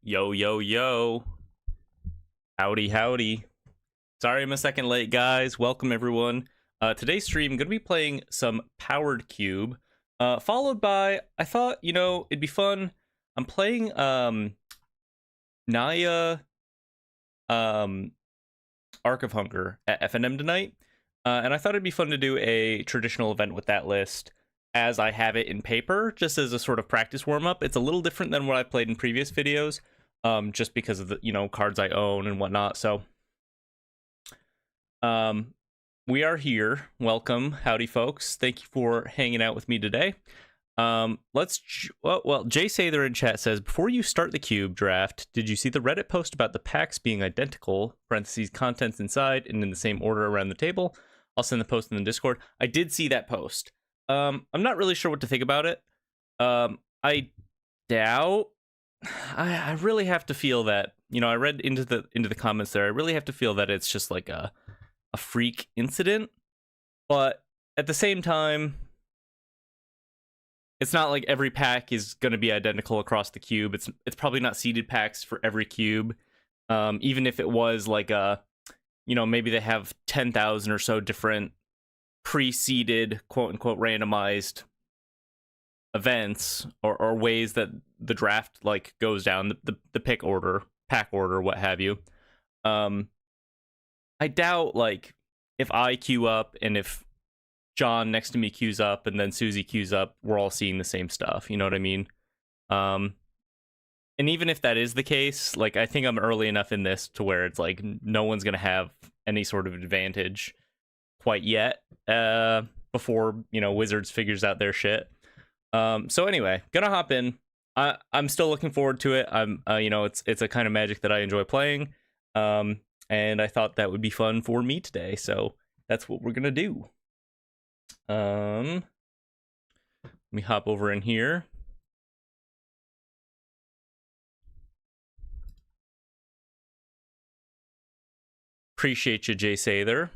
Yo, yo, yo. Howdy, howdy. Sorry I'm a second late, guys. Welcome, everyone. Today's stream, I'm going to be playing some Powered Cube, followed by, I thought, it'd be fun. I'm playing, Naya, Arc of Hunger at FNM tonight, and I thought it'd be fun to do a traditional event with that list as I have it in paper, just as a sort of practice warm-up. It's a little different than what I've played in previous videos, just because of the cards I own and whatnot. So we are here. Welcome. Howdy, folks. Thank you for hanging out with me today. Well, Jay Sather in chat says, before you start the cube draft, did you see the Reddit post about the packs being identical, parentheses, contents inside, and in the same order around the table? I'll send the post in the Discord. I did see that post. I'm not really sure what to think about it. I doubt. I really have to feel that, I read into the comments there. I really have to feel that it's just like a freak incident, but at the same time, it's not like every pack is going to be identical across the cube. It's probably not seeded packs for every cube. Even if it was like maybe they have 10,000 or so different pre-seeded, quote-unquote, randomized events or ways that the draft like goes down, the pack order, what have you. I doubt, like, if I queue up and if John next to me queues up and then Susie queues up, we're all seeing the same stuff. You know what I mean? And even if that is the case, like, I think I'm early enough in this to where it's like no one's gonna have any sort of advantage quite yet before Wizards figures out their shit. So anyway, gonna hop in. I'm still looking forward to it. I'm it's a kind of Magic that I enjoy playing. And I thought that would be fun for me today, so that's what we're gonna do. Let me hop over in here. Appreciate you, Jay Sather.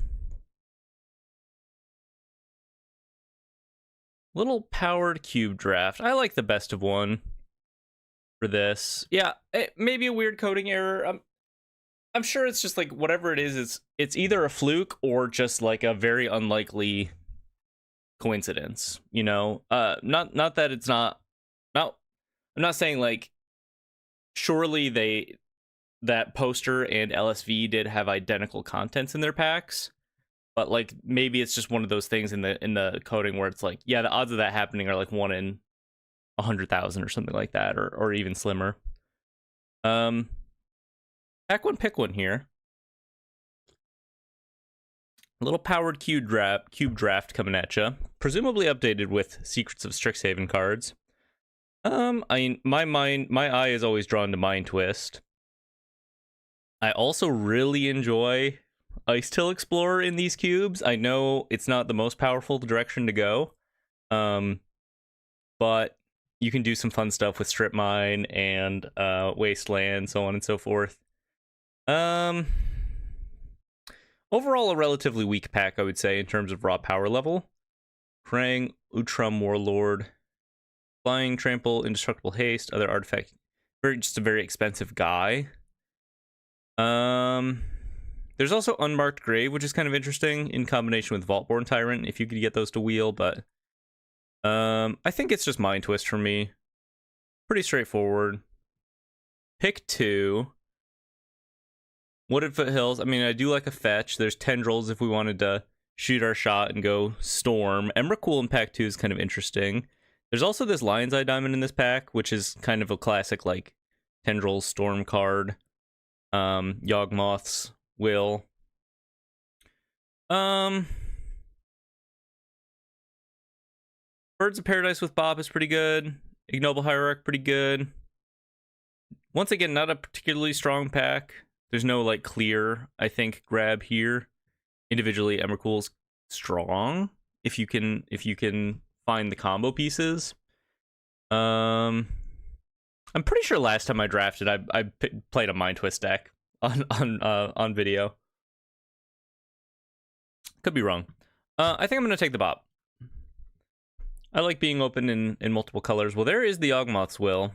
Little powered cube draft. I like the best of one for this. Yeah, maybe a weird coding error. I'm sure it's just like whatever it is, it's either a fluke or just like a very unlikely coincidence, not that it's not. No, I'm not saying like surely that poster and LSV did have identical contents in their packs, but like maybe it's just one of those things in the coding where it's like, yeah, the odds of that happening are like 1 in 100,000 or something like that, or even slimmer. Pack one, pick one here. A little powered cube draft coming at you. Presumably updated with Secrets of Strixhaven cards. I mean, my eye is always drawn to Mind Twist. I also really enjoy Ice Till Explorer in these cubes. I know it's not the most powerful direction to go, but you can do some fun stuff with Strip Mine and Wasteland, so on and so forth. Overall, a relatively weak pack, I would say, in terms of raw power level. Krang, Utrum Warlord, Flying, Trample, Indestructible Haste, other artifact. Just a very expensive guy. There's also Unmarked Grave, which is kind of interesting in combination with Vaultborn Tyrant, if you could get those to wheel, but I think it's just Mind Twist for me. Pretty straightforward. Pick two. Wooded Foothills. I mean, I do like a fetch. There's Tendrils if we wanted to shoot our shot and go Storm. Emrakul in pack 2 is kind of interesting. There's also this Lion's Eye Diamond in this pack, which is kind of a classic, like, Tendrils Storm card. Yawgmoth's Will. Birds of Paradise with Bob is pretty good. Ignoble Hierarch, pretty good. Once again, not a particularly strong pack. There's no, like, clear, I think, grab here. Individually, Emrakul's strong if you can find the combo pieces. I'm pretty sure last time I drafted, I played a Mind Twist deck on video. Could be wrong. I think I'm gonna take the bop. I like being open in multiple colors. Well, there is the Yawgmoth's Will.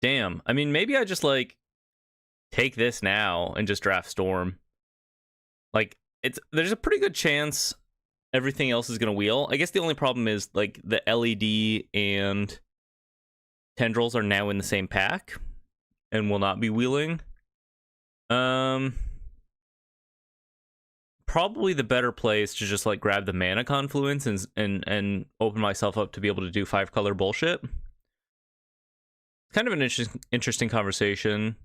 Damn. I mean, maybe I just, like, take this now and just draft Storm. Like, there's a pretty good chance everything else is going to wheel. I guess the only problem is, like, the LED and Tendrils are now in the same pack and will not be wheeling. Probably the better play is to just, like, grab the Mana Confluence and open myself up to be able to do 5-color bullshit. Kind of an interesting conversation.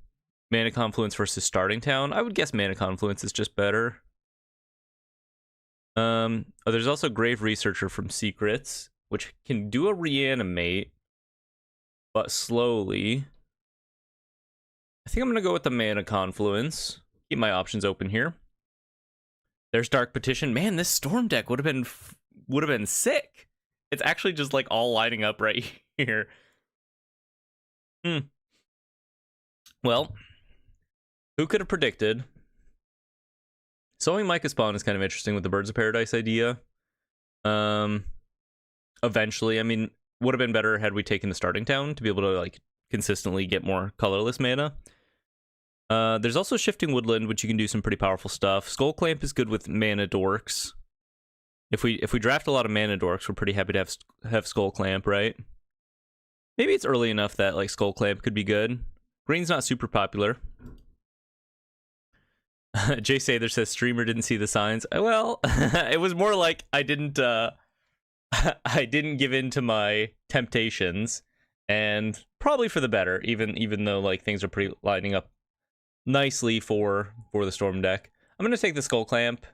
Mana Confluence versus Starting Town. I would guess Mana Confluence is just better. There's also Grave Researcher from Secrets, which can do a reanimate, but slowly. I think I'm gonna go with the Mana Confluence. Keep my options open here. There's Dark Petition. Man, this Storm deck would have been sick. It's actually just, like, all lining up right here. Well, who could have predicted? Sowing Micah Spawn is kind of interesting with the Birds of Paradise idea. Eventually, I mean, would have been better had we taken the Starting Town to be able to, like, consistently get more colorless mana. There's also Shifting Woodland, which you can do some pretty powerful stuff. Skull Clamp is good with Mana Dorks. If we draft a lot of Mana Dorks, we're pretty happy to have Skull Clamp, right? Maybe it's early enough that, like, Skull Clamp could be good. Green's not super popular. Jay Sather says streamer didn't see the signs. Well, it was more like I didn't give in to my temptations, and probably for the better, even though, like, things are pretty lining up nicely for the Storm deck. I'm gonna take the Skull Clamp.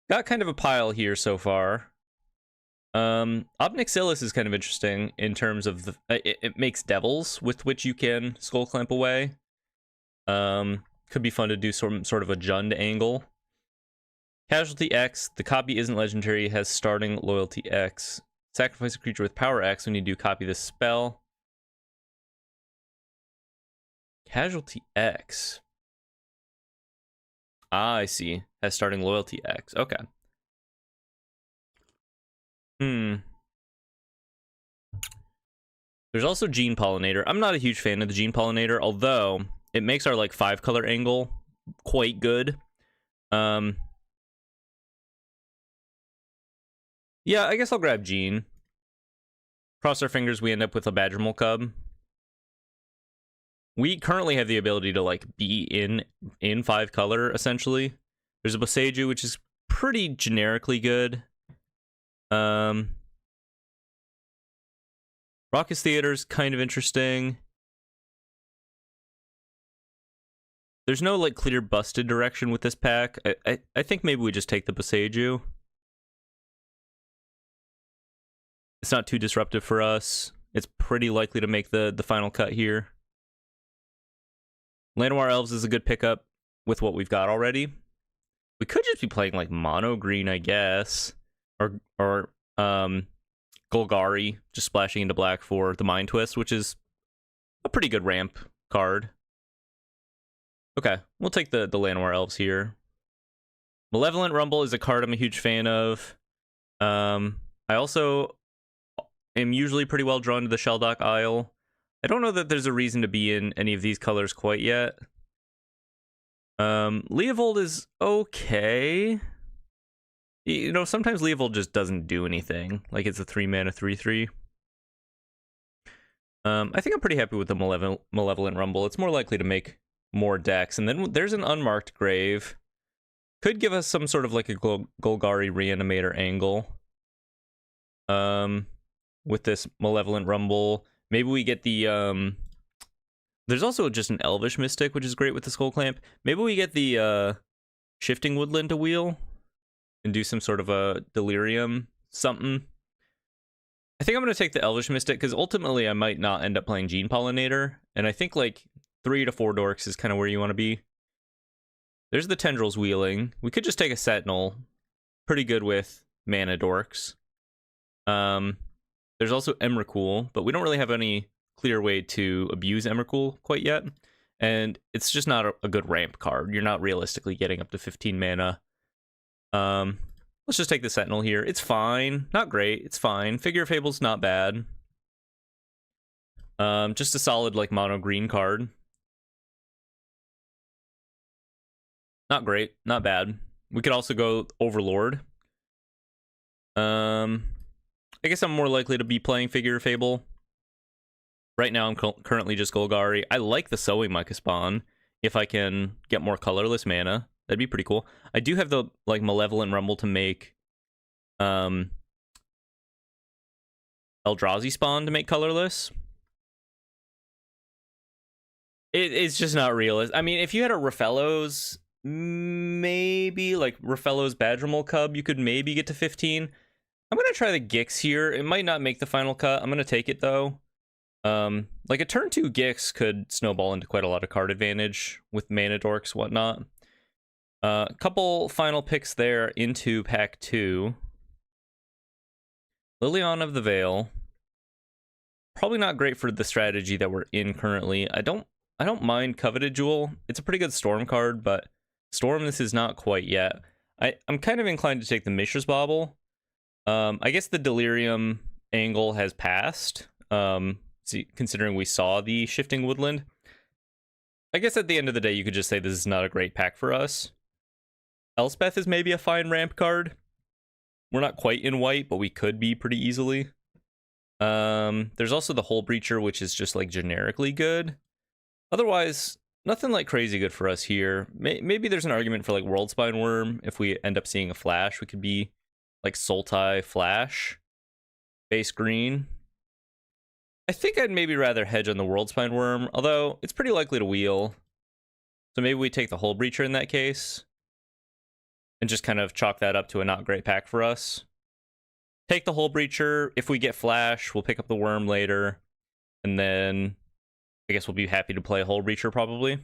Got kind of a pile here so far. Obnixilis is kind of interesting in terms of the it makes devils with which you can Skull Clamp away. Could be fun to do some sort of a Jund angle. Casualty X, the copy isn't legendary, has starting loyalty X. Sacrifice a creature with power X when you do copy this spell. Casualty X. Ah, I see. Has starting loyalty X. Okay. There's also Gene Pollinator. I'm not a huge fan of the Gene Pollinator, although it makes our, like, 5-color angle quite good. Yeah, I guess I'll grab Gene. Cross our fingers we end up with a Badgermole Cub. We currently have the ability to, like, be in 5-color, essentially. There's a Boseiju, which is pretty generically good. Raucous Theater's kind of interesting. There's no, like, clear busted direction with this pack. I think maybe we just take the Boseiju. It's not too disruptive for us. It's pretty likely to make the final cut here. Llanowar Elves is a good pickup with what we've got already. We could just be playing, like, mono green, I guess. Or Golgari, just splashing into black for the Mind Twist, which is a pretty good ramp card. Okay, we'll take the Llanowar Elves here. Malevolent Rumble is a card I'm a huge fan of. I also am usually pretty well drawn to the Shelldock Isle. I don't know that there's a reason to be in any of these colors quite yet. Leovold is okay. You know, sometimes Leovold just doesn't do anything. Like, it's a 3-mana 3/3. I think I'm pretty happy with the Malevolent Rumble. It's more likely to make more decks. And then there's an Unmarked Grave. Could give us some sort of, like, a Golgari Reanimator angle. With this Malevolent Rumble. Maybe we get the, there's also just an Elvish Mystic, which is great with the Skull Clamp. Maybe we get the, Shifting Woodland to wheel. And do some sort of a Delirium something. I think I'm going to take the Elvish Mystic, because ultimately I might not end up playing Gene Pollinator. And I think, like, 3 to 4 Dorks is kind of where you want to be. There's the Tendrils wheeling. We could just take a Sentinel. Pretty good with Mana Dorks. There's also Emrakul, but we don't really have any clear way to abuse Emrakul quite yet. And it's just not a good ramp card. You're not realistically getting up to 15 mana. Let's just take the Sentinel here. It's fine. Not great. It's fine. Figure of Fable's not bad. Just a solid like mono green card. Not great, not bad. We could also go Overlord. I guess I'm more likely to be playing Figure Fable. Right now, I'm currently just Golgari. I like the Sowing Micah spawn. If I can get more colorless mana, that'd be pretty cool. I do have the like Malevolent Rumble to make Eldrazi spawn to make colorless. It's just not real. I mean, if you had a Rafello's, maybe like Rafello's Badgermole Cub, you could maybe get to 15. I'm gonna try the Gix here. It might not make the final cut. I'm gonna take it though. Like a turn 2 Gix could snowball into quite a lot of card advantage with mana dorks, whatnot. A couple final picks there into pack 2. Liliana of the Veil. Probably not great for the strategy that we're in currently. I don't mind Coveted Jewel. It's a pretty good Storm card, but Storm this is not quite yet. I'm kind of inclined to take the Mishra's Bauble. I guess the Delirium angle has passed. Considering we saw the Shifting Woodland. I guess at the end of the day, you could just say this is not a great pack for us. Elspeth is maybe a fine ramp card. We're not quite in white, but we could be pretty easily. There's also the Hull Breacher, which is just like generically good. Otherwise, nothing like crazy good for us here. Maybe there's an argument for like Worldspine Worm. If we end up seeing a flash, we could be like Sultai Flash. Base green. I think I'd maybe rather hedge on the Worldspine Worm, although it's pretty likely to wheel. So maybe we take the Hull Breacher in that case. And just kind of chalk that up to a not great pack for us. Take the Hull Breacher. If we get Flash, we'll pick up the Worm later. And then I guess we'll be happy to play a Hull Breacher probably.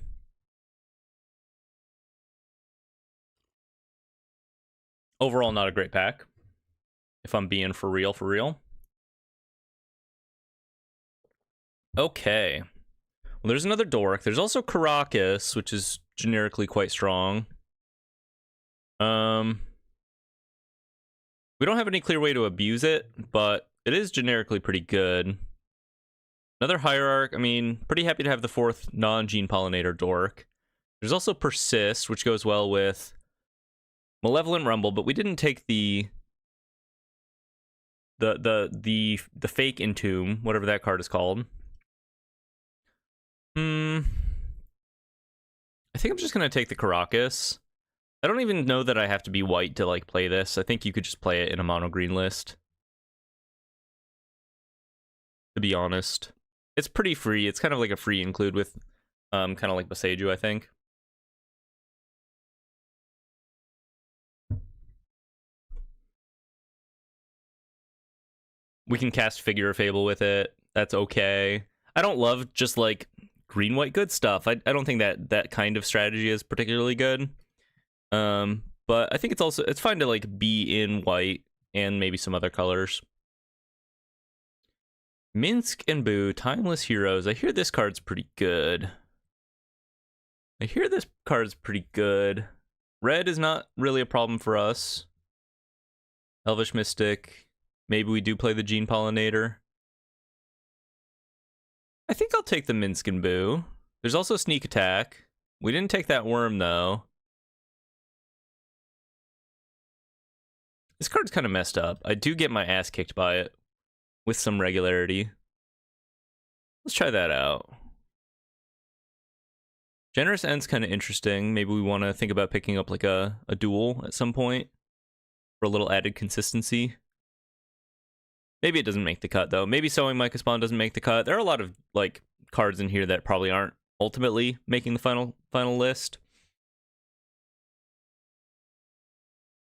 Overall, not a great pack. If I'm being for real, for real. Okay. Well, there's another Dork. There's also Karakas, which is generically quite strong. We don't have any clear way to abuse it, but it is generically pretty good. Another Hierarch. I mean, pretty happy to have the 4th non-Gene Pollinator Dork. There's also Persist, which goes well with Malevolent Rumble, but we didn't take the fake Entomb, whatever that card is called. I think I'm just gonna take the Karakas. I don't even know that I have to be white to like play this. I think you could just play it in a mono green list. To be honest, it's pretty free. It's kind of like a free include with, kind of like Boseiju, I think. We can cast Figure of Fable with it. That's okay. I don't love just like green white good stuff. I don't think that kind of strategy is particularly good. But I think it's fine to like be in white and maybe some other colors. Minsk and Boo, Timeless Heroes. I hear this card's pretty good. Red is not really a problem for us. Elvish Mystic. Maybe we do play the Gene Pollinator. I think I'll take the Minsk and Boo. There's also Sneak Attack. We didn't take that Worm, though. This card's kind of messed up. I do get my ass kicked by it with some regularity. Let's try that out. Generous End's kind of interesting. Maybe we want to think about picking up like a duel at some point for a little added consistency. Maybe it doesn't make the cut, though. Maybe Sowing Micah Spawn doesn't make the cut. There are a lot of like cards in here that probably aren't ultimately making the final list.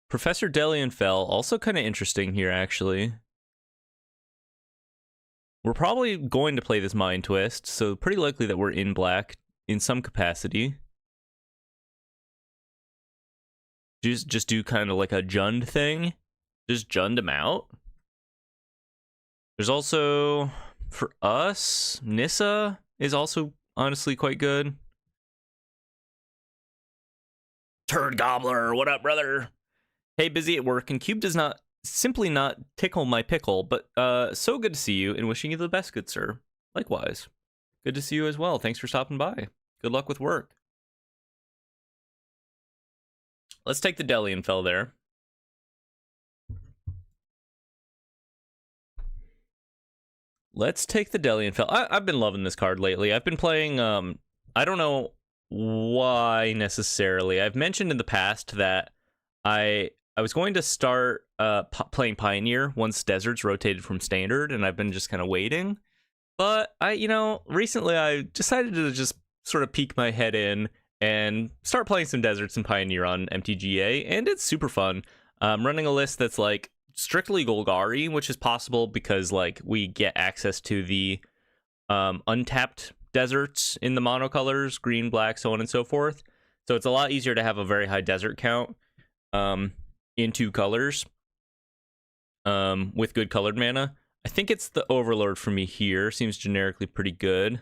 Professor Delian Fell, also kind of interesting here, actually. We're probably going to play this Mind Twist, so pretty likely that we're in black in some capacity. Just do kind of like a Jund thing. Just Jund him out. There's also, for us, Nissa is also honestly quite good. Turd Gobbler, what up, brother? Hey, busy at work, and Cube does simply not tickle my pickle, but so good to see you, and wishing you the best, good sir. Likewise. Good to see you as well. Thanks for stopping by. Good luck with work. Let's take the Delian Fell there. Let's take the Delian Fell. I've been loving this card lately. I've been playing, I don't know why necessarily. I've mentioned in the past that I was going to start playing Pioneer once Deserts rotated from Standard, and I've been just kind of waiting. But recently I decided to just sort of peek my head in and start playing some Deserts and Pioneer on MTGA, and it's super fun. I'm running a list that's like strictly Golgari, which is possible because like we get access to the untapped deserts in the monocolors, green, black, so on and so forth. So it's a lot easier to have a very high desert count in 2 colors with good colored mana. I think it's the Overlord for me here. Seems generically pretty good.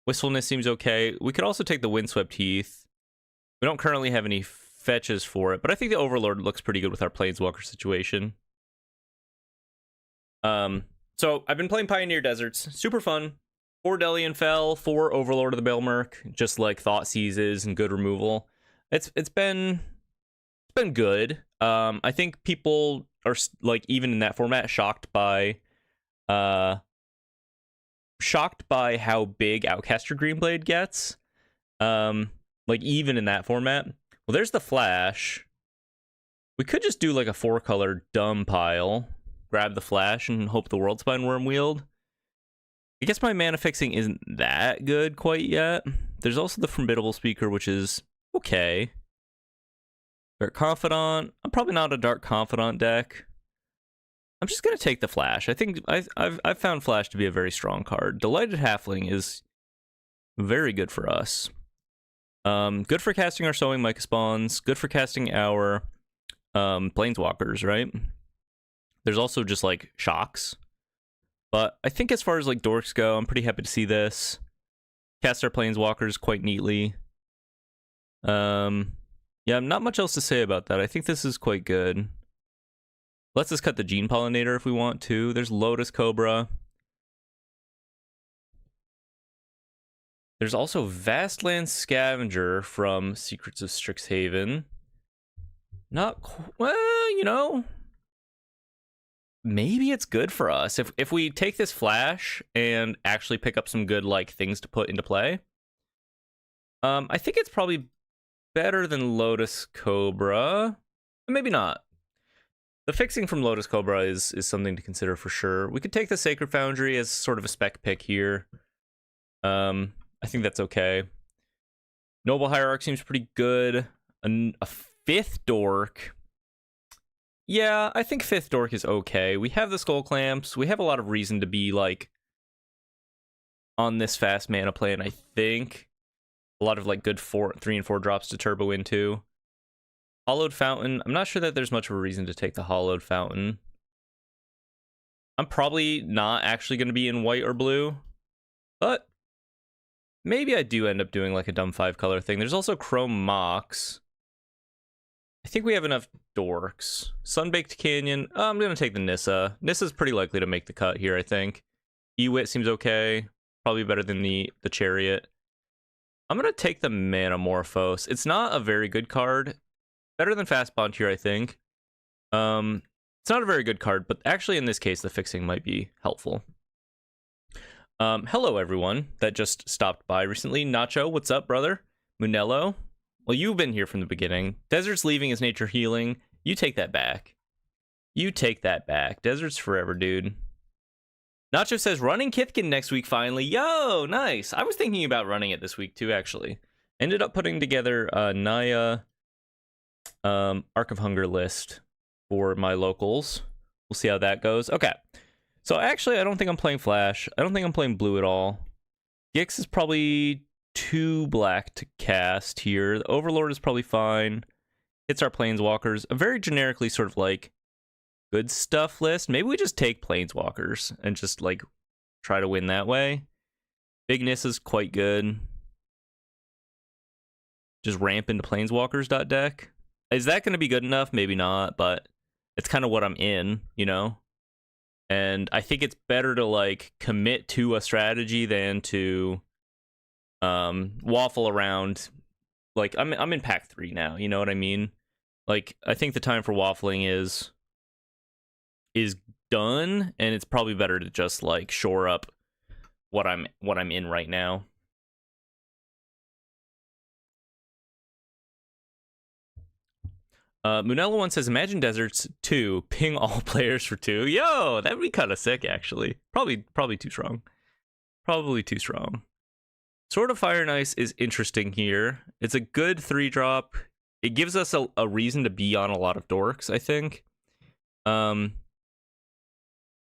Wistfulness seems okay. We could also take the Windswept Heath. We don't currently have any fetches for it, but I think the Overlord looks pretty good with our Planeswalker situation. So I've been playing Pioneer Deserts. Super fun. 4 Delian Fell, 4 Overlord of the Baelmerk, just like Thought Seizes and good removal. It's been good. I think people are like even in that format shocked by how big Outcaster Greenblade gets. Like even in that format. Well, there's the Flash. We could just do like a 4-color dumb pile. Grab the Flash and hope the Worldspine Wormwield. I guess my mana fixing isn't that good quite yet. There's also the Formidable Speaker, which is okay. Dark Confidant. I'm probably not a Dark Confidant deck. I'm just gonna take the Flash. I think I've found Flash to be a very strong card. Delighted Halfling is very good for us. Good for casting our Sowing Mica Spawns. Good for casting our Planeswalkers, right? There's also just like shocks. But I think as far as like dorks go, I'm pretty happy to see this. Cast our Planeswalkers quite neatly. Yeah, not much else to say about that. I think this is quite good. Let's just cut the Gene Pollinator if we want to. There's Lotus Cobra. There's also Vastland Scavenger from Secrets of Strixhaven. Well, maybe it's good for us. If we take this Flash and actually pick up some good like things to put into play. I think it's probably better than Lotus Cobra. Maybe not. The fixing from Lotus Cobra is something to consider for sure. We could take the Sacred Foundry as sort of a spec pick here. I think that's okay. Noble Hierarch seems pretty good. A 5th Dork. Yeah, I think 5th Dork is okay. We have the Skull Clamps. We have a lot of reason to be like on this fast mana plan, I think. A lot of like good 3 and 4 drops to turbo into. Hollowed Fountain. I'm not sure that there's much of a reason to take the Hollowed Fountain. I'm probably not actually going to be in white or blue, but maybe I do end up doing like a dumb 5-color thing. There's also Chrome Mox. I think we have enough dorks. Sunbaked Canyon. I'm going to take the Nissa. Nissa's pretty likely to make the cut here, I think. Ewit seems okay. Probably better than the Chariot. I'm going to take the Manamorphose. It's not a very good card. Better than Fast Bond here, I think. It's not a very good card, but actually in this case, the fixing might be helpful. Hello, everyone that just stopped by recently. Nacho, what's up, brother? Munello. Well, you've been here from the beginning. Desert's leaving is nature healing. You take that back. You take that back. Desert's forever, dude. Nacho says, running Kithkin next week, finally. Yo, nice. I was thinking about running it this week, too, actually. Ended up putting together a Naya Arc of Hunger list for my locals. We'll see how that goes. Okay. So, actually, I don't think I'm playing Flash. I don't think I'm playing blue at all. Gix is probably too black to cast here. The Overlord is probably fine. Hits our Planeswalkers. A very generically sort of like good stuff list. Maybe we just take Planeswalkers and just like try to win that way. Bigness is quite good. Just ramp into Planeswalkers deck. Is that going to be good enough? Maybe not, but it's kind of what I'm in, you know? And I think it's better to like commit to a strategy than to waffle around. Like I'm in pack 3 now, you know what I mean? Like I think the time for waffling is done, and it's probably better to just like shore up what I'm in right now. Munella one says, "Imagine Deserts 2, ping all players for 2." Yo, that'd be kind of sick, actually. Probably too strong. Probably too strong. Sword of Fire and Ice is interesting here. It's a good 3-drop. It gives us a reason to be on a lot of dorks, I think.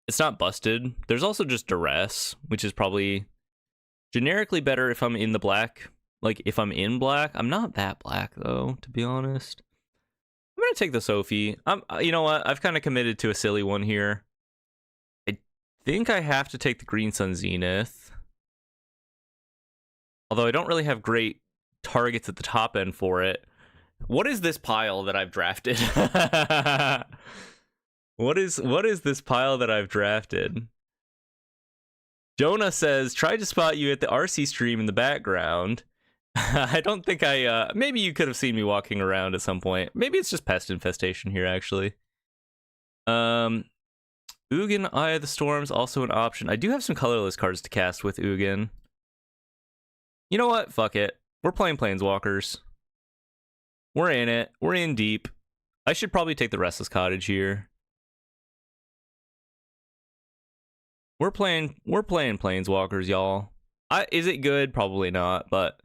It's not busted. There's also just Duress, which is probably generically better if I'm in the black. Like, if I'm in black. I'm not that black, though, to be honest. I'm going to take the Sophie. You know what? I've kind of committed to a silly one here. I think I have to take the Green Sun Zenith. Although I don't really have great targets at the top end for it. What is this pile that I've drafted? What is this pile that I've drafted? Jonah says, "Tried to spot you at the RC stream in the background." I don't think maybe you could have seen me walking around at some point. Maybe it's just pest infestation here, actually. Ugin, Eye of the Storm's also an option. I do have some colorless cards to cast with Ugin. You know what? Fuck it. We're playing Planeswalkers. We're in it. We're in deep. I should probably take the Restless Cottage here. We're playing Planeswalkers, y'all. Is it good? Probably not, but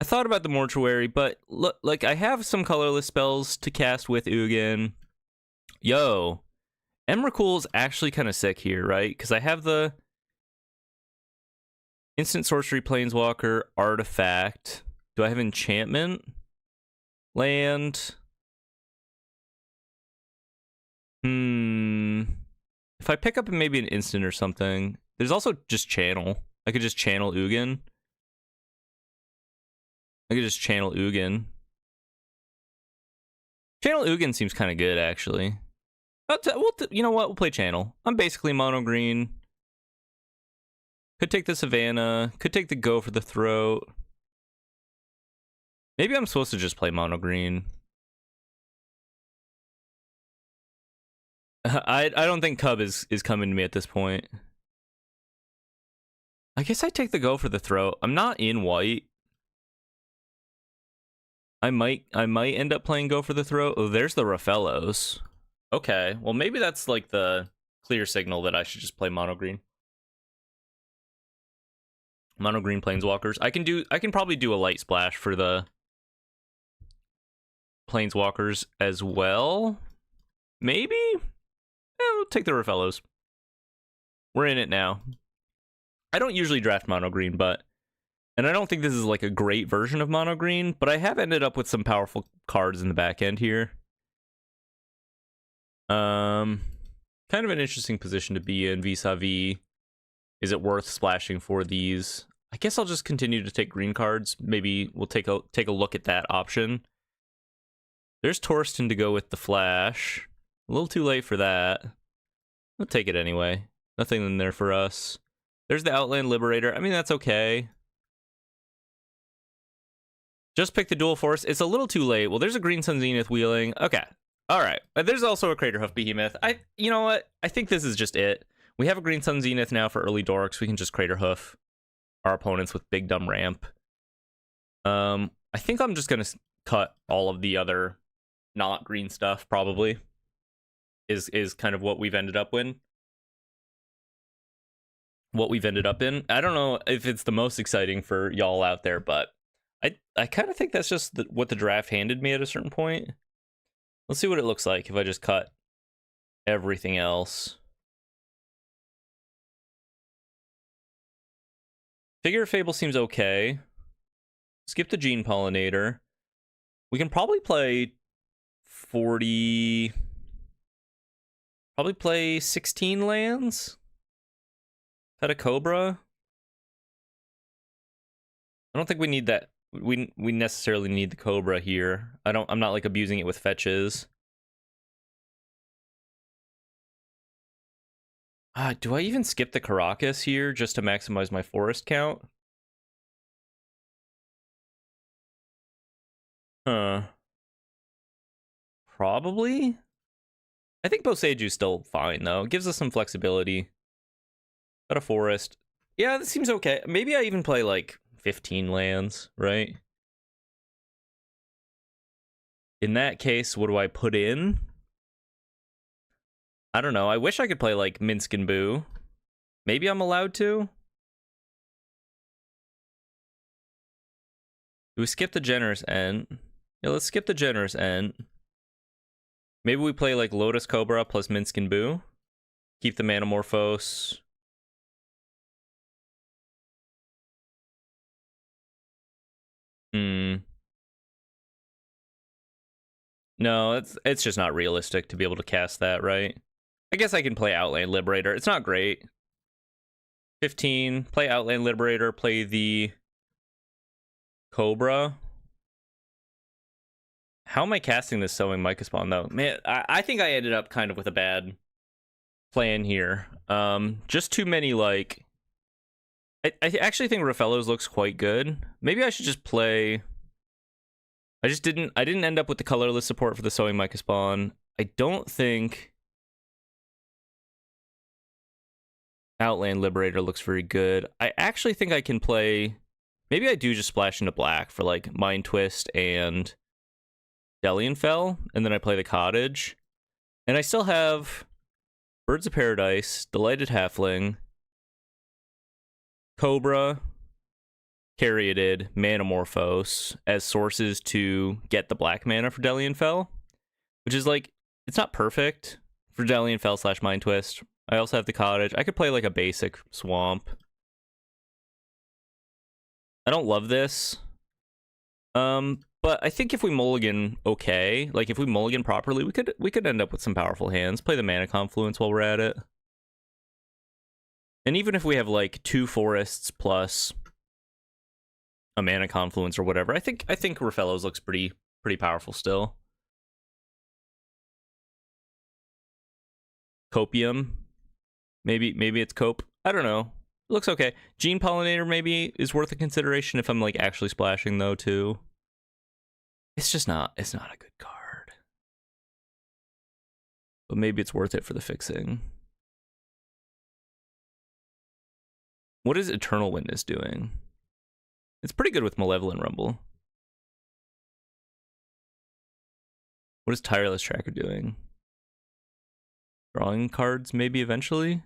I thought about the Mortuary, but look, like I have some colorless spells to cast with Ugin. Yo, Emrakul's actually kind of sick here, right? Because I have the Instant Sorcery Planeswalker Artifact. Do I have Enchantment? Land? If I pick up maybe an instant or something. There's also just Channel. I could just channel Ugin. Channel Ugin seems kind of good, actually. You know what? We'll play Channel. I'm basically mono green. Could take the Savannah. Could take the Go for the Throat. Maybe I'm supposed to just play mono green. I don't think Cub is coming to me at this point. I guess I take the Go for the Throat. I'm not in white. I might end up playing Go for the Throat. Oh, there's the Raffellos. Okay, well maybe that's like the clear signal that I should just play mono green. Mono green Planeswalkers. I can probably do a light splash for the Planeswalkers as well. Maybe? We'll take the Raffellos. We're in it now. I don't usually draft mono green, and I don't think this is like a great version of mono green, but I have ended up with some powerful cards in the back end here. Kind of an interesting position to be in vis-a-vis. Is it worth splashing for these? I guess I'll just continue to take green cards. Maybe we'll take a look at that option. There's Torsten to go with the Flash. A little too late for that. We'll take it anyway. Nothing in there for us. There's the Outland Liberator. I mean, that's okay. Just pick the Dual Force. It's a little too late. Well, there's a Green Sun Zenith wheeling. Okay. All right. There's also a Craterhoof Behemoth. You know what? I think this is just it. We have a Green Sun Zenith now for early dorks. We can just Craterhoof our opponents with Big Dumb Ramp. I think I'm just going to cut all of the other not green stuff, probably. Is kind of what we've ended up in. I don't know if it's the most exciting for y'all out there, but I kind of think that's just what the draft handed me at a certain point. Let's see what it looks like if I just cut everything else. Figure of Fable seems okay. Skip the Gene Pollinator. We can probably play 40... Probably play 16 lands. Had a Cobra. I don't think we need that. We necessarily need the Cobra here. I'm not like abusing it with fetches. Do I even skip the Caracas here just to maximize my forest count? Huh. Probably. I think Boseju's still fine, though. It gives us some flexibility. Got a forest. Yeah, this seems okay. Maybe I even play, like, 15 lands, right? In that case, what do I put in? I don't know. I wish I could play, like, Minsk and Boo. Maybe I'm allowed to? Do we skip the generous end? Yeah, let's skip the generous end. Maybe we play, like, Lotus Cobra plus Minsk and Boo. Keep the Manamorphose. No, it's just not realistic to be able to cast that, right? I guess I can play Outland Liberator. It's not great. 15, play Outland Liberator, play the Cobra. How am I casting this Sowing Mica Spawn, though? Man, I think I ended up kind of with a bad plan here. Just too many, like... I actually think Rafello's looks quite good. Maybe I should just play... I didn't end up with the colorless support for the Sowing Mica Spawn. I don't think Outland Liberator looks very good. I actually think I can play... Maybe I do just splash into black for, like, Mind Twist and Delian Fell, and then I play the Cottage. And I still have Birds of Paradise, Delighted Halfling, Cobra, Caryatid, Manamorphose as sources to get the black mana for Delian Fell, which is, like, it's not perfect for Delian Fell / Mind Twist. I also have the Cottage. I could play, like, a basic Swamp. I don't love this. But I think if we mulligan okay, like, if we mulligan properly, we could end up with some powerful hands. Play the Mana Confluence while we're at it. And even if we have, like, 2 forests plus a Mana Confluence or whatever, I think Rafello's looks pretty powerful still. Copium. Maybe it's Cope. I don't know. It looks okay. Gene Pollinator maybe is worth a consideration if I'm, like, actually splashing, though, too. It's just not, it's not a good card. But maybe it's worth it for the fixing. What is Eternal Witness doing? It's pretty good with Malevolent Rumble. What is Tireless Tracker doing? Drawing cards maybe eventually?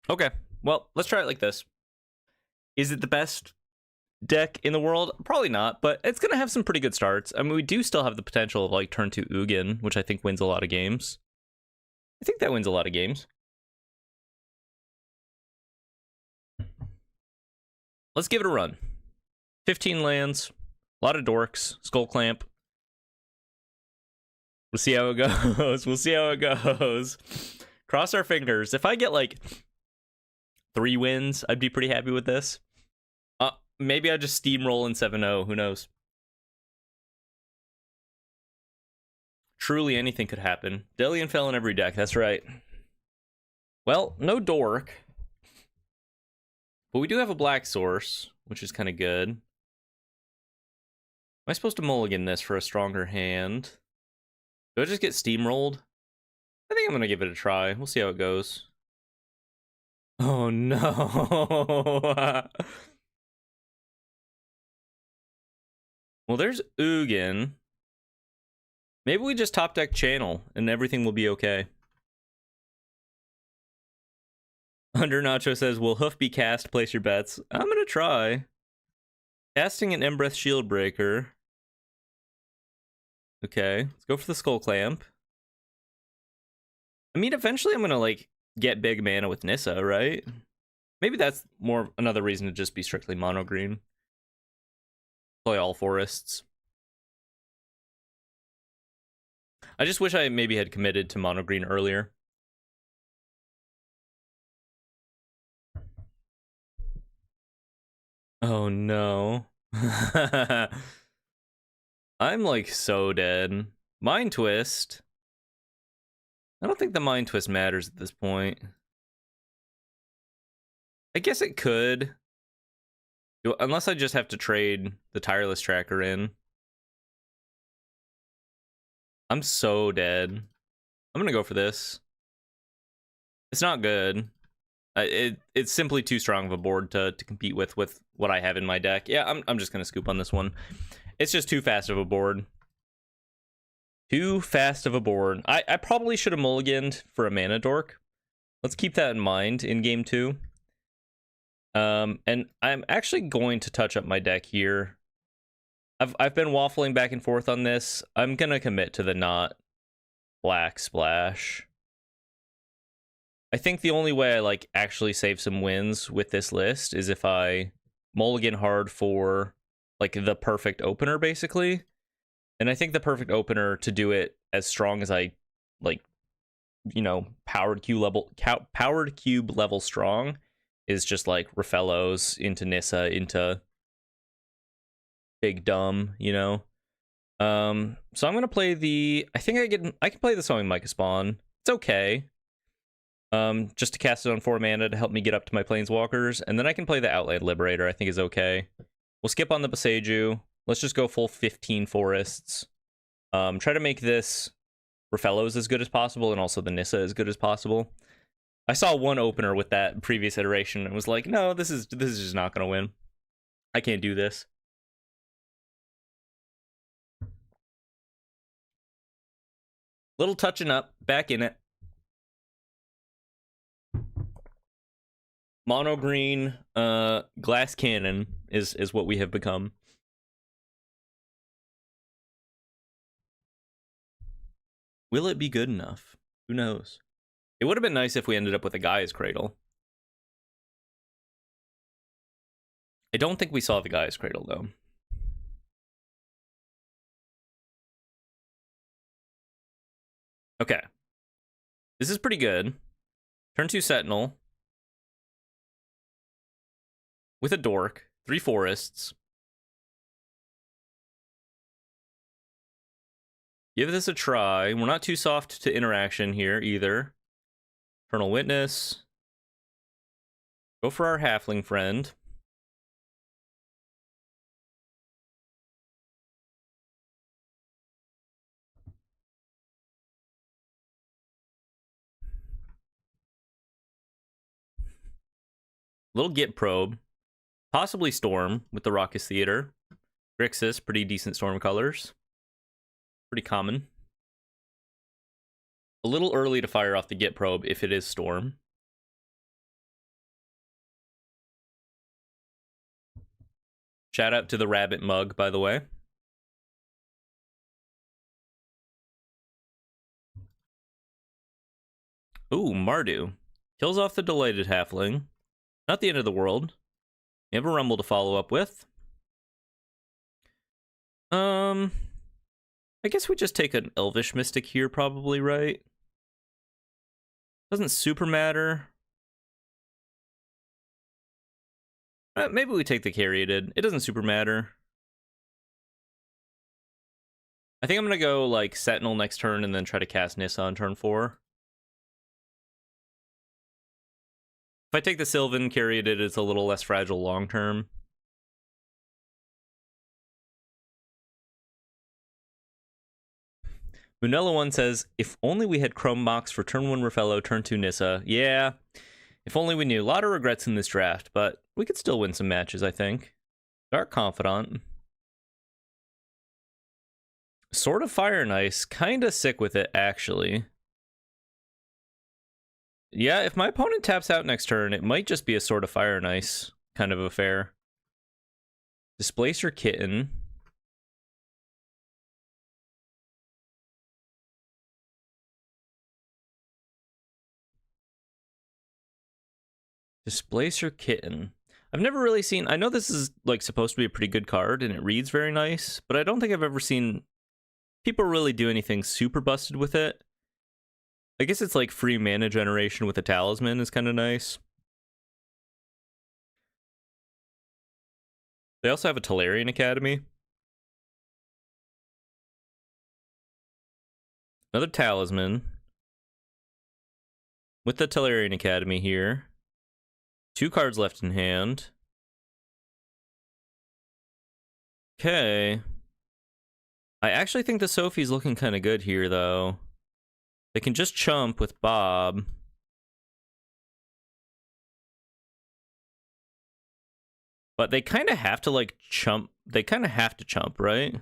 Okay, well, let's try it like this. Is it the best deck in the world? Probably not, but it's going to have some pretty good starts. I mean, we do still have the potential of, like, turn 2 Ugin, which I think wins a lot of games. I think that wins a lot of games. Let's give it a run. 15 lands, a lot of dorks, Skull Clamp. We'll see how it goes. We'll see how it goes. Cross our fingers. If I get, like, 3 wins, I'd be pretty happy with this. Maybe I just steamroll in 7-0. Who knows? Truly anything could happen. Delian Fell in every deck. That's right. Well, no dork. But we do have a black source, which is kind of good. Am I supposed to mulligan this for a stronger hand? Do I just get steamrolled? I think I'm going to give it a try. We'll see how it goes. Oh, no. Well, there's Ugin. Maybe we just top deck Channel and everything will be okay. Under Nacho says, will Hoof be cast? Place your bets. I'm going to try. Casting an Embreth Shieldbreaker. Okay, let's go for the Skull Clamp. I mean, eventually I'm going to, like, get big mana with Nissa, right? Maybe that's more another reason to just be strictly mono green. Play all forests. I just wish I maybe had committed to mono green earlier. Oh no. I'm like so dead. Mind Twist. I don't think the Mind Twist matters at this point. I guess it could. Unless I just have to trade the Tireless Tracker in. I'm so dead. I'm gonna go for this. It's not good. It's simply too strong of a board to compete with what I have in my deck. Yeah, I'm just gonna scoop on this one. It's just too fast of a board. Too fast of a board. I probably should have mulliganed for a Mana Dork. Let's keep that in mind in game 2. And I'm actually going to touch up my deck here. I've been waffling back and forth on this. I'm gonna commit to the not black splash. I think the only way I like actually save some wins with this list is if I mulligan hard for like the perfect opener, basically. And I think the perfect opener to do it as strong as I like, you know, powered cube level strong is just like Rafellos into Nissa into Big Dumb, you know. So I'm gonna play the. I think I can play the Sowing Micah Spawn. It's okay. Just to cast it on 4 mana to help me get up to my Planeswalkers, and then I can play the Outland Liberator. I think is okay. We'll skip on the Boseiju. Let's just go full 15 forests. Try to make this Rafellos as good as possible, and also the Nissa as good as possible. I saw one opener with that previous iteration and was like, no, this is just not gonna win. I can't do this. Little touching up, back in it. Mono green, glass cannon is what we have become. Will it be good enough? Who knows? It would have been nice if we ended up with a Gaia's Cradle. I don't think we saw the Gaia's Cradle, though. Okay. This is pretty good. Turn 2 Sentinel. With a Dork. 3 forests. Give this a try. We're not too soft to interaction here, either. Eternal Witness. Go for our halfling friend. Little Git Probe. Possibly Storm with the Raucous Theater. Grixis, pretty decent Storm colors. Pretty common. A little early to fire off the Git Probe if it is Storm. Shout out to the Rabbit Mug, by the way. Ooh, Mardu. Kills off the Delighted Halfling. Not the end of the world. You have a Rumble to follow up with. I guess we just take an Elvish Mystic here, probably, right? Doesn't super matter. Maybe we take the Caryatid. It doesn't super matter. I think I'm gonna go like Sentinel next turn and then try to cast Nissa on turn 4. If I take the Sylvan, Caryatid, it's a little less fragile long term. Munella 1 says, if only we had Chrome Mox for turn 1 Rafello, turn 2 Nissa. Yeah, if only we knew. A lot of regrets in this draft, but we could still win some matches, I think. Dark Confidant. Sword of Fire and Ice. Kinda sick with it, actually. Yeah, if my opponent taps out next turn, it might just be a Sword of Fire and Ice kind of affair. Displacer Kitten. Displacer Kitten. I've never really seen... I know this is like supposed to be a pretty good card, and it reads very nice, but I don't think I've ever seen people really do anything super busted with it. I guess it's like free mana generation with a talisman is kind of nice. They also have a Tolarian Academy. Another Talisman. With the Tellurian Academy here. 2 cards left in hand. Okay. I actually think the Sophie's looking kind of good here, though. They can just chump with Bob. But they kind of have to, like, chump. They kind of have to chump, right?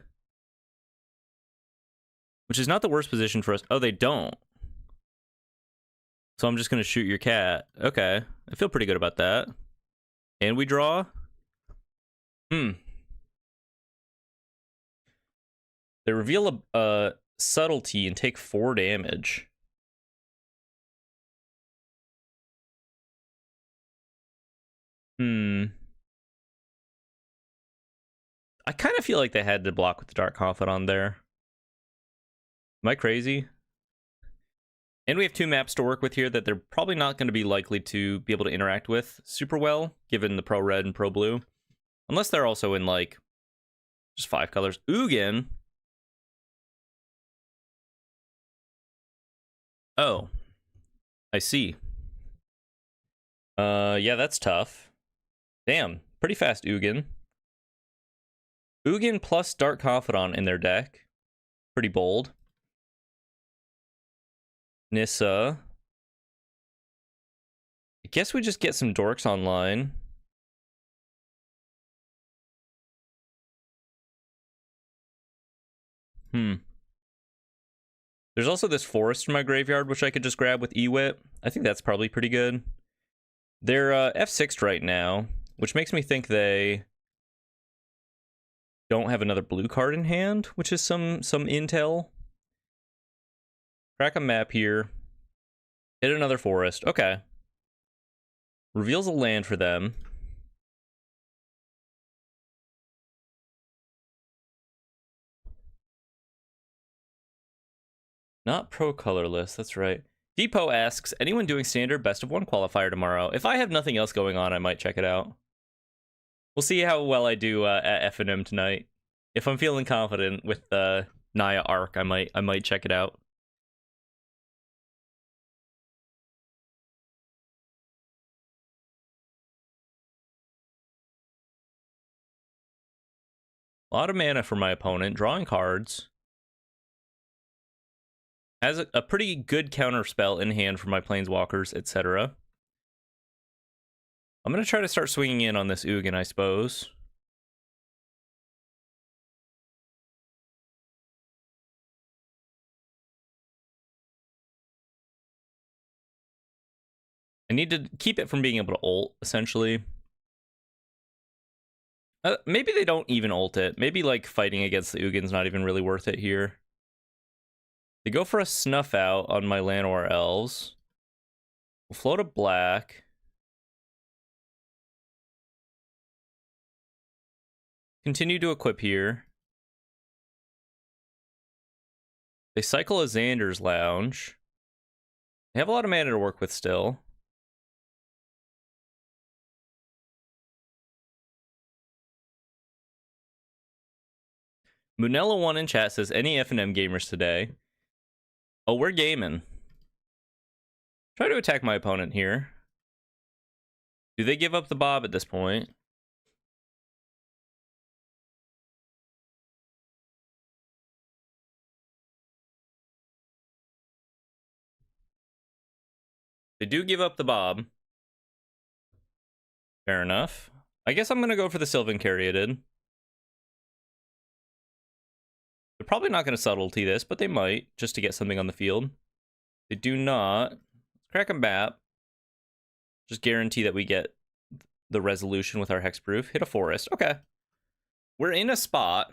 Which is not the worst position for us. Oh, they don't. So I'm just going to shoot your cat. Okay. I feel pretty good about that. And we draw? They reveal a subtlety and take 4 damage. I kind of feel like they had to block with the Dark Confidant there. Am I crazy? And we have 2 maps to work with here that they're probably not going to be likely to be able to interact with super well, given the Pro Red and Pro Blue. Unless they're also in, like, just 5 colors. Ugin. Oh. I see. Yeah, that's tough. Damn. Pretty fast Ugin. Ugin plus Dark Confidant in their deck. Pretty bold. Nissa. I guess we just get some dorks online. There's also this forest in my graveyard, which I could just grab with Ewit. I think that's probably pretty good. They're F6'd right now, which makes me think they don't have another blue card in hand, which is some intel. Crack a map here. Hit another forest. Okay. Reveals a land for them. Not pro colorless, that's right. Depot asks, anyone doing standard best of 1 qualifier tomorrow? If I have nothing else going on, I might check it out. We'll see how well I do at F&M tonight. If I'm feeling confident with the Naya arc, I might check it out. A lot of mana for my opponent, drawing cards. Has a pretty good counter spell in hand for my planeswalkers, etc. I'm going to try to start swinging in on this Ugin, I suppose. I need to keep it from being able to ult, essentially. Maybe they don't even ult it. Maybe, like, fighting against the Ugin's not even really worth it here. They go for a snuff out on my Llanowar Elves. We'll float a black. Continue to equip here. They cycle a Xander's Lounge. They have a lot of mana to work with still. Munella1 in chat says, any F&M gamers today? Oh, we're gaming. Try to attack my opponent here. Do they give up the Bob at this point? They do give up the Bob. Fair enough. I guess I'm going to go for the Sylvan Caryatid. They're probably not going to subtlety this, but they might, just to get something on the field. They do not. Crack a map. Just guarantee that we get the resolution with our hexproof. Hit a forest. Okay. We're in a spot.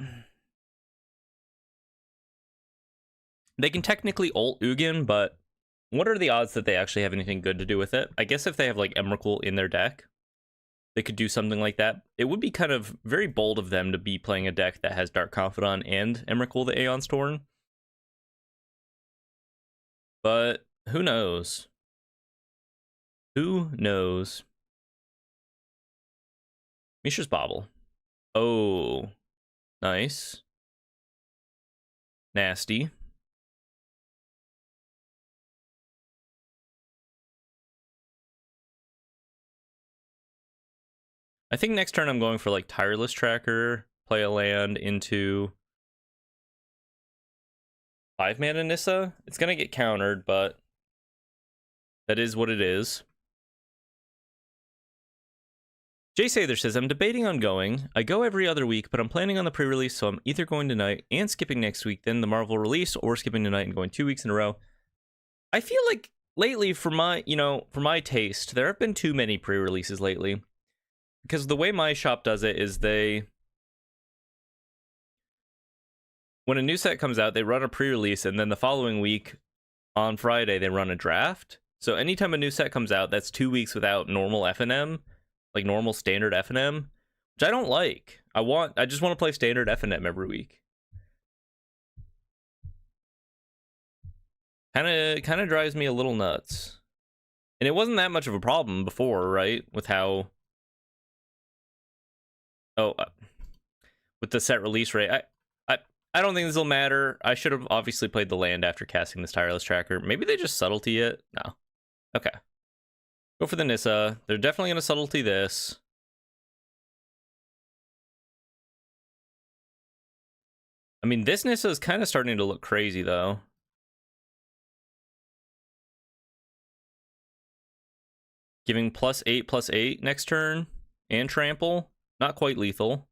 They can technically ult Ugin, but what are the odds that they actually have anything good to do with it? I guess if they have, like, Emrakul in their deck, they could do something like that. It would be kind of very bold of them to be playing a deck that has Dark Confidant and Emrakul the Aeon's Torn. But who knows? Who knows? Mishra's Bauble. Oh, nice. Nasty. I think next turn I'm going for like Tireless Tracker, play a land into 5-mana Nissa. It's gonna get countered, but that is what it is. Jay Sather says, I'm debating on going. I go every other week, but I'm planning on the pre-release, so I'm either going tonight and skipping next week, then the Marvel release, or skipping tonight and going 2 weeks in a row. I feel like lately, for my taste, there have been too many pre-releases lately. Because the way my shop does it is when a new set comes out, they run a pre-release, and then the following week, on Friday, they run a draft. So anytime a new set comes out, that's 2 weeks without normal FNM. Like normal standard FNM, which I don't like. I just want to play standard FNM every week. Kind of drives me a little nuts. And it wasn't that much of a problem before, right? With how with the set release rate. I don't think this will matter. I should have obviously played the land after casting this Tireless Tracker. Maybe they just subtlety it. No. Okay. Go for the Nissa. They're definitely going to subtlety this. I mean, this Nissa is kind of starting to look crazy, though. Giving +8/+8 next turn. And trample. Not quite lethal.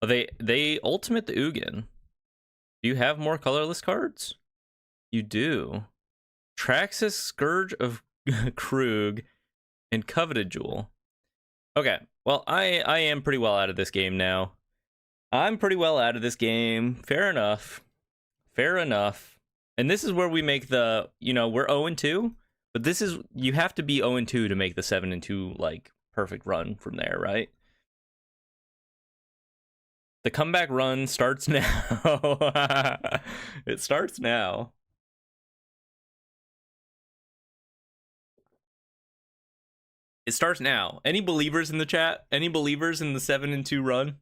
Oh, they ultimate the Ugin. Do you have more colorless cards? You do. Traxxas, Scourge of Krug, and Coveted Jewel. Okay, well, I am pretty well out of this game now. I'm pretty well out of this game. Fair enough. Fair enough. And this is where we make the, we're 0-2, but this is, you have to be 0-2 to make the 7-2, like, perfect run from there, right? The comeback run starts now. It starts now. It starts now. Any believers in the chat? Any believers in the 7-2 run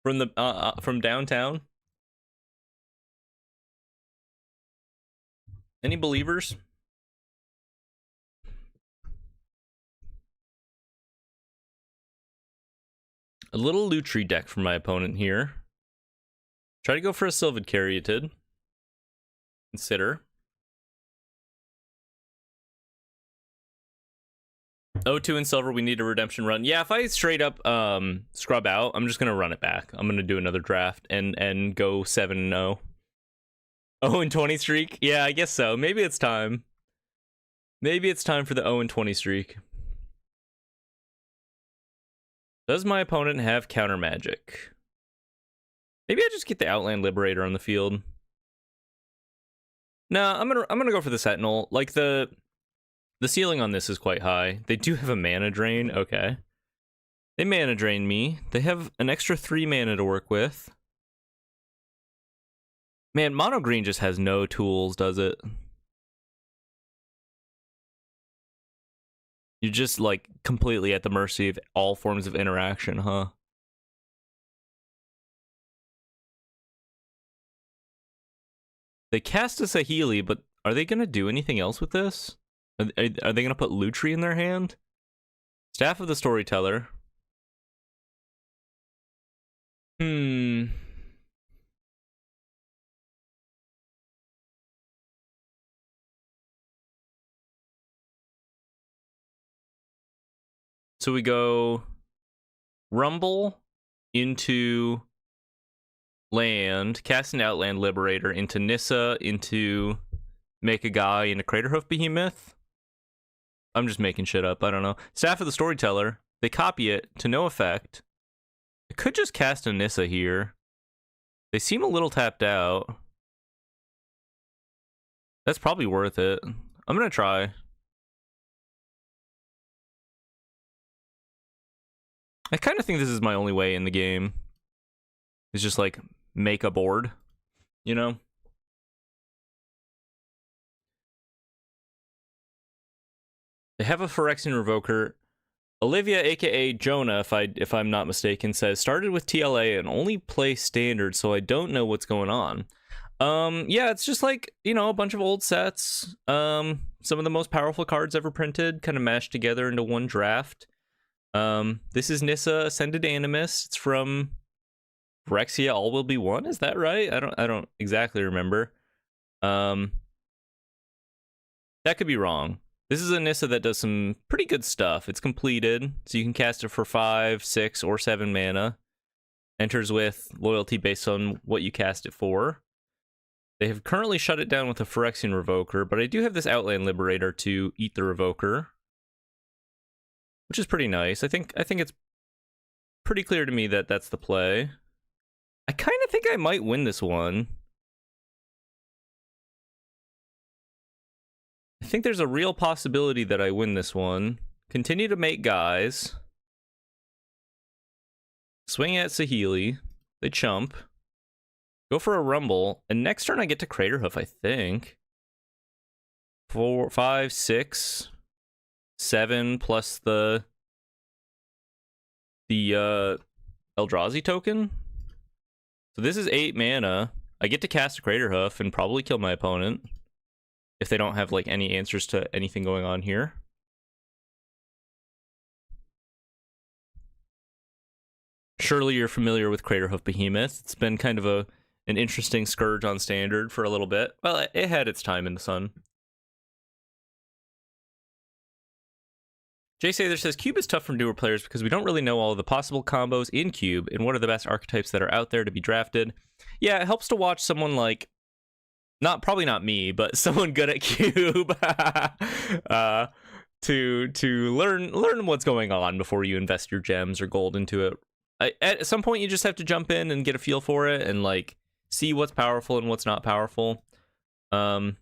from the from downtown? Any believers? A little Lutri deck from my opponent here. Try to go for a Sylvan Caryatid. Consider. 0-2 in silver, we need a redemption run. Yeah, if I straight up scrub out, I'm just gonna run it back. I'm gonna do another draft and go 7-0. 0-20 streak? Yeah, I guess so. Maybe it's time. Maybe it's time for the 0-20 streak. Does my opponent have counter magic? Maybe I just get the Outland Liberator on the field. Nah, I'm gonna go for the Sentinel. Like the ceiling on this is quite high. They do have a mana drain. Okay. They mana drain me. They have an extra 3 mana to work with. Man, mono green just has no tools, does it? You're just, like, completely at the mercy of all forms of interaction, huh? They cast a Saheeli, but are they gonna do anything else with this? Are they gonna put Lutri in their hand? Staff of the Storyteller. So we go Rumble into land, cast an Outland Liberator into Nissa, into make a guy into Craterhoof Behemoth. I'm just making shit up, I don't know. Staff of the Storyteller, they copy it to no effect. I could just cast a Nissa here. They seem a little tapped out. That's probably worth it. I'm gonna try. I kind of think this is my only way in the game. It's just like make a board, you know? They have a Phyrexian Revoker. Olivia, aka Jonah, if I'm not mistaken, says started with TLA and only play standard, so I don't know what's going on. Yeah, it's just like, you know, a bunch of old sets. Some of the most powerful cards ever printed, kind of mashed together into one draft. This is Nissa Ascended Animus. It's from Phyrexia All Will Be One. Is that right? I don't exactly remember. That could be wrong. This is a Nissa that does some pretty good stuff. It's completed, so you can cast it for 5, 6, or 7 mana. Enters with loyalty based on what you cast it for. They have currently shut it down with a Phyrexian Revoker, but I do have this Outland Liberator to eat the Revoker, which is pretty nice. I think it's pretty clear to me that that's the play. I kind of think I might win this one. I think there's a real possibility that I win this one. Continue to make guys. Swing at Saheeli. They chump. Go for a Rumble. And next turn I get to Craterhoof, I think. 4, 5, 6, 7 plus the Eldrazi token. So this is 8 mana. I get to cast a Craterhoof and probably kill my opponent if they don't have like any answers to anything going on here. Surely you're familiar with Craterhoof Behemoth. It's been kind of an interesting scourge on Standard for a little bit. Well, it had its time in the sun. Jay Sather says, Cube is tough for newer players because we don't really know all of the possible combos in Cube and what are the best archetypes that are out there to be drafted. Yeah, it helps to watch someone like, probably not me, but someone good at Cube to learn what's going on before you invest your gems or gold into it. At some point, you just have to jump in and get a feel for it and like see what's powerful and what's not powerful. But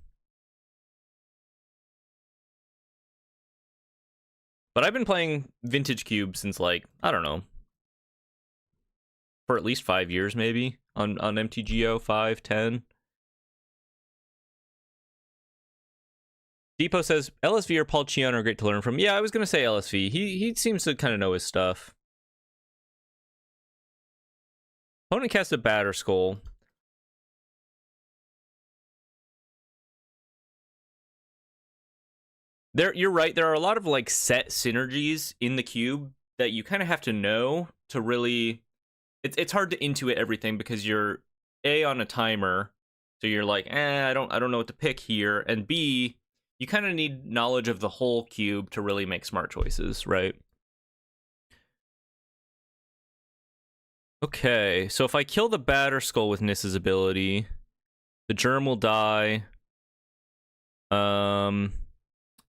I've been playing Vintage Cube since like, I don't know, for at least 5 years maybe on MTGO 5, 10. Depot says LSV or Paul Cheon are great to learn from. Yeah, I was gonna say LSV. He seems to kind of know his stuff. Opponent cast a Batter Skull. You're right. There are a lot of like set synergies in the cube that you kind of have to know to really. It's hard to intuit everything because you're on a timer, so you're like, I don't know what to pick here, and B, you kind of need knowledge of the whole cube to really make smart choices, right? Okay, so if I kill the Batter Skull with Nissa's ability, the Germ will die.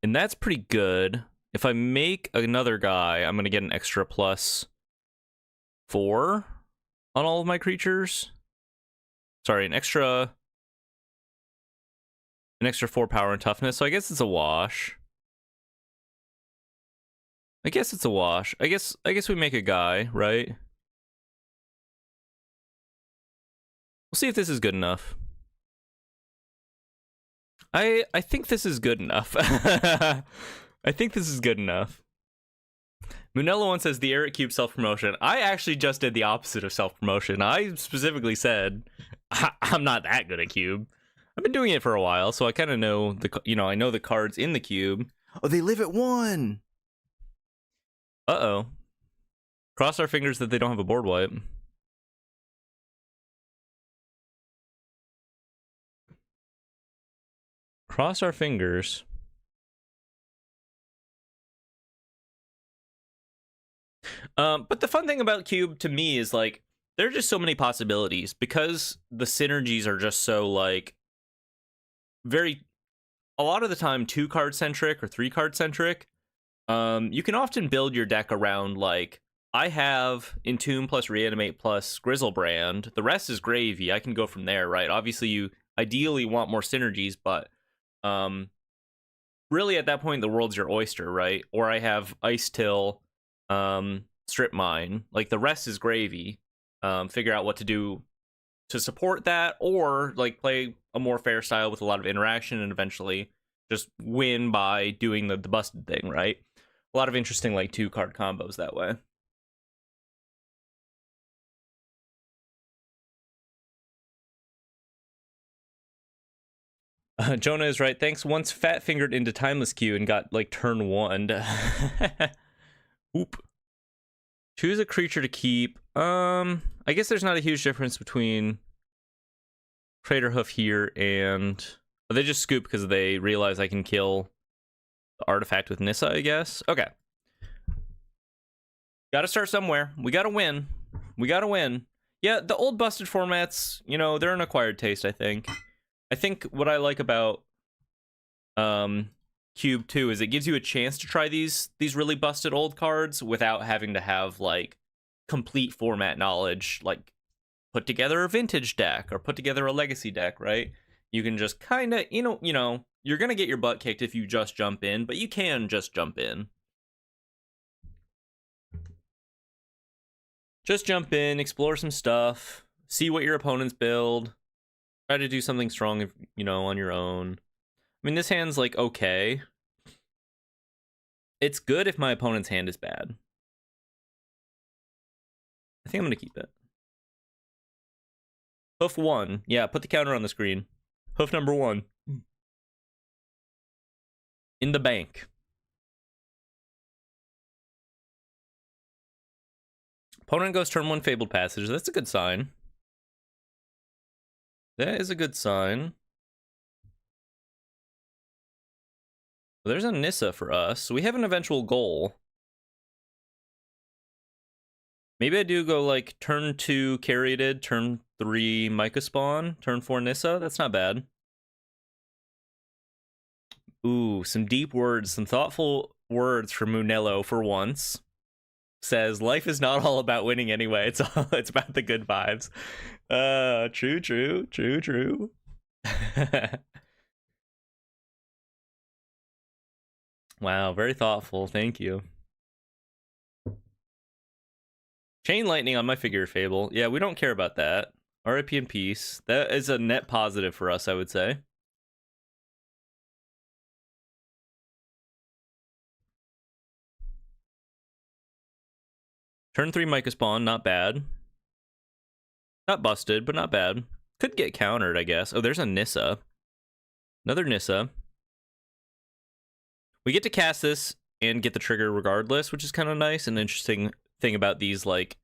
And that's pretty good. If I make another guy, I'm gonna get an extra +4 on all of my creatures. Sorry, an extra 4 power and toughness. So I guess it's a wash. I guess we make a guy, right? We'll see if this is good enough. I think this is good enough. I think this is good enough. Munello one says the Eric Cube self-promotion. I actually just did the opposite of self-promotion. I specifically said I'm not that good at Cube. I've been doing it for a while, so I kind of know I know the cards in the Cube. Oh, they live at 1. Uh-oh. Cross our fingers that they don't have a board wipe. Cross our fingers. But the fun thing about Cube to me is like there are just so many possibilities because the synergies are just so like a lot of the time 2-card centric or 3-card centric. You can often build your deck around like I have Entomb plus Reanimate plus Grizzlebrand. The rest is gravy. I can go from there, right? Obviously, you ideally want more synergies, but really at that point the world's your oyster, right? Or I have Ice Till, Strip Mine. Like the rest is gravy. Figure out what to do to support that, or like play a more fair style with a lot of interaction and eventually just win by doing the busted thing, right? A lot of interesting like 2-card combos that way. Jonah is right. Thanks. Once fat fingered into Timeless Q and got like turn 1. Oop. Choose a creature to keep. I guess there's not a huge difference between Craterhoof here and... Oh, they just scoop because they realize I can kill the artifact with Nissa, I guess. Okay. Gotta start somewhere. We gotta win. We gotta win. Yeah, the old busted formats, you know, they're an acquired taste, I think. I think what I like about Cube too is it gives you a chance to try these really busted old cards without having to have like complete format knowledge, like put together a vintage deck or put together a legacy deck, right? You can just kind of, you know, you're gonna get your butt kicked if you just jump in, but you can just jump in. Just jump in, explore some stuff, see what your opponents build, try to do something strong, you know, on your own. I mean, this hand's like okay. It's good if my opponent's hand is bad. I think I'm gonna keep it. Hoof 1. Yeah, put the counter on the screen. Hoof number 1. In the bank. Opponent goes turn 1 Fabled Passage. That's a good sign. That is a good sign. Well, there's a Nissa for us. So we have an eventual goal. Maybe I do go like turn 2 Caryatid, turn 3 Myca Spawn, turn 4 Nissa. That's not bad. Ooh, some deep words, some thoughtful words from Munello for once. Says life is not all about winning anyway. It's about the good vibes. True. Wow, very thoughtful. Thank you. Chain lightning on my figure fable. Yeah, we don't care about that. RIP in peace. That is a net positive for us, I would say. Turn 3 Myca Spawn, not bad. Not busted, but not bad. Could get countered, I guess. Oh, there's a Nissa. Another Nissa. We get to cast this and get the trigger regardless, which is kind of nice. An interesting thing about these, like,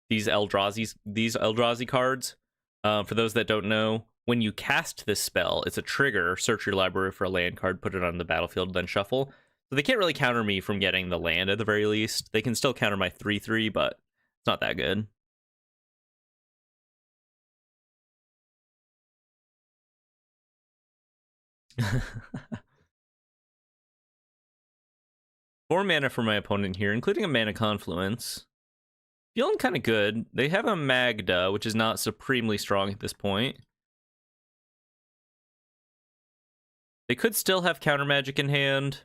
these Eldrazi cards. For those that don't know, when you cast this spell, it's a trigger. Search your library for a land card, put it on the battlefield, then shuffle. So they can't really counter me from getting the land at the very least. They can still counter my 3/3, but it's not that good. Four mana for my opponent here, including a mana confluence. Feeling kind of good. They have a Magda, which is not supremely strong at this point. They could still have counter magic in hand.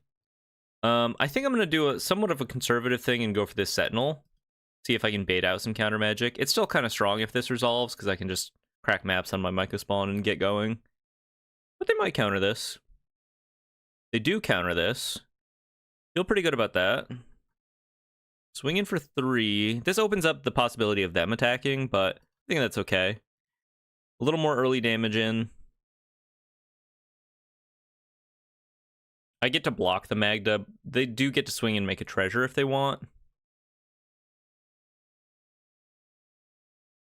I think I'm going to do somewhat of a conservative thing and go for this Sentinel. See if I can bait out some counter magic. It's still kind of strong if this resolves, because I can just crack maps on my Myca Spawn and get going. But they might counter this. They do counter this. Feel pretty good about that. Swinging for 3. This opens up the possibility of them attacking, but I think that's okay. A little more early damage in. I get to block the Magda. They do get to swing and make a treasure if they want.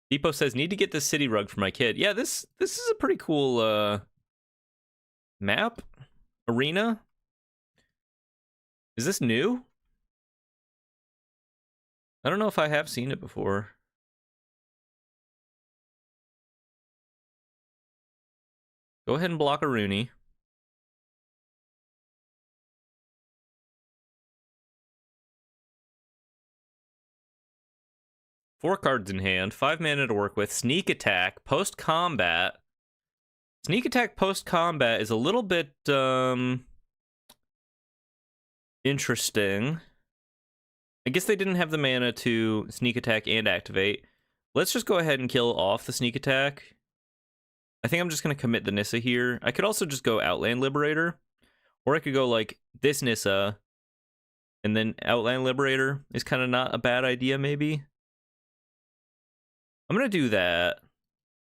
Depot says, need to get this city rug for my kid. Yeah, this is a pretty cool map. Arena. Is this new? I don't know if I have seen it before. Go ahead and block a Rooney. Four cards in hand, 5 mana to work with. Sneak attack, post-combat. Sneak attack post-combat is a little bit interesting. I guess they didn't have the mana to sneak attack and activate. Let's just go ahead and kill off the sneak attack. I think I'm just going to commit the Nissa here. I could also just go Outland Liberator. Or I could go like this Nissa. And then Outland Liberator is kind of not a bad idea, maybe. I'm going to do that.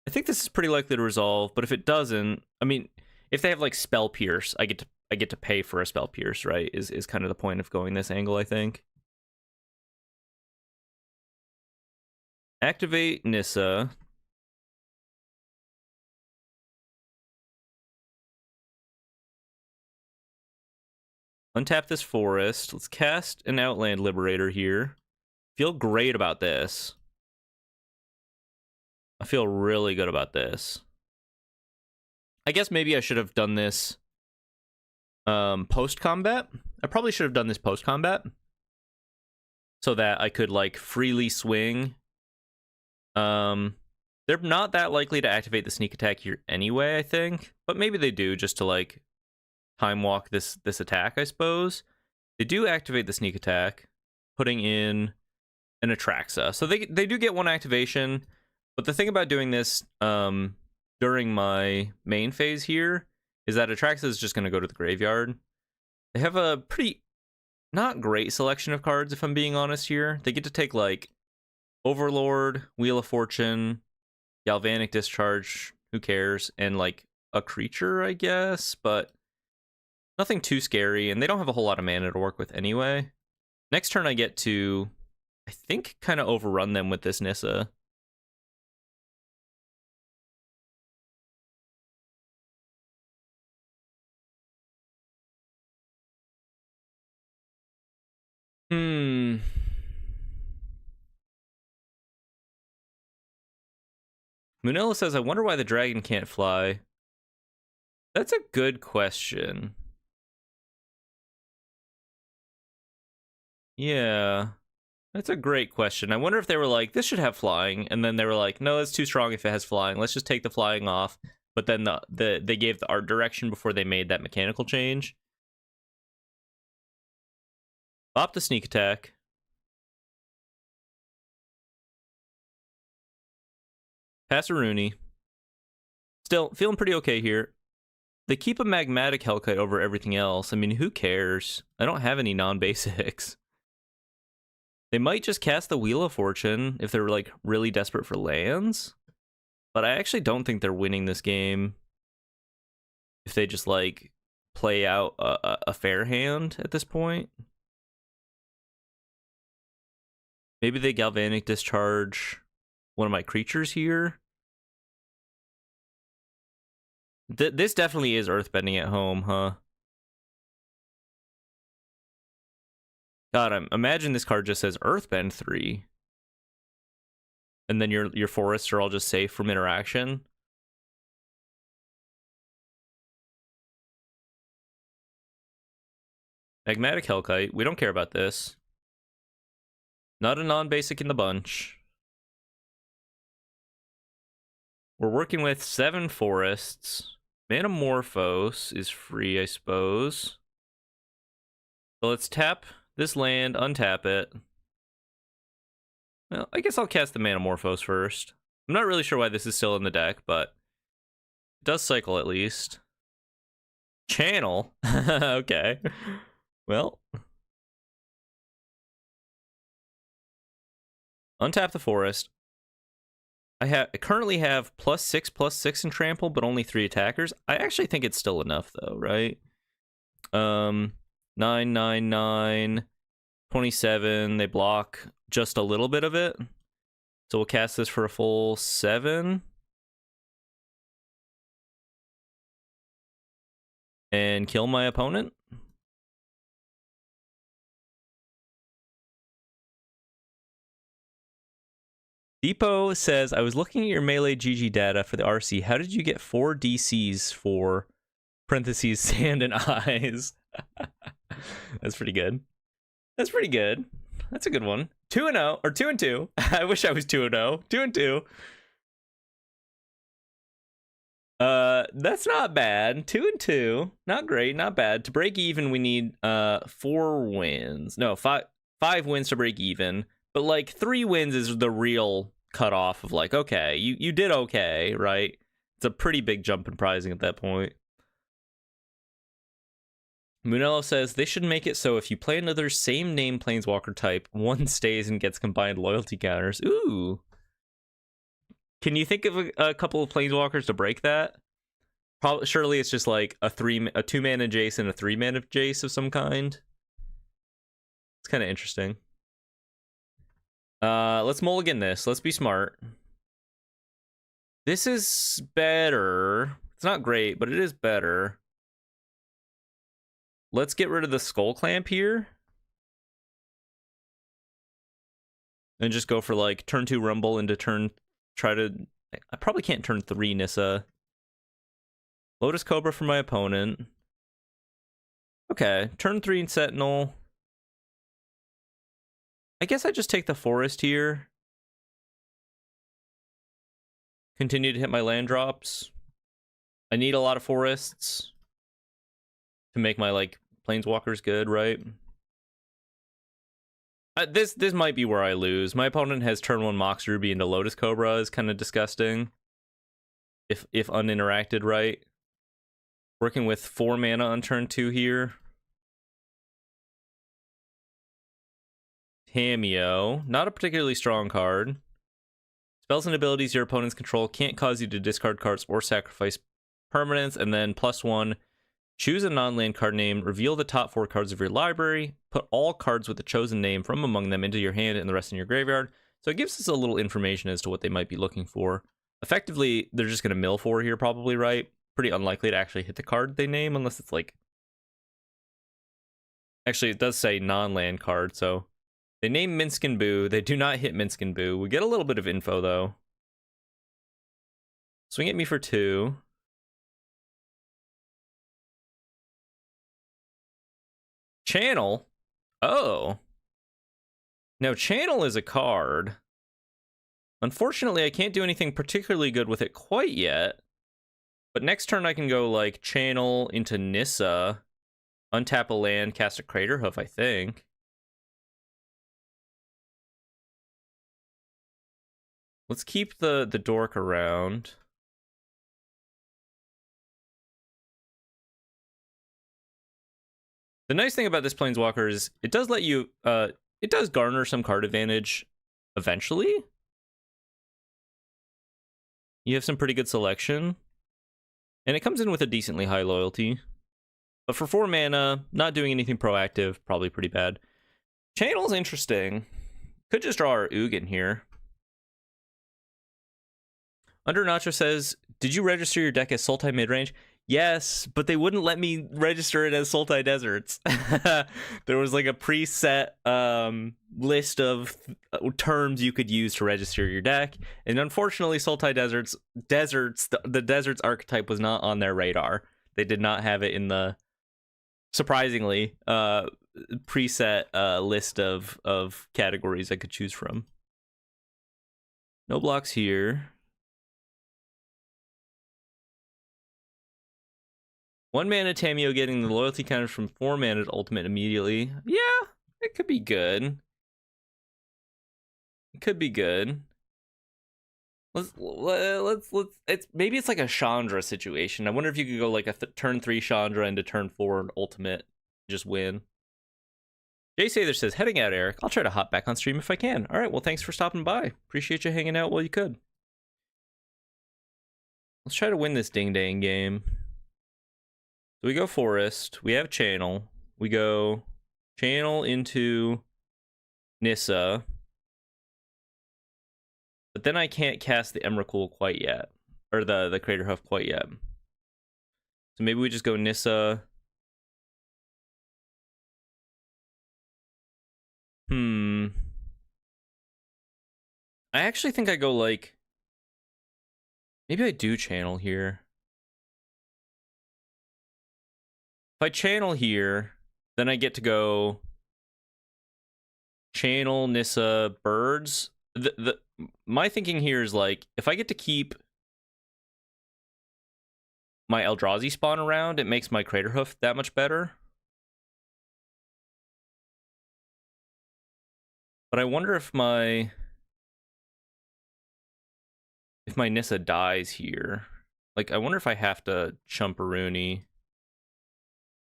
I think this is pretty likely to resolve, but if it doesn't, I mean, if they have like Spell Pierce, I get to pay for a Spell Pierce, right? Is kind of the point of going this angle, I think. Activate Nissa. Untap this forest. Let's cast an Outland Liberator here. Feel great about this. I feel really good about this. I guess maybe I should have done this post-combat. I probably should have done this post-combat so that I could, like, freely swing. They're not that likely to activate the sneak attack here anyway, I think. But maybe they do, just to, like, time walk this attack, I suppose. They do activate the sneak attack, putting in an Atraxa. So they do get one activation. But the thing about doing this during my main phase here is that Atraxa is just going to go to the graveyard. They have a pretty not great selection of cards, if I'm being honest here. They get to take, like, Overlord, Wheel of Fortune, Galvanic Discharge, who cares, and, like, a creature, I guess, but nothing too scary, and they don't have a whole lot of mana to work with anyway. Next turn I get to, I think, kind of overrun them with this Nissa. Munilla says, I wonder why the dragon can't fly. That's a good question. Yeah, that's a great question. I wonder if they were like, this should have flying, and then they were like, no, it's too strong if it has flying. Let's just take the flying off. But then they gave the art direction before they made that mechanical change. Bop the sneak attack. Pass a Rooney. Still, feeling pretty okay here. They keep a Magmatic Hellkite over everything else. I mean, who cares? I don't have any non-basics. They might just cast the Wheel of Fortune if they're, like, really desperate for lands. But I actually don't think they're winning this game if they just, like, play out a fair hand at this point. Maybe they Galvanic Discharge one of my creatures here. This definitely is earthbending at home, huh? God, imagine this card just says Earthbend 3. And then your forests are all just safe from interaction. Magmatic Hellkite. We don't care about this. Not a non-basic in the bunch. We're working with 7 forests. Manamorphose is free, I suppose. So let's tap this land, untap it. Well, I guess I'll cast the Manamorphose first. I'm not really sure why this is still in the deck, but it does cycle at least. Channel? Okay. Well. Untap the forest. I currently have +6/+6 in trample, but only 3 attackers. I actually think it's still enough, though, right? 9, 9, 9, 27. They block just a little bit of it. So we'll cast this for a full 7. And kill my opponent. Depot says, I was looking at your melee GG data for the RC. How did you get 4 DCs for parentheses sand and eyes? That's pretty good. That's pretty good. That's a good one. 2-0 or 2-2. I wish I was 2-0. 2-2. That's not bad. 2-2. Not great, not bad. To break even, we need 4 wins. No, 5 wins to break even. But like 3 wins is the real cutoff of like, okay, you did okay, right? It's a pretty big jump in prizing at that point. Munello says they should make it so if you play another same name planeswalker type, one stays and gets combined loyalty counters. Ooh. Can you think of a couple of planeswalkers to break that? Probably, surely it's just like a 2-mana Jace and a 3-mana Jace of some kind. It's kind of interesting. Let's mulligan this. Let's be smart. This is better. It's not great, but it is better. Let's get rid of the skull clamp here. And just go for like turn 2 rumble into turn... I probably can't turn 3 Nissa. Lotus Cobra for my opponent. Okay, turn 3 Sentinel. I guess I just take the forest here. Continue to hit my land drops. I need a lot of forests to make my like planeswalkers good, right? This might be where I lose. My opponent has turn 1 Mox Ruby into Lotus Cobra is kind of disgusting. If uninteracted right. Working with 4 mana on turn 2 here. Tameo, not a particularly strong card. Spells and abilities your opponents control can't cause you to discard cards or sacrifice permanents, and then +1. Choose a non-land card name, reveal the top 4 cards of your library, put all cards with the chosen name from among them into your hand and the rest in your graveyard. So it gives us a little information as to what they might be looking for. Effectively, they're just going to mill 4 here probably, right? Pretty unlikely to actually hit the card they name unless it's like... Actually, it does say non-land card, so... They name Minskin Boo. They do not hit Minskin Boo. We get a little bit of info, though. Swing at me for 2. Channel? Oh. Now, Channel is a card. Unfortunately, I can't do anything particularly good with it quite yet. But next turn, I can go, like, Channel into Nissa. Untap a land, cast a Craterhoof, I think. Let's keep the dork around. The nice thing about this Planeswalker is it does let you, it does garner some card advantage eventually. You have some pretty good selection. And it comes in with a decently high loyalty. But for 4 mana, not doing anything proactive, probably pretty bad. Channel's interesting. Could just draw our Ugin here. Under Nacho says, did you register your deck as Sultai midrange? Yes, but they wouldn't let me register it as Sultai Deserts. There was like a preset list of terms you could use to register your deck. And unfortunately, Sultai Deserts, the Deserts archetype was not on their radar. They did not have it in the, surprisingly, preset list of categories I could choose from. No blocks here. 1 mana Tameo getting the loyalty counter from 4 mana to ultimate immediately. Yeah, it could be good. It could be good. Let's maybe it's like a Chandra situation. I wonder if you could go like a turn 3 Chandra into turn 4 ultimate, just win. Jay Sather says, heading out, Eric. I'll try to hop back on stream if I can. All right, well, thanks for stopping by. Appreciate you hanging out while you could. Let's try to win this ding-dang game. So we go Forest. We have Channel. We go Channel into Nissa. But then I can't cast the Emrakul quite yet. Or the Craterhoof quite yet. So maybe we just go Nissa. I actually think I go like... Maybe I do Channel here. If I Channel here, then I get to go Channel, Nissa, Birds. My thinking here is like, if I get to keep my Eldrazi spawn around, it makes my Craterhoof that much better. But I wonder if my Nissa dies here. Like, I wonder if I have to Chumperoonie.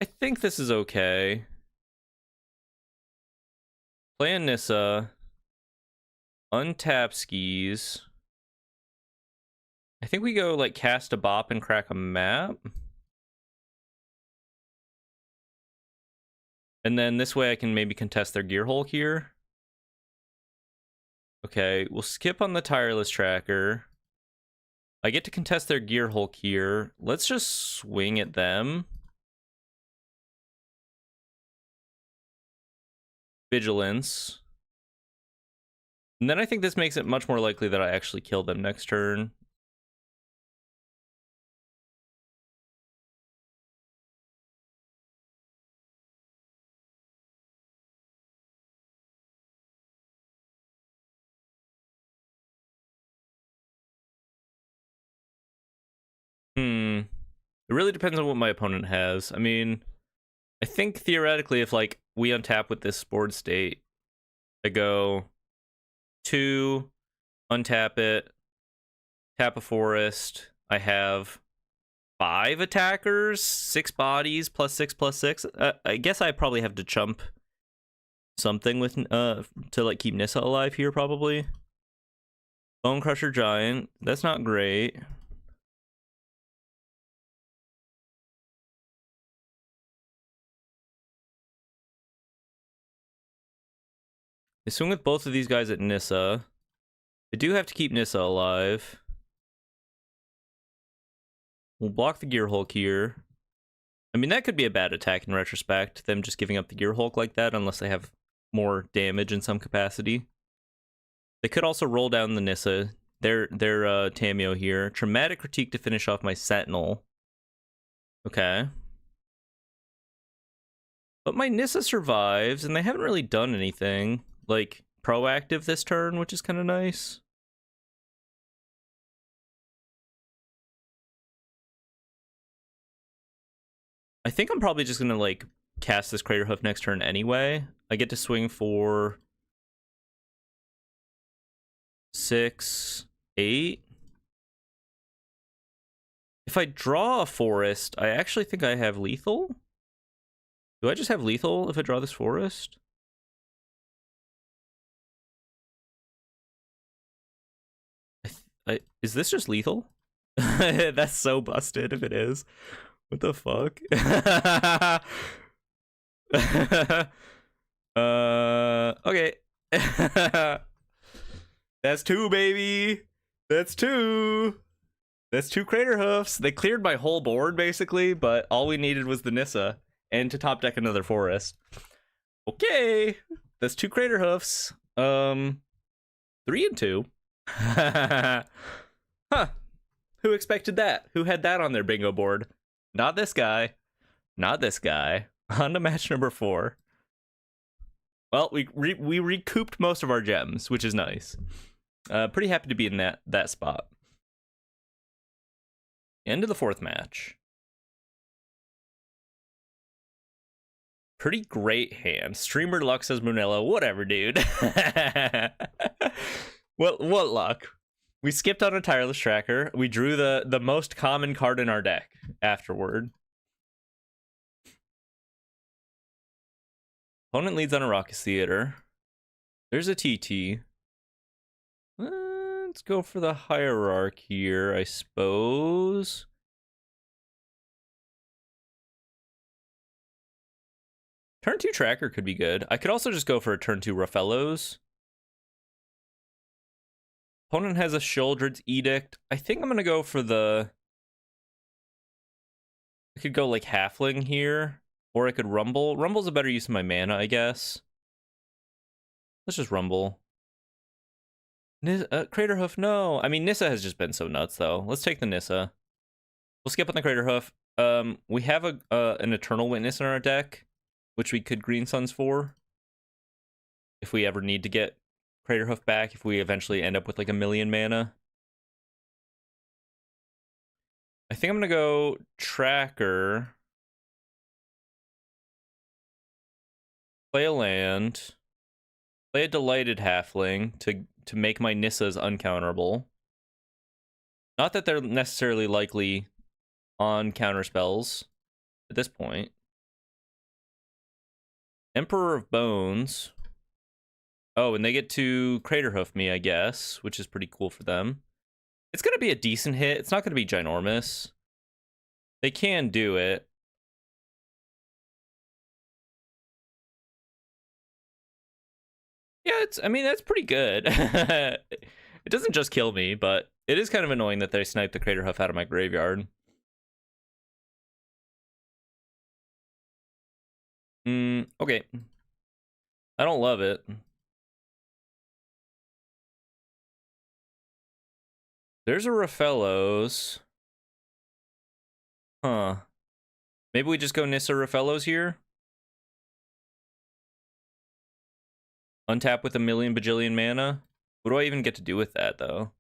I think this is okay. Play a Nissa. Untap Skis. I think we go, like, cast a Bop and crack a map. And then this way I can maybe contest their Gearhulk here. Okay, we'll skip on the Tireless Tracker. I get to contest their Gear Hulk here. Let's just swing at them. Vigilance. And then I think this makes it much more likely that I actually kill them next turn. It really depends on what my opponent has. I mean, I think theoretically if like we untap with this board state, I go 2, untap it, tap a forest. I have 5 attackers, 6 bodies, +6/+6. I guess I probably have to chump something with to like keep Nissa alive here probably. Bone Crusher Giant. That's not great. I swing with both of these guys at Nissa. I do have to keep Nissa alive. We'll block the Gear Hulk here. I mean, that could be a bad attack in retrospect, them just giving up the Gear Hulk like that, unless they have more damage in some capacity. They could also roll down the Nissa. Their Tameo here. Traumatic Critique to finish off my Sentinel. Okay. But my Nissa survives, and they haven't really done anything, like, proactive this turn, which is kind of nice. I think I'm probably just going to, like, cast this Craterhoof next turn anyway. I get to swing for 6, 8. If I draw a forest, I actually think I have lethal. Do I just have lethal if I draw this forest? Is this just lethal? That's so busted if it is. What the fuck? Okay. That's 2, baby. That's 2. That's 2 Craterhoofs. They cleared my whole board, basically, but all we needed was the Nissa and to top deck another forest. Okay. That's 2 Craterhoofs. 3 and 2. Huh. Who expected that? Who had that on their bingo board? Not this guy. Not this guy. On to match number 4. Well, we recouped most of our gems, which is nice. Pretty happy to be in that spot. End of the 4th match. Pretty great hand. Streamer luck, says Brunello. Whatever, dude. What luck? We skipped on a Tireless Tracker. We drew the most common card in our deck afterward. Opponent leads on a Raucous Theater. There's a TT. Let's go for the Hierarch here, I suppose. Turn 2 Tracker could be good. I could also just go for a turn 2 Ruffellos. Opponent has a Sheoldred's Edict. I think I'm going to go for the... I could go like Halfling here. Or I could Rumble. Rumble's a better use of my mana, I guess. Let's just Rumble. Craterhoof, no. I mean, Nissa has just been so nuts, though. Let's take the Nissa. We'll skip on the Craterhoof. We have an Eternal Witness in our deck, which we could Green Suns for. If we ever need to get Craterhoof back, if we eventually end up with like 1,000,000 mana. I think I'm going to go Tracker. Play a land. Play a Delighted Halfling to make my Nissas uncounterable. Not that they're necessarily likely on counterspells at this point. Emperor of Bones. Oh, and they get to Craterhoof me, I guess, which is pretty cool for them. It's going to be a decent hit. It's not going to be ginormous. They can do it. Yeah, I mean, that's pretty good. It doesn't just kill me, but it is kind of annoying that they sniped the Crater Huff out of my graveyard. Okay. I don't love it. There's a Rafellos. Huh. Maybe we just go Nissa Rafellos here? Untap with a million bajillion mana? What do I even get to do with that, though?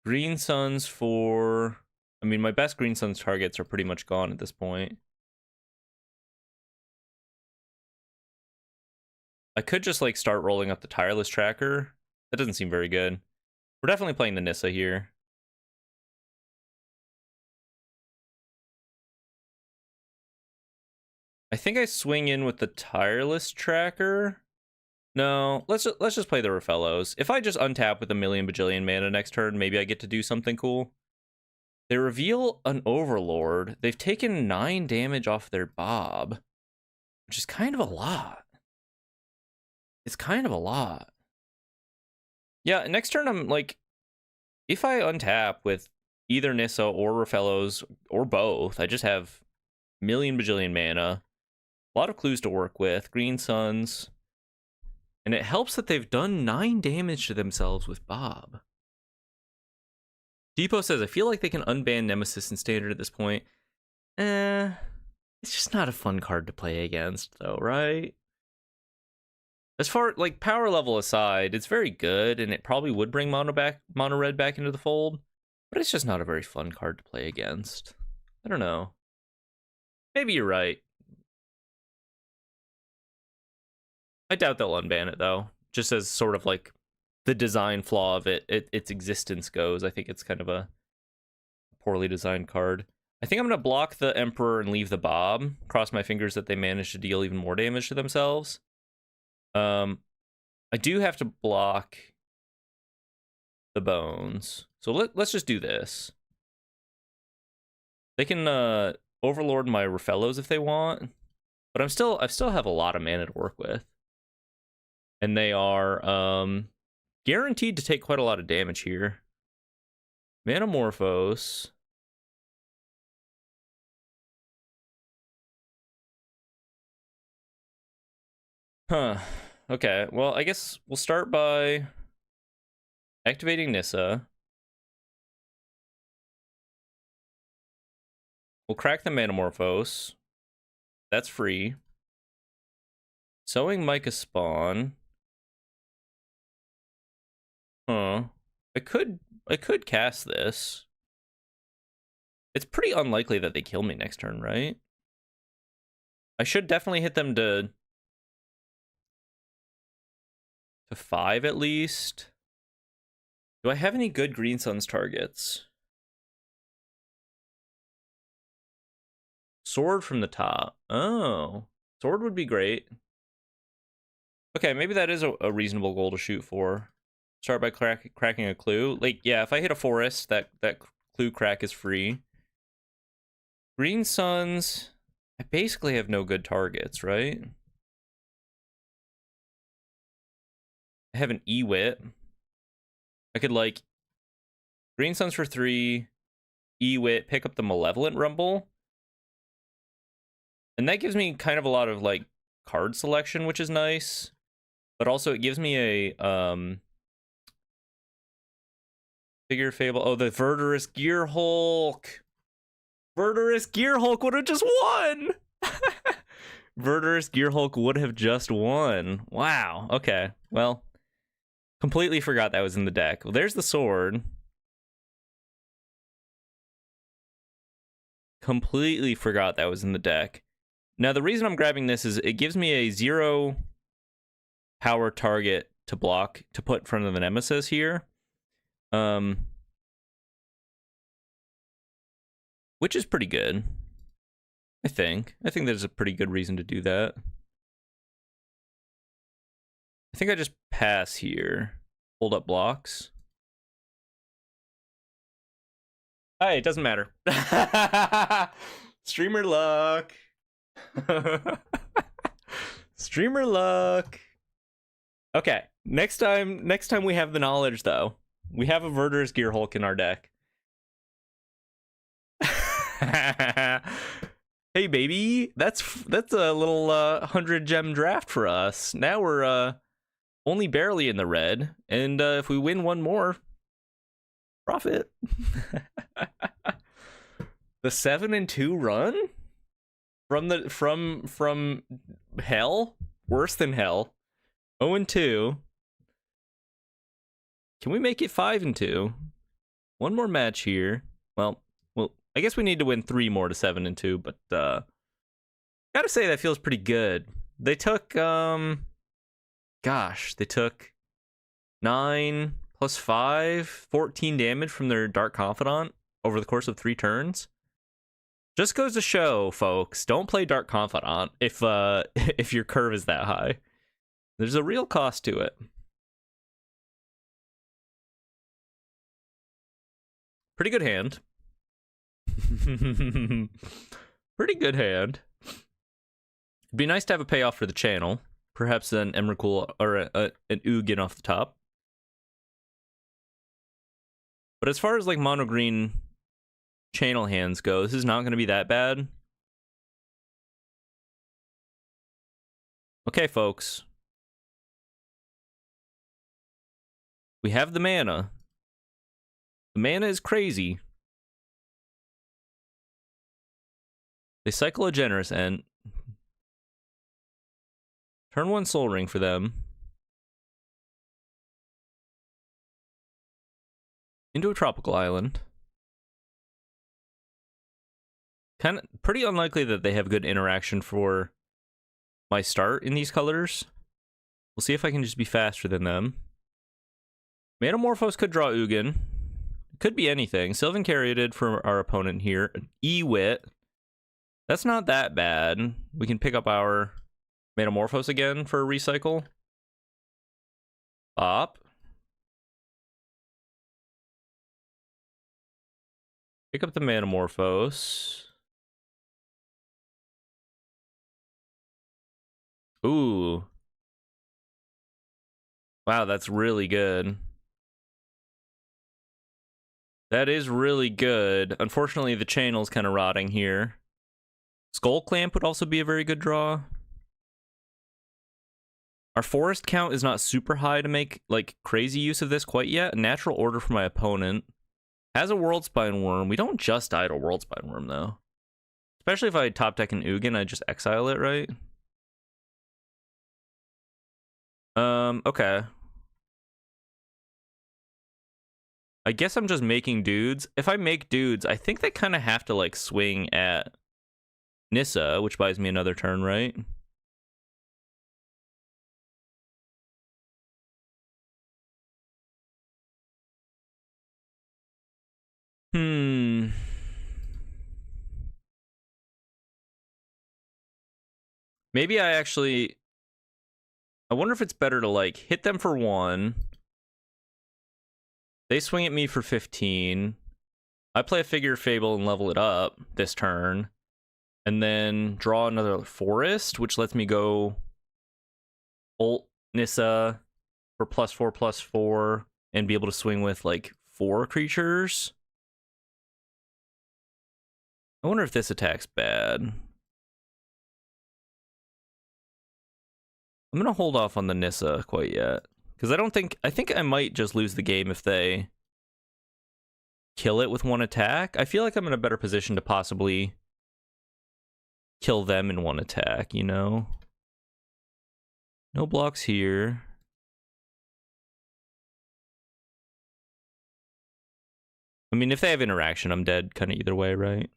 Green Suns for... I mean, my best Green Suns targets are pretty much gone at this point. I could just, like, start rolling up the Tireless Tracker. That doesn't seem very good. We're definitely playing the Nissa here. I think I swing in with the Tireless Tracker. No, let's just play the Rafellos. If I just untap with a million bajillion mana next turn, maybe I get to do something cool. They reveal an Overlord. They've taken 9 damage off their Bob, which is kind of a lot. It's kind of a lot. Yeah, next turn I'm like, if I untap with either Nissa or Rafellos or both, I just have million bajillion mana. A lot of clues to work with. Green Suns. And it helps that they've done 9 damage to themselves with Bob. Depot says, I feel like they can unban Nemesis in Standard at this point. It's just not a fun card to play against, though, right? As far, like, power level aside, it's very good, and it probably would bring Mono Red back into the fold. But it's just not a very fun card to play against. I don't know. Maybe you're right. I doubt they'll unban it, though. Just as sort of like the design flaw of its existence goes. I think it's kind of a poorly designed card. I think I'm going to block the Emperor and leave the Bob. Cross my fingers that they manage to deal even more damage to themselves. I do have to block the Bones. So let's just do this. They can Overlord my Rafellos if they want. But I still have a lot of mana to work with. And they are guaranteed to take quite a lot of damage here. Manamorphose. Huh. Okay, well, I guess we'll start by activating Nissa. We'll crack the Manamorphose. That's free. Sowing Micah Spawn. Huh. I could cast this. It's pretty unlikely that they kill me next turn, right? I should definitely hit them to 5 at least. Do I have any good Green Suns targets? Sword from the top. Oh. Sword would be great. Okay, maybe that is a reasonable goal to shoot for. Start by cracking a clue. Like, yeah, if I hit a forest, that clue crack is free. Green Suns, I basically have no good targets, right? I have an E-Wit. I could, like, Green Suns for 3, E-Wit, pick up the Malevolent Rumble. And that gives me kind of a lot of, like, card selection, which is nice. But also it gives me a, Figure Fable. Oh, the Verdurous Gearhulk. Verdurous Gearhulk would have just won. Verdurous Gearhulk would have just won. Wow. Okay. Well, completely forgot that was in the deck. Well, there's the sword. Completely forgot that was in the deck. Now, the reason I'm grabbing this is it gives me a 0 power target to block, to put in front of the Nemesis here. Which is pretty good. I think there's a pretty good reason to do that. I think I just pass here. Hold up blocks. Hey, it doesn't matter. Streamer luck. Streamer luck. Okay, next time we have the knowledge though. We have a Verder's Gear Hulk in our deck. Hey baby, that's a little 100 gem draft for us. Now we're only barely in the red, and if we win one more, profit. The 7-2 run from hell, worse than hell. 0-2. Can we make it 5-2? One more match here. Well, I guess we need to win 3 more to 7-2, but gotta say that feels pretty good. They took they took 9 plus 5, 14 damage from their Dark Confidant over the course of 3 turns. Just goes to show, folks, don't play Dark Confidant if if your curve is that high. There's a real cost to it. Pretty good hand. Pretty good hand. It'd be nice to have a payoff for the channel. Perhaps an Emrakul or an Ugin off the top. But as far as like mono green channel hands go, this is not going to be that bad. Okay, folks. We have the mana. The mana is crazy. They cycle a Generous Ent. Turn 1 Soul Ring for them. Into a tropical island. Kind of pretty unlikely that they have good interaction for my start in these colors. We'll see if I can just be faster than them. Metamorphose could draw Ugin. Could be anything. Sylvan Caryatid for our opponent here. Ewit. That's not that bad. We can pick up our Metamorphose again for a recycle. Bop. Pick up the Metamorphose. Ooh. Wow, that's really good. That is really good. Unfortunately, the channel's kind of rotting here. Skull Clamp would also be a very good draw. Our forest count is not super high to make like crazy use of this quite yet. Natural Order for my opponent. Has a Worldspine Worm. We don't just idle Worldspine Worm though. Especially if I top deck an Ugin, I just exile it, right? Okay. I guess I'm just making dudes. If I make dudes, I think they kind of have to like swing at Nissa, which buys me another turn, right? Maybe I wonder if it's better to like hit them for 1. They swing at me for 15. I play a Figure of Fable and level it up this turn. And then draw another forest, which lets me go ult Nissa for +4/+4 and be able to swing with like 4 creatures. I wonder if this attack's bad. I'm gonna hold off on the Nissa quite yet. Because I think I might just lose the game if they kill it with 1 attack. I feel like I'm in a better position to possibly kill them in 1 attack, you know? No blocks here. I mean, if they have interaction, I'm dead kind of either way, right?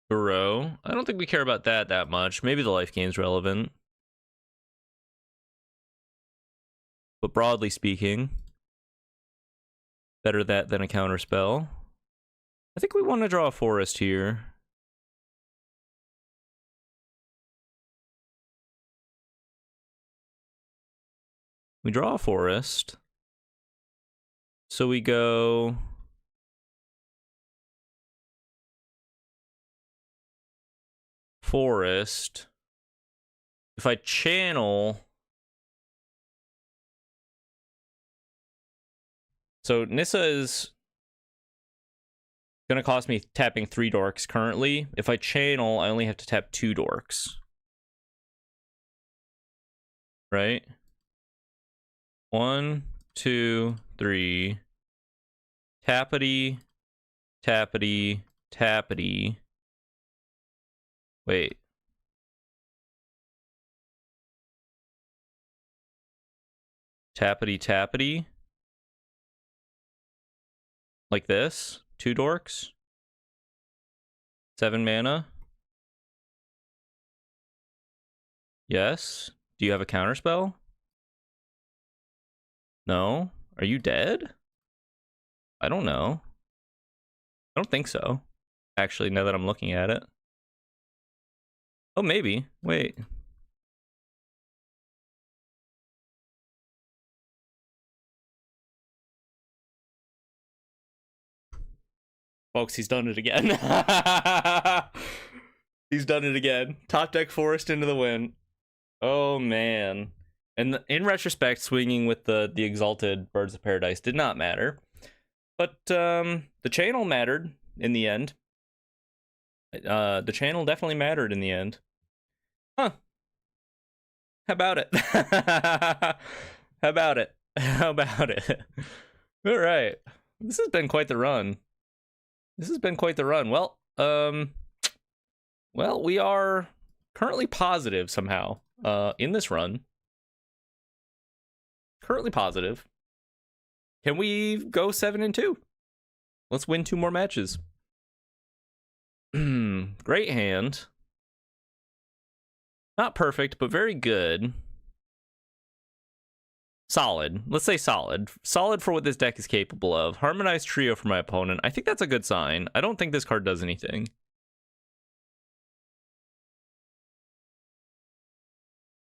Burrow. I don't think we care about that much. Maybe the life gain's relevant. But broadly speaking, better that than a counterspell. I think we want to draw a forest here. We draw a forest. So we go... forest. If I channel... So Nissa is going to cost me tapping 3 dorks currently. If I channel, I only have to tap 2 dorks. Right? 1, 2, 3. Tappity, tappity, tappity. Wait. Tappity, tappity. Like this. 2 dorks. 7 mana. Yes. Do you have a counterspell? No. Are you dead? I don't know. I don't think so. Actually, now that I'm looking at it. Oh, maybe. Wait. Folks, he's done it again. He's done it again. Top deck forest into the win. Oh, man. And in retrospect, swinging with the Exalted Birds of Paradise did not matter. But the channel mattered in the end. The channel definitely mattered in the end. Huh. How about it? How about it? How about it? All right. This has been quite the run. This has been quite the run. Well, we are currently positive somehow in this run. Currently positive. Can we go 7-2? Let's win 2 more matches. Great hand. Not perfect, but very good. Solid. Let's say solid. Solid for what this deck is capable of. Harmonized Trio for my opponent. I think that's a good sign. I don't think this card does anything.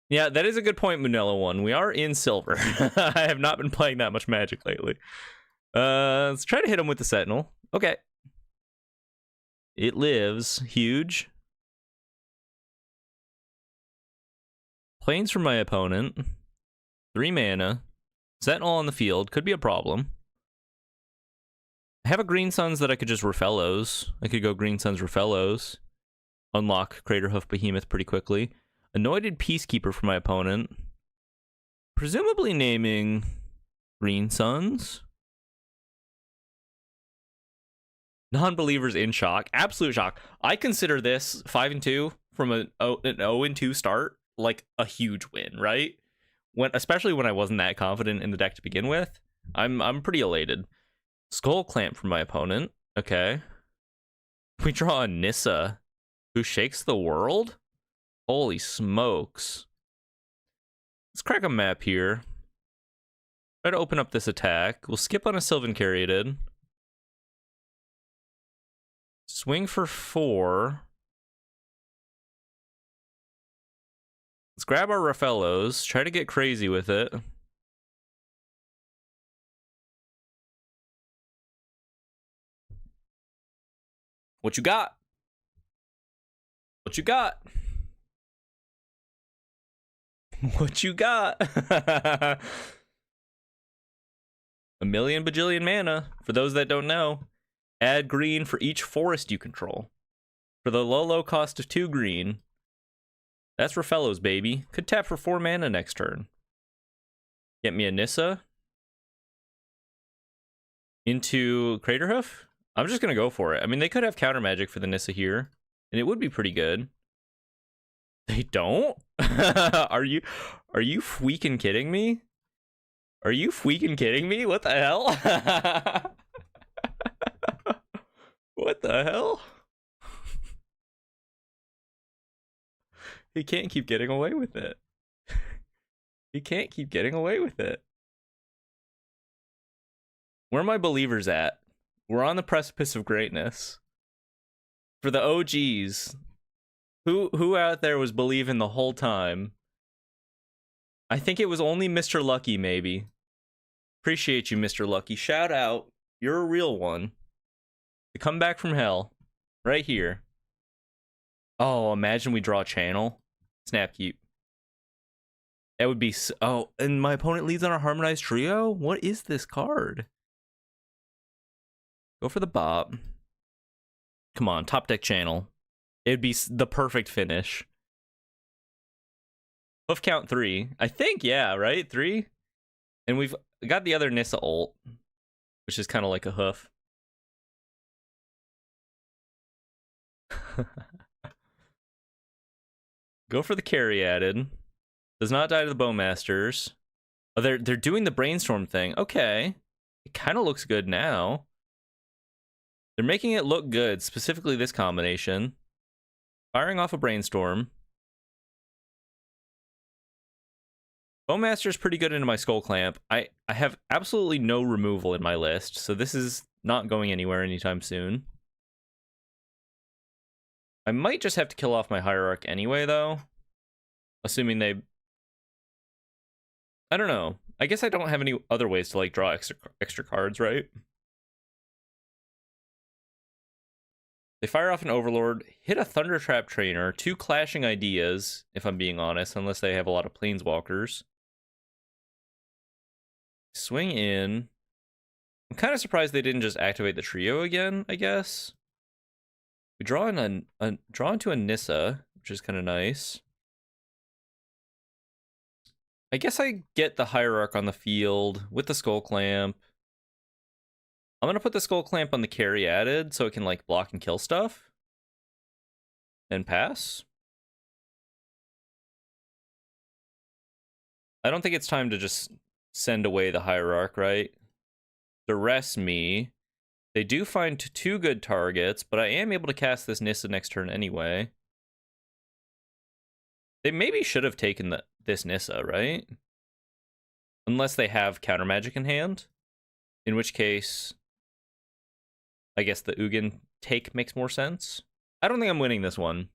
Yeah, that is a good point, Munello 1. We are in silver. I have not been playing that much Magic lately. Let's try to hit him with the Sentinel. Okay. It lives. Huge. Planes for my opponent. 3 mana. Sentinel on the field. Could be a problem. I have a Green Suns that I could just Refellows. I could go Green Suns Refellows. Unlock Craterhoof Behemoth pretty quickly. Anointed Peacekeeper for my opponent. Presumably naming Green Suns. Non-believers in shock. Absolute shock. I consider this 5-2 from an 0-2 start like a huge win, right? Especially when I wasn't that confident in the deck to begin with. I'm pretty elated. Skull Clamp for my opponent. Okay. We draw a Nissa who shakes the world? Holy smokes. Let's crack a map here. Try to open up this attack. We'll skip on a Sylvan Caryatid. Swing for 4. Let's grab our Refellows. Try to get crazy with it. What you got? What you got? What you got? A million bajillion mana. For those that don't know, add green for each forest you control. For the low cost of 2 green. That's Refellows, baby. Could tap for 4 mana next turn. Get me a Nissa. Into Craterhoof? I'm just going to go for it. I mean, they could have counter magic for the Nissa here. And it would be pretty good. They don't? Are you freaking kidding me? Are you freaking kidding me? What the hell? What the hell? He can't keep getting away with it. He can't keep getting away with it. Where are my believers at? We're on the precipice of greatness. For the OGs, who out there was believing the whole time I think it was only Mr. Lucky, maybe. Appreciate you, Mr. Lucky. Shout out. You're a real one. To come back from hell. Right here. Oh, imagine we draw a channel. Snap keep. That would be... Oh, and my opponent leads on a harmonized trio? What is this card? Go for the bop. Come on, top deck channel. It'd be the perfect finish. Hoof count 3. I think, yeah, right? 3? And we've got the other Nissa ult, which is kind of like a hoof. Go for the carry added. Does not die to the Bowmasters. Oh, they're doing the brainstorm thing. Okay. It kind of looks good now. They're making it look good, specifically this combination. Firing off a brainstorm. Bowmaster's pretty good into my Skull Clamp. I have absolutely no removal in my list, so this is not going anywhere anytime soon. I might just have to kill off my Hierarch anyway, though. Assuming they... I don't know. I guess I don't have any other ways to, like, draw extra cards, right? They fire off an Overlord, hit a Thunder Trap Trainer, 2 clashing ideas, if I'm being honest, unless they have a lot of Planeswalkers. Swing in. I'm kind of surprised they didn't just activate the trio again, I guess. We draw draw into a Nissa, which is kind of nice. I guess I get the Hierarch on the field with the Skull Clamp. I'm gonna put the Skull Clamp on the carry added so it can like block and kill stuff. And pass. I don't think it's time to just send away the Hierarch, right? Duress me. They do find 2 good targets, but I am able to cast this Nissa next turn anyway. They maybe should have taken this Nissa, right? Unless they have counter magic in hand. In which case, I guess the Ugin take makes more sense. I don't think I'm winning this one.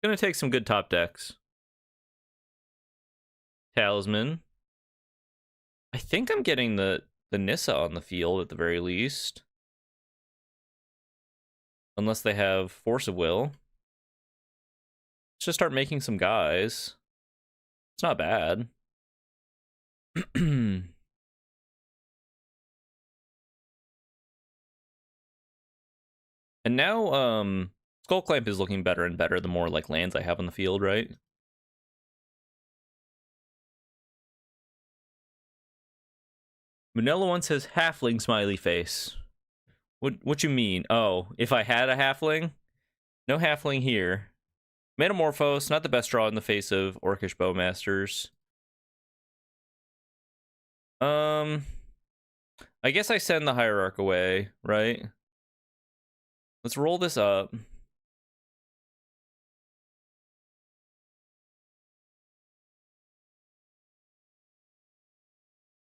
Gonna take some good top decks. Talisman. I think I'm getting the Nissa on the field at the very least. Unless they have Force of Will. Let's just start making some guys. It's not bad. And now, Skull Clamp is looking better and better the more like lands I have on the field, right? Manila one says halfling smiley face. What you mean? Oh, if I had a halfling? No halfling here. Metamorphose, not the best draw in the face of Orcish Bowmasters. I guess I send the Hierarch away, right? Let's roll this up.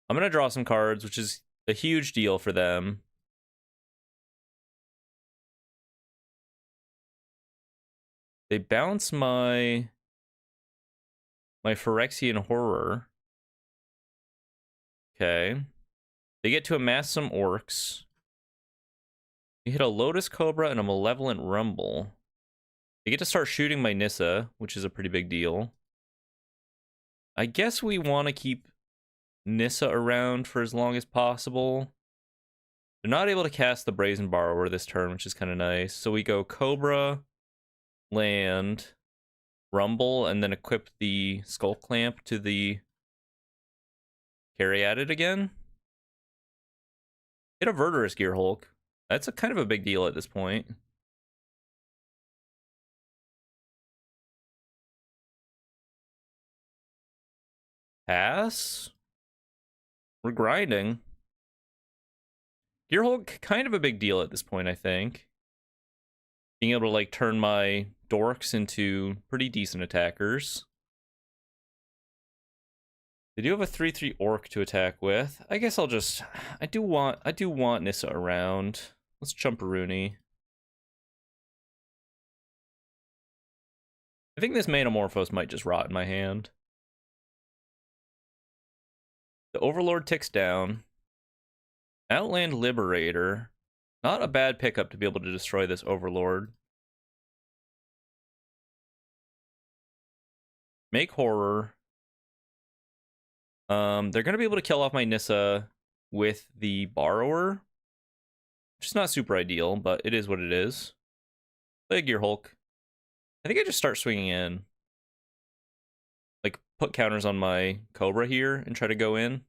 I'm gonna draw some cards, which is a huge deal for them. They bounce my Phyrexian Horror. Okay. They get to amass some orcs. We hit a Lotus Cobra and a Malevolent Rumble. They get to start shooting my Nissa, which is a pretty big deal. I guess we want to keep Nissa around for as long as possible. They're not able to cast the Brazen Borrower this turn, which is kind of nice. So we go Cobra, land, Rumble, and then equip the Skull Clamp to the carry added again. Hit a Verdurous Gearhulk. That's a kind of a big deal at this point. Pass. We're grinding. Gearhulk, kind of a big deal at this point, I think. Being able to, like, turn my dorks into pretty decent attackers. They do have a 3/3 orc to attack with. I guess I'll just... I do want Nissa around. Let's Chumperoonie. I think this Manamorphose might just rot in my hand. The Overlord ticks down. Outland Liberator. Not a bad pickup to be able to destroy this Overlord. Make Horror. They're going to be able to kill off my Nissa with the Borrower. Which is not super ideal, but it is what it is. Play a Gear Hulk. I think I just start swinging in. Like, put counters on my Cobra here and try to go in.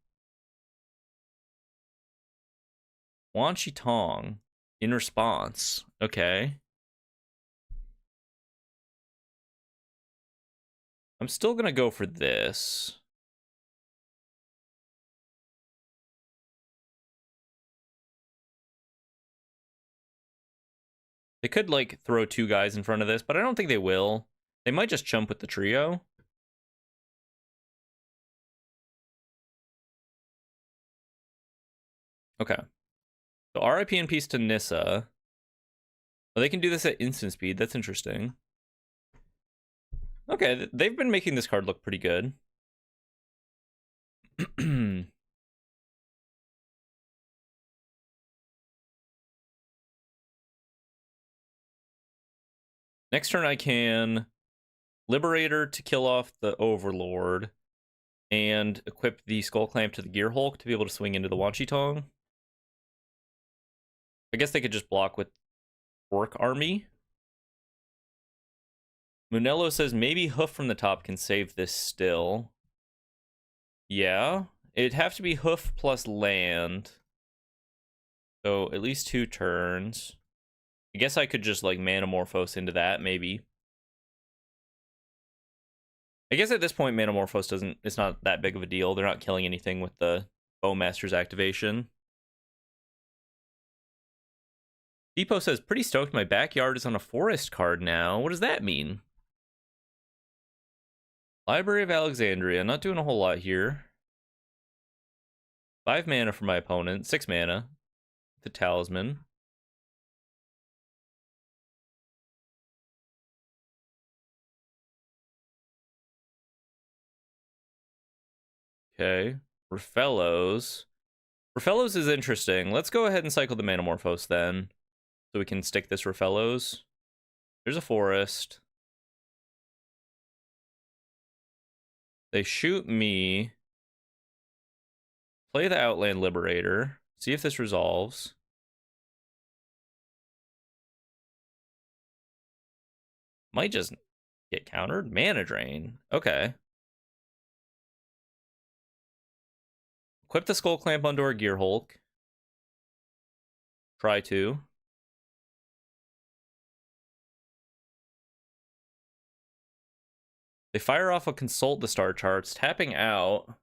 Wan Shi Tong in response. Okay. I'm still going to go for this. They could, like, throw two guys in front of this, but I don't think they will. They might just chump with the trio. Okay. So RIP in peace to Nissa. Oh, they can do this at instant speed. That's interesting. Okay, they've been making this card look pretty good. Next turn I can Liberator to kill off the Overlord and equip the Skull Clamp to the Gear Hulk to be able to swing into the Wan Shi Tong. I guess they could just block with Orc Army. Munello says maybe Hoof from the top can save this still. Yeah, it'd have to be Hoof plus land. So at least 2 turns. I guess I could just like Manamorphose into that, maybe. I guess at this point Manamorphose it's not that big of a deal. They're not killing anything with the Bowmaster's activation. Depot says, pretty stoked my backyard is on a forest card now. What does that mean? Library of Alexandria. Not doing a whole lot here. 5 mana for my opponent. 6 mana. The Talisman. Okay. Refellows. Refellows is interesting. Let's go ahead and cycle the Manamorphose then. So we can stick this Refellows. There's a forest. They shoot me. Play the Outland Liberator. See if this resolves. Might just get countered. Mana Drain. Okay. Equip the Skull Clamp onto our Gear Hulk. Try to. They fire off a Consult the Star Charts, tapping out.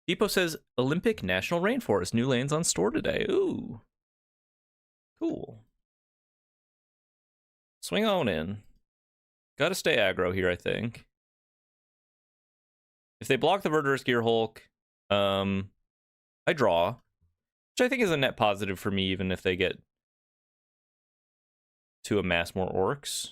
Depot says, Olympic National Rainforest. New lands on store today. Ooh. Cool. Swing on in. Gotta stay aggro here, I think. If they block the Verdurous Gear Hulk, I draw. Which I think is a net positive for me, even if they get to amass more orcs.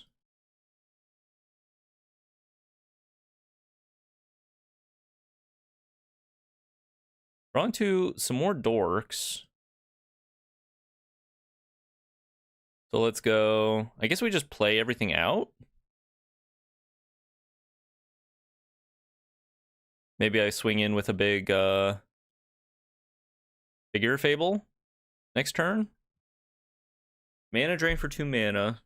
We're on to some more dorks. So let's go. I guess we just play everything out. Maybe I swing in with a big Figure Fable next turn. Mana Drain for 2 mana.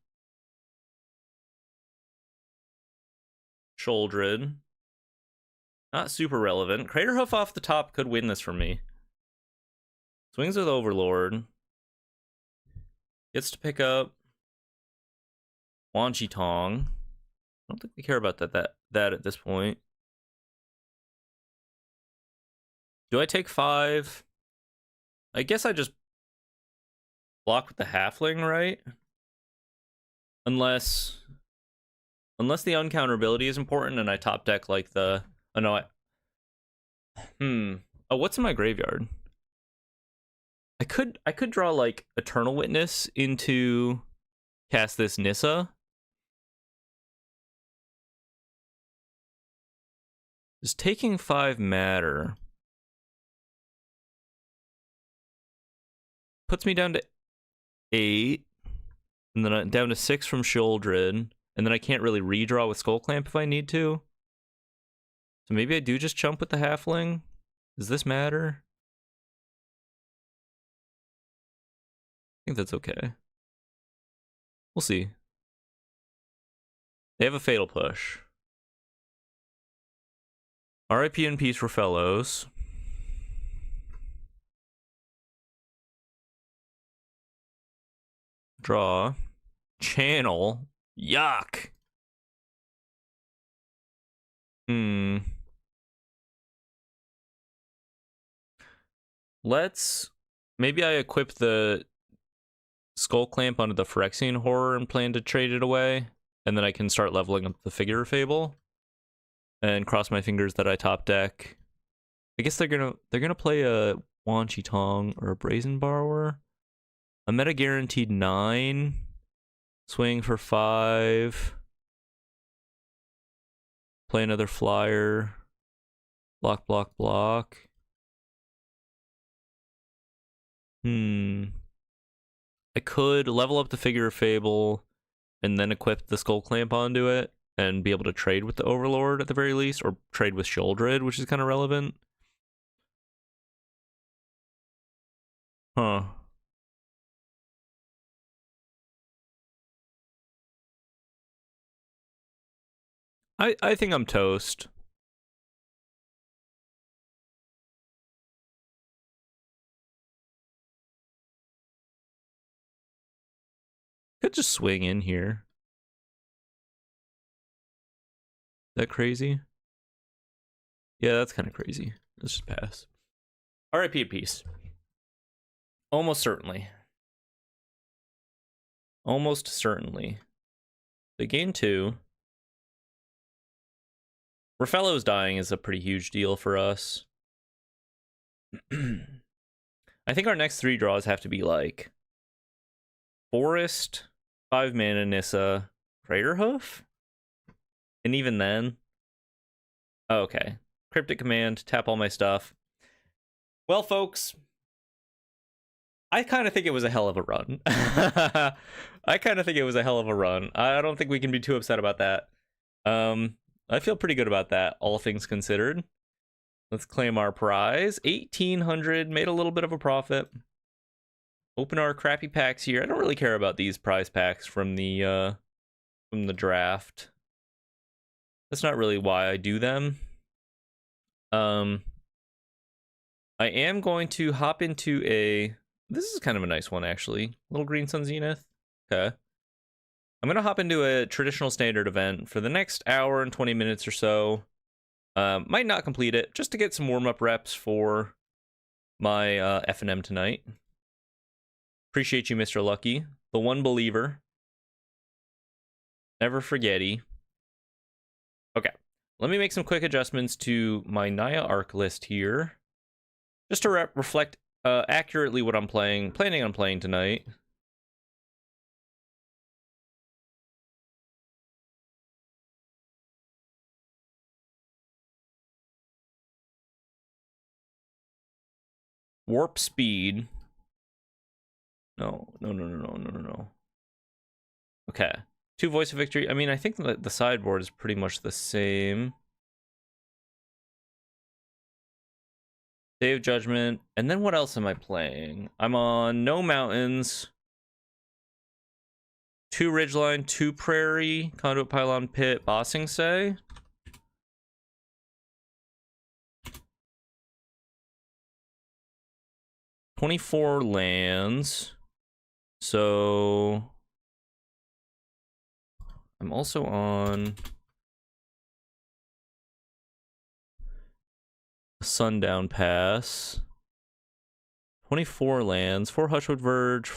Sholdred. Not super relevant. Craterhoof off the top could win this for me. Swings with Overlord. Gets to pick up Wan Shi Tong. I don't think we care about that at this point. Do I take 5? I guess I just block with the Halfling, right? Unless the uncounterability is important and I top deck like the... Oh, no, Oh, what's in my graveyard? I could draw, like, Eternal Witness into cast this Nissa. Is taking 5 matter. Puts me down to 8. And then I'm down to 6 from Shieldred. And then I can't really redraw with Skull Clamp if I need to. So maybe I do just chump with the Halfling. Does this matter? I think that's okay. We'll see. They have a Fatal Push. RIP in peace for fellows. Draw. Channel. Yuck. Let's... Maybe I equip the Skull Clamp onto the Phyrexian Horror and plan to trade it away. And then I can start leveling up the Figure of Fable. And cross my fingers that I top deck. I guess they're gonna play a Wan Chi Tong or a Brazen Borrower. A meta guaranteed 9. Swing for 5. Play another flyer. Block, block, block. I could level up the Figure of Fable and then equip the Skull Clamp onto it and be able to trade with the Overlord at the very least, or trade with Shieldred, which is kind of relevant. Huh. I think I'm toast. Could just swing in here. Is that crazy? Yeah, that's kind of crazy. Let's just pass. RIP in peace. Almost certainly. Almost certainly. The game 2. Rafello's dying is a pretty huge deal for us. I think our next 3 draws have to be like Forest, 5 mana Nissa, Craterhoof? And even then... Oh, okay. Cryptic Command, tap all my stuff. Well, folks, I kind of think it was a hell of a run. I kind of think it was a hell of a run. I don't think we can be too upset about that. I feel pretty good about that, all things considered. Let's claim our prize. 1,800, made a little bit of a profit. Open our crappy packs here. I don't really care about these prize packs from the draft. That's not really why I do them. I am going to hop into a... This is kind of a nice one, actually. Little Green Sun Zenith. Okay. I'm going to hop into a traditional standard event for the next hour and 20 minutes or so. Might not complete it, just to get some warm-up reps for my F&M tonight. Appreciate you, Mr. Lucky. The one believer. Never forgetty. Okay. Let me make some quick adjustments to my Naya Arc list here. Just to reflect accurately what I'm planning on playing tonight. Warp speed. No. Okay. 2 Voice of Victory. I mean, I think the sideboard is pretty much the same. Day of Judgment. And then what else am I playing? I'm on No Mountains. 2 Ridgeline, 2 Prairie, Conduit Pylon Pit, Bossing Say. $24 lands. So I'm also on Sundown Pass. 24 lands, 4 Hushwood Verge.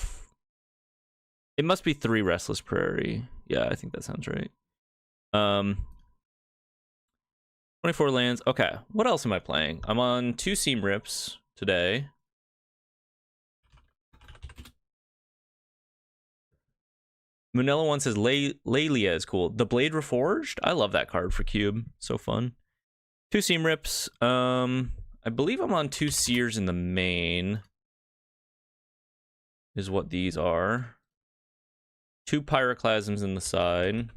It must be 3 Restless Prairie. Yeah, I think that sounds right. 24 lands. Okay, what else am I playing? I'm on 2 Seam Rips today. Manila one says Lelia is cool. The Blade Reforged? I love that card for Cube. So fun. 2 Seam Rips. I believe I'm on 2 Sears in the main. Is what these are. 2 Pyroclasms in the side.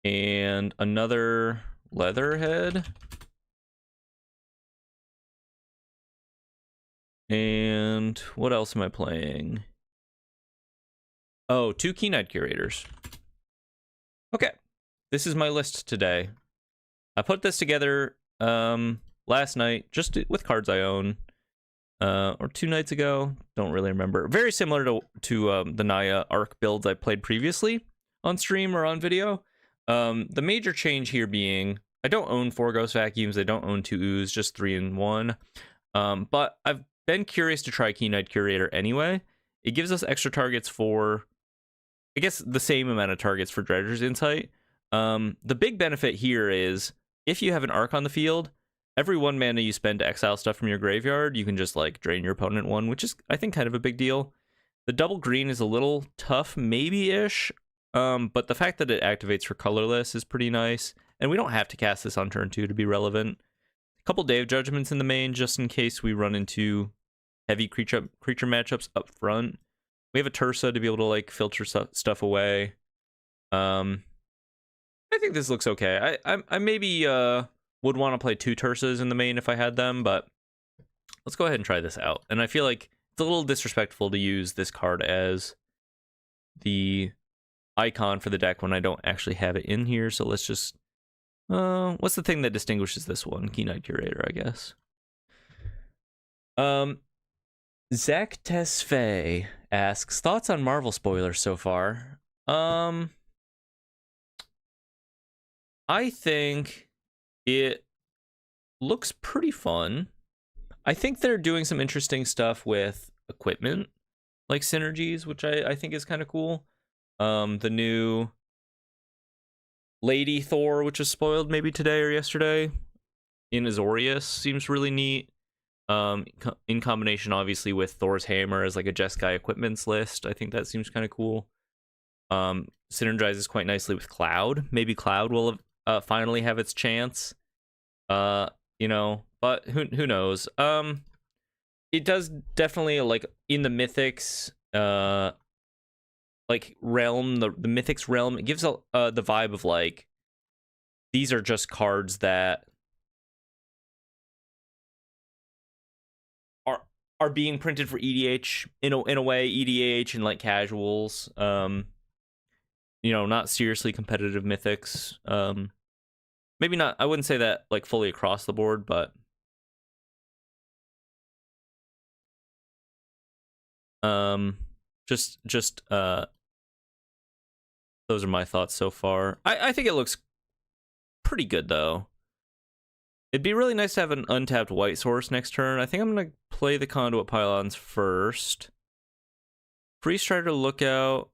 And another Leatherhead. And what else am I playing? Oh, 2 Keen-Eyed Curators. Okay. This is my list today. I put this together last night, just with cards I own. Or 2 nights ago. Don't really remember. Very similar to the Naya Arc builds I played previously on stream or on video. The major change here being, I don't own 4 Ghost Vacuums. I don't own 2 Ooze, just 3 in 1. But I've been curious to try Keen-Eyed Curator anyway. It gives us extra targets for, I guess, the same amount of targets for Dredger's Insight. The big benefit here is, if you have an Arc on the field, every 1 mana you spend to exile stuff from your graveyard, you can just, like, drain your opponent 1, which is, I think, kind of a big deal. The double green is a little tough, maybe-ish, but the fact that it activates for colorless is pretty nice, and we don't have to cast this on turn 2 to be relevant. A couple Day of Judgments in the main, just in case we run into heavy creature matchups up front. We have a Tursa to be able to, like, filter stuff away. I think this looks okay. I maybe would want to play 2 Tursas in the main if I had them, but let's go ahead and try this out. And I feel like it's a little disrespectful to use this card as the icon for the deck when I don't actually have it in here. So let's just, what's the thing that distinguishes this one? Keen-Eyed Curator, I guess. Zach Tesfaye asks, thoughts on Marvel spoilers so far? I think it looks pretty fun. I think they're doing some interesting stuff with equipment, like synergies, which I think is kind of cool. The new Lady Thor, which was spoiled maybe today or yesterday, in Azorius, seems really neat. In combination, obviously, with Thor's Hammer as like a Jeskai equipments list. I think that seems kind of cool. Synergizes quite nicely with Cloud. Maybe Cloud will finally have its chance. You know, but who knows? It does definitely, like, in the Mythics like realm, the Mythics realm, it gives the vibe of, like, these are just cards that are being printed for EDH in a way, EDH and, like, casuals. You know, not seriously competitive Mythics. Maybe not, I wouldn't say that, like, fully across the board, but just those are my thoughts so far. I think it looks pretty good, though. It'd be really nice to have an untapped white source next turn. I think I'm gonna play the Conduit Pylons first. Free Strider Lookout.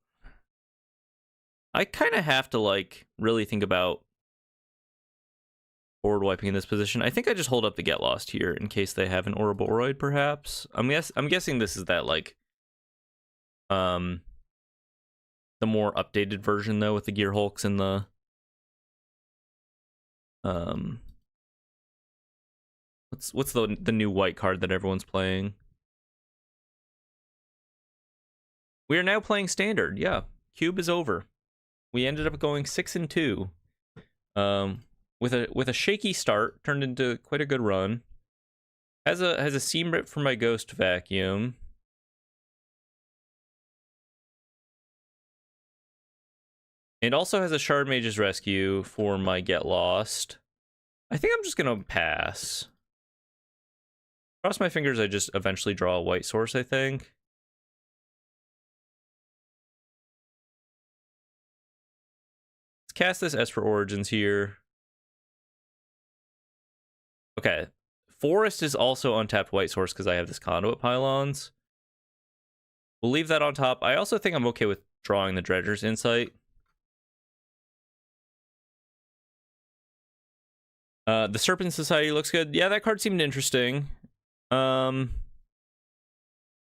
I kind of have to, like, really think about board wiping in this position. I think I just hold up the Get Lost here in case they have an Ouroboros, perhaps. I'm guessing this is that, like, the more updated version, though, with the Gear Hulks and the what's the new white card that everyone's playing? We are now playing Standard. Yeah, Cube is over. We ended up going 6-2. With a shaky start, turned into quite a good run. Has a Seam Rip for my Ghost Vacuum. And also has a Shard Mage's Rescue for my Get Lost. I think I'm just gonna pass. Cross my fingers I just eventually draw a white source, I think. Let's cast this Esper Origins here. Okay. Forest is also untapped white source because I have this Conduit Pylons. We'll leave that on top. I also think I'm okay with drawing the Dredger's Insight. The Serpent Society looks good. Yeah, that card seemed interesting.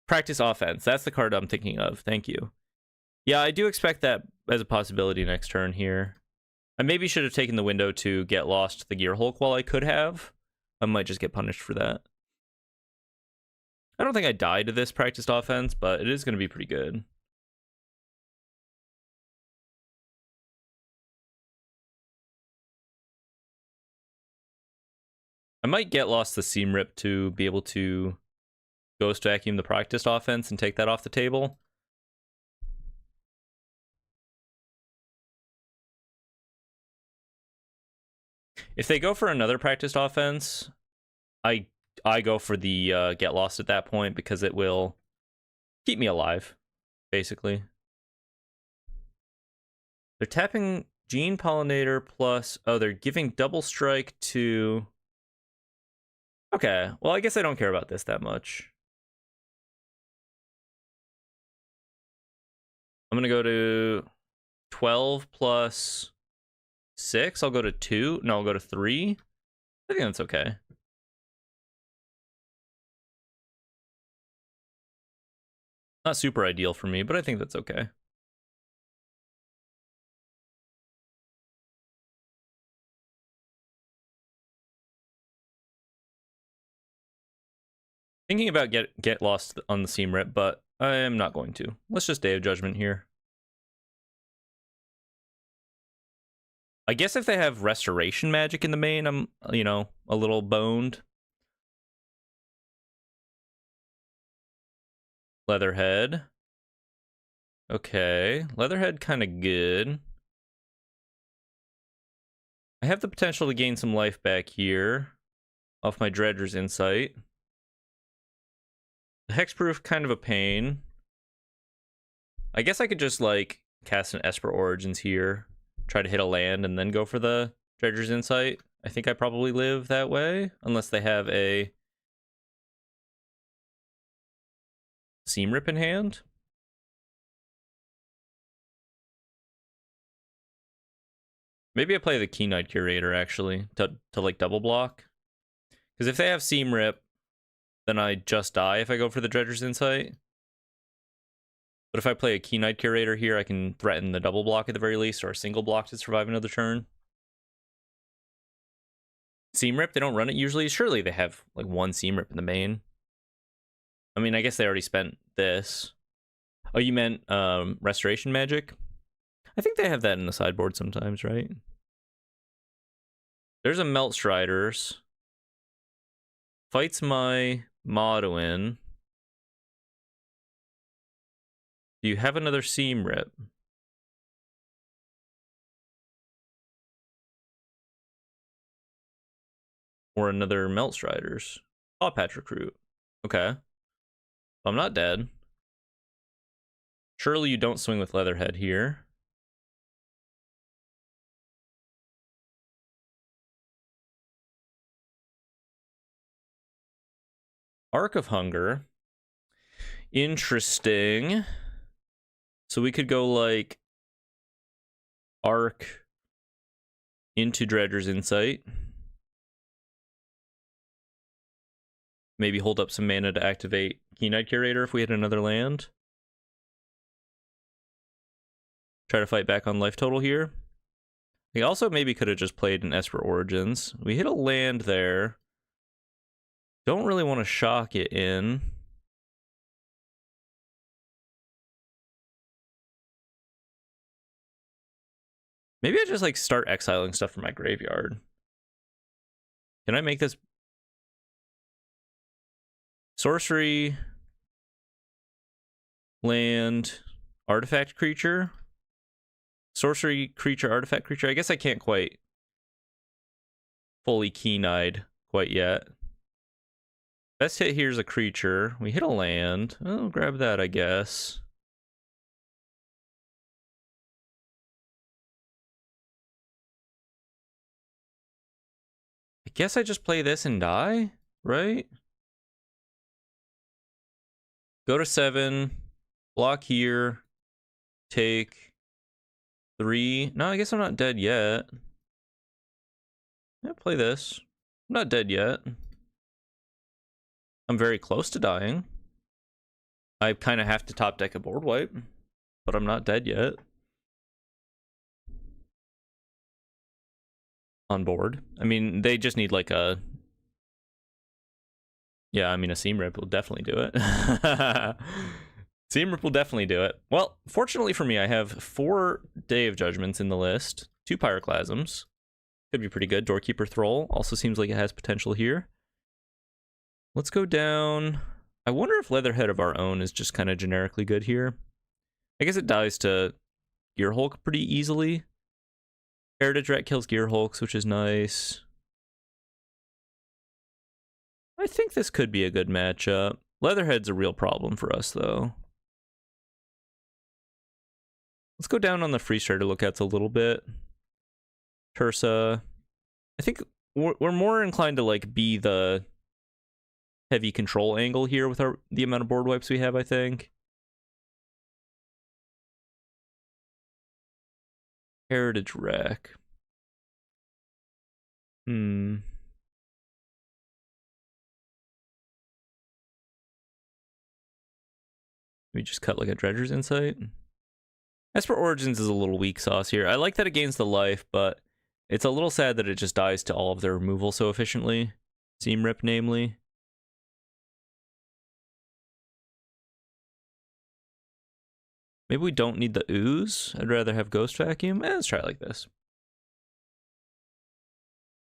Practice Offense. That's the card I'm thinking of. Thank you. Yeah, I do expect that as a possibility next turn here. I maybe should have taken the window to get lost the Gear Hulk while I could have. I might just get punished for that. I don't think I die to this practiced offense, but it is going to be pretty good. I might get lost the Seam Rip to be able to Ghost Vacuum the practiced offense and take that off the table. If they go for another practiced offense, I go for the get lost at that point because it will keep me alive, basically. They're tapping Gene Pollinator plus... Oh, they're giving double strike to... Okay, well, I guess I don't care about this that much. I'm going to go to 12 plus 6. I'll go to 2. No, I'll go to 3. I think that's okay. Not super ideal for me, but I think that's okay. Thinking about get lost on the Seam Rip, but I am not going to. Let's just Day of Judgment here. I guess if they have Restoration Magic in the main, I'm, you know, a little boned. Leatherhead. Okay, Leatherhead kind of good. I have the potential to gain some life back here off my Dredger's Insight. The Hexproof, kind of a pain. I guess I could just, like, cast an Esper Origins here, try to hit a land, and then go for the Dredger's Insight. I think I probably live that way, unless they have a Seam Rip in hand. Maybe I play the Keen-Eyed Curator, actually, to like, double block. Because if they have Seam Rip, then I just die if I go for the Dredger's Insight. But if I play a Keen-Eyed Curator here, I can threaten the double block at the very least, or a single block to survive another turn. Seam Rip, they don't run it usually. Surely they have, like, one Seam Rip in the main. I mean, I guess they already spent this. Oh, you meant Restoration Magic? I think they have that in the sideboard sometimes, right? There's a Melt Striders. Fights my Moduin. Do you have another Seam Rip? Or another Melt Striders? Paw Patch Recruit. Okay. I'm not dead. Surely you don't swing with Leatherhead here. Arc of Hunger. Interesting. So we could go like Arc into Dredger's Insight. Maybe hold up some mana to activate Keen-Eyed Curator if we had another land. Try to fight back on life total here. We also maybe could have just played an Esper Origins. We hit a land there. Don't really want to shock it in. Maybe I just like start exiling stuff from my graveyard. Can I make this sorcery, land, artifact creature? Sorcery creature, artifact creature. I guess I can't quite fully keen-eyed quite yet. Best hit here is a creature. We hit a land. Oh, grab that, I guess. I guess I just play this and die, right? Go to 7. Block here. Take 3. No, I guess I'm not dead yet. Yeah, play this. I'm not dead yet. I'm very close to dying. I kind of have to top deck a board wipe. but I'm not dead yet. On board. I mean, they just need like a... Yeah, I mean, a Seam Rip will definitely do it. Seam Rip will definitely do it. Well, fortunately for me, I have 4 Day of Judgments in the list. 2 Pyroclasms. Could be pretty good. Doorkeeper Thrall also seems like it has potential here. Let's go down. I wonder if Leatherhead of our own is just kind of generically good here. I guess it dies to Gearhulk pretty easily. Heritage Rat kills Gearhulks, which is nice. I think this could be a good matchup. Leatherhead's a real problem for us, though. Let's go down on the free starter lookouts a little bit. Tursa. I think we're more inclined to like be the heavy control angle here with the amount of board wipes we have, I think. Heritage Rack. We just cut like a Dredger's Insight. Esper Origins is a little weak sauce here. I like that it gains the life, but it's a little sad that it just dies to all of their removal so efficiently. Seam Rip, namely. Maybe we don't need the Ooze. I'd rather have Ghost Vacuum. Let's try it like this.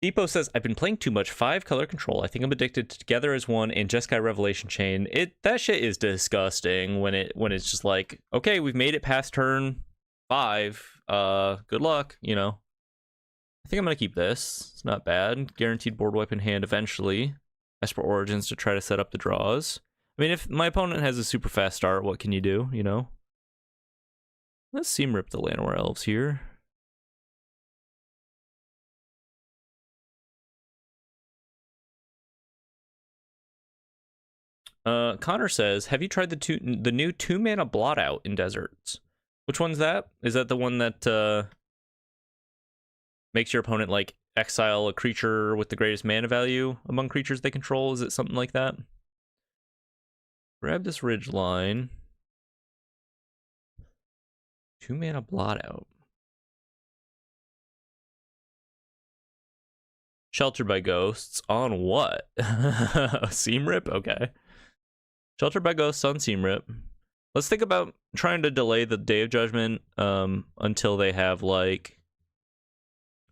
Depot says, I've been playing too much 5-color control. I think I'm addicted to Together as One and Jeskai Revelation Chain. That shit is disgusting when it's just like, okay, we've made it past turn 5. Good luck, you know. I think I'm gonna keep this. It's not bad. Guaranteed board wipe in hand eventually. Esper Origins to try to set up the draws. I mean, if my opponent has a super fast start, what can you do, you know? Let's Seam Rip the Llanowar Elves here. Connor says, have you tried the new 2-mana blot out in deserts? Which one's that? Is that the one that makes your opponent like exile a creature with the greatest mana value among creatures they control? Is it something like that? Grab this Ridge Line. 2-mana blot out. Sheltered by Ghosts on what? Seam Rip? Okay. Sheltered by Ghosts on Seam Rip. Let's think about trying to delay the Day of Judgment until they have like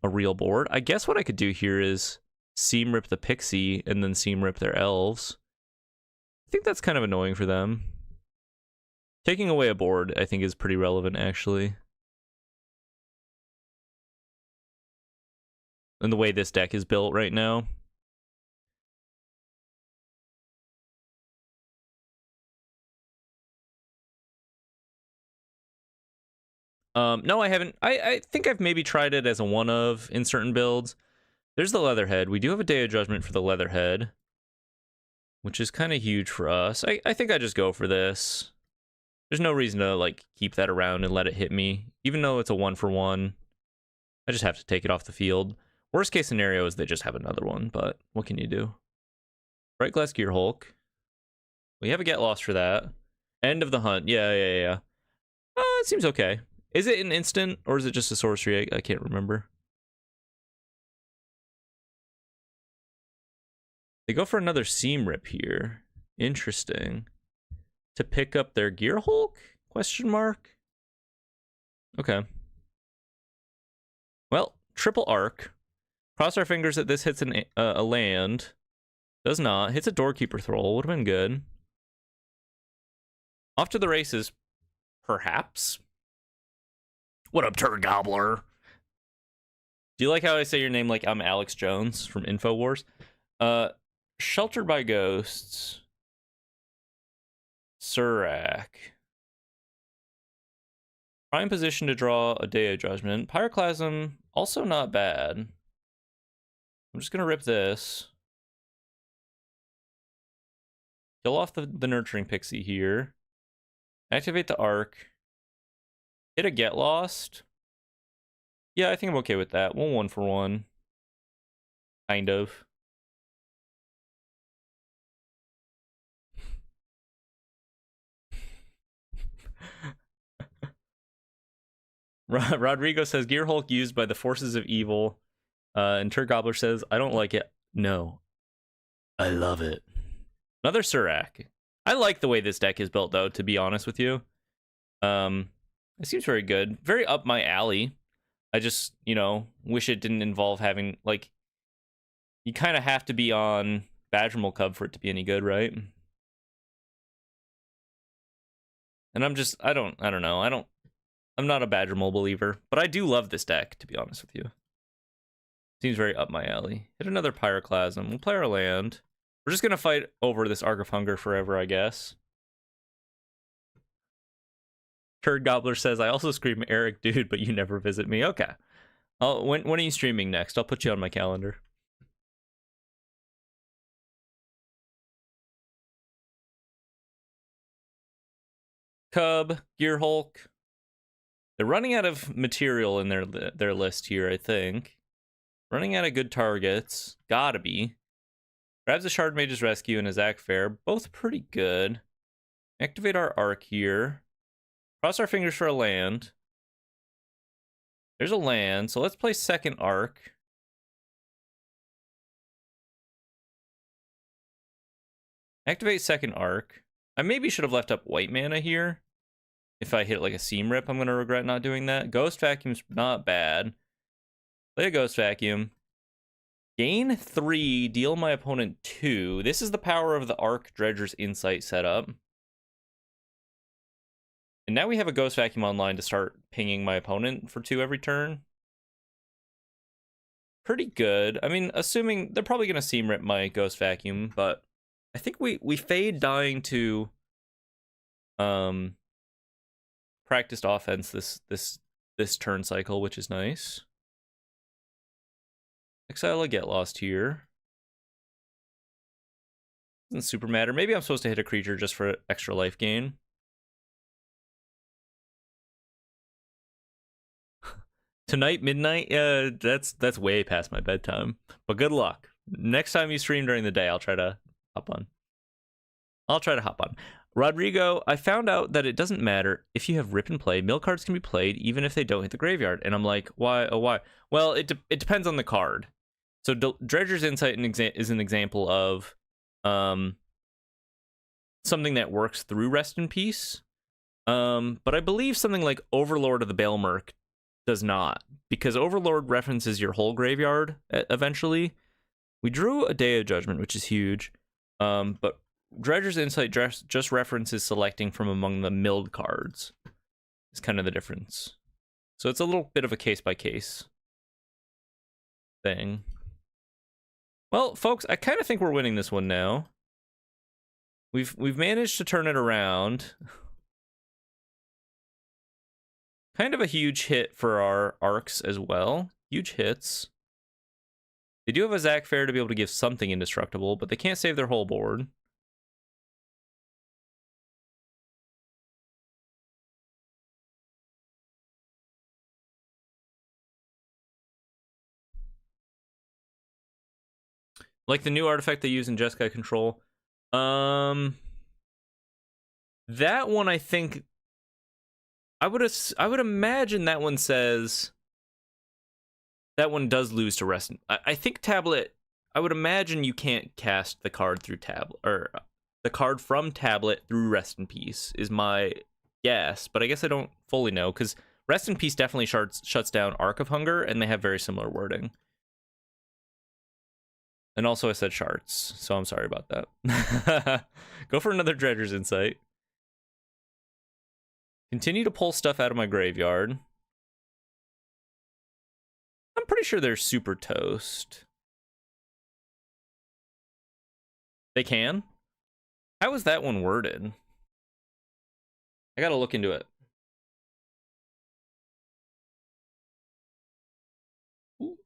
a real board. I guess what I could do here is Seam Rip the Pixie and then Seam Rip their elves. I think that's kind of annoying for them. Taking away a board, I think, is pretty relevant, actually. And the way this deck is built right now. No, I haven't. I think I've maybe tried it as a one-of in certain builds. There's the Leatherhead. We do have a Day of Judgment for the Leatherhead, which is kind of huge for us. I think I just go for this. There's no reason to like keep that around and let it hit me. Even though it's a 1-for-1, I just have to take it off the field. Worst case scenario is they just have another one, but what can you do? Bright Glass Gearhulk. We have a Get Lost for that. End of the Hunt. Yeah. It seems okay. Is it an instant or is it just a sorcery? I can't remember. They go for another Seam Rip here. Interesting. To pick up their Gearhulk? Question mark. Okay. Well, triple arc. Cross our fingers that this hits a land. Does not. Hits a Doorkeeper Thrall. Would have been good. Off to the races. Perhaps. What up, Turd Gobbler? Do you like how I say your name like I'm Alex Jones from InfoWars? Sheltered by Ghosts. Surak. Prime position to draw a Day of Judgment. Pyroclasm, also not bad. I'm just going to rip this. Kill off the Nurturing Pixie here. Activate the Arc. Hit a Get Lost. Yeah, I think I'm okay with that. 1-for-1. Kind of. Rodrigo says Gear Hulk used by the forces of evil. And Tur Gobbler says, I don't like it. No, I love it. Another Surak. I like the way this deck is built, though, to be honest with you. It seems very good. Very up my alley. I just, wish it didn't involve having, like, you kind of have to be on Badgermal Cub for it to be any good, right? And I don't know. I'm not a Badgermal believer, but I do love this deck, to be honest with you. Seems very up my alley. Hit another Pyroclasm. We'll play our land. We're just going to fight over this Arc of Hunger forever, I guess. Turd Gobbler says, I also scream Eric, dude, but you never visit me. Okay. When are you streaming next? I'll put you on my calendar. Cub, Gear Hulk. They're running out of material in their list here, I think. Running out of good targets. Gotta be. Grabs a Shard Mage's Rescue and a Zac Fair. Both pretty good. Activate our Arc here. Cross our fingers for a land. There's a land, so let's play second Arc. Activate second Arc. I maybe should have left up white mana here. If I hit like a Seam Rip, I'm going to regret not doing that. Ghost Vacuum's not bad. Play a Ghost Vacuum. Gain 3, deal my opponent 2. This is the power of the Arc Dredger's Insight setup. And now we have a Ghost Vacuum online to start pinging my opponent for 2 every turn. Pretty good. I mean, assuming they're probably going to Seam Rip my Ghost Vacuum, but I think we fade dying to practiced offense this turn cycle, which is nice. Exile a Get Lost here. Doesn't super matter. Maybe I'm supposed to hit a creature just for extra life gain. Tonight, midnight? That's way past my bedtime. But good luck. Next time you stream during the day, I'll try to hop on. Rodrigo, I found out that it doesn't matter if you have Rip and Play. Mill cards can be played even if they don't hit the graveyard. And I'm like, why? Oh, why? Well, it depends on the card. So Dredger's Insight is an example of something that works through Rest in Peace. But I believe something like Overlord of the Baelmerk does not, because Overlord references your whole graveyard eventually. We drew a Day of Judgment, which is huge. But Dredger's Insight just references selecting from among the milled cards. Is kind of the difference. So it's a little bit of a case-by-case thing. Well, folks, I kind of think we're winning this one now. We've managed to turn it around. Kind of a huge hit for our arcs as well. Huge hits. They do have a Zac Fair to be able to give something indestructible, but they can't save their whole board. Like the new artifact they use in Jeskai Control. That one, I think, I would imagine that one says that one does lose to Rest. I think Tablet. I would imagine you can't cast the card through Tablet, or the card from Tablet through Rest in Peace is my guess, but I guess I don't fully know because Rest in Peace definitely shuts down Arc of Hunger, and they have very similar wording. And also I said Shards, so I'm sorry about that. Go for another Dredger's Insight. Continue to pull stuff out of my graveyard. I'm pretty sure they're super toast. They can? How is that one worded? I gotta look into it. Ooh.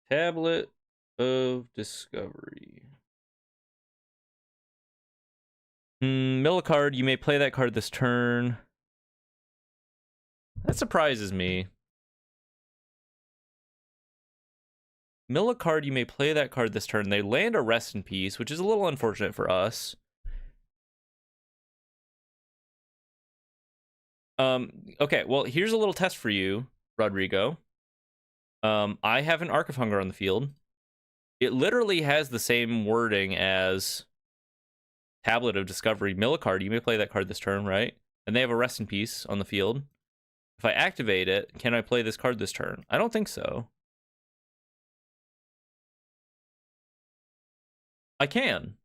Tablet of Discovery. Mill a card. You may play that card this turn. That surprises me. Mill a card. You may play that card this turn. They land a Rest in Peace, which is a little unfortunate for us. Okay, well, here's a little test for you, Rodrigo. I have an Arc of Hunger on the field. It literally has the same wording as Tablet of Discovery. Mill a card. You may play that card this turn, right? And they have a Rest in Peace on the field. If I activate it, can I play this card this turn? I don't think so. I can.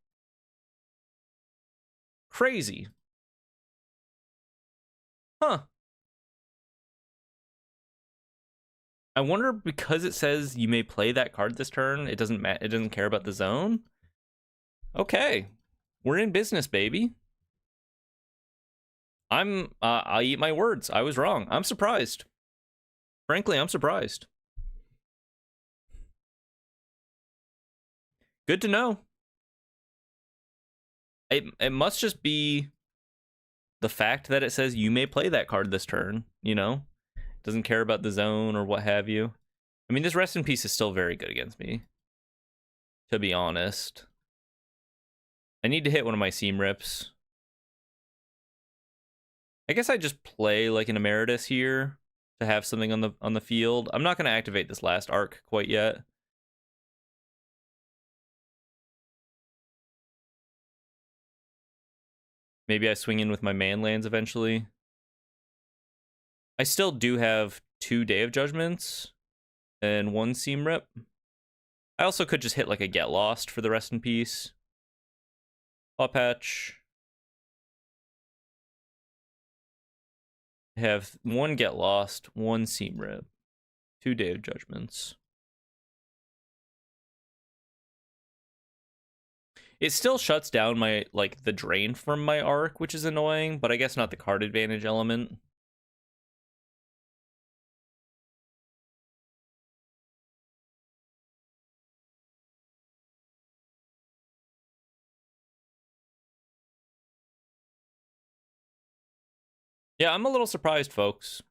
Crazy. Huh. I wonder, because it says you may play that card this turn, it doesn't care about the zone. Okay. We're in business, baby. I eat my words. I was wrong. I'm surprised. Frankly, I'm surprised. Good to know. It must just be the fact that it says you may play that card this turn, you know? Doesn't care about the zone or what have you. I mean, this Rest in Peace is still very good against me, to be honest. I need to hit one of my Seam Rips. I guess I just play like an Emeritus here to have something on the field. I'm not going to activate this last arc quite yet. Maybe I swing in with my man lands eventually. I still do have 2 Day of Judgments and 1 Seam Rip. I also could just hit like a Get Lost for the Rest in Peace. Paw Patch. I have 1 Get Lost, 1 Seam Rip, 2 Day of Judgments. It still shuts down my, like, the drain from my arc, which is annoying, but I guess not the card advantage element. Yeah, I'm a little surprised, folks.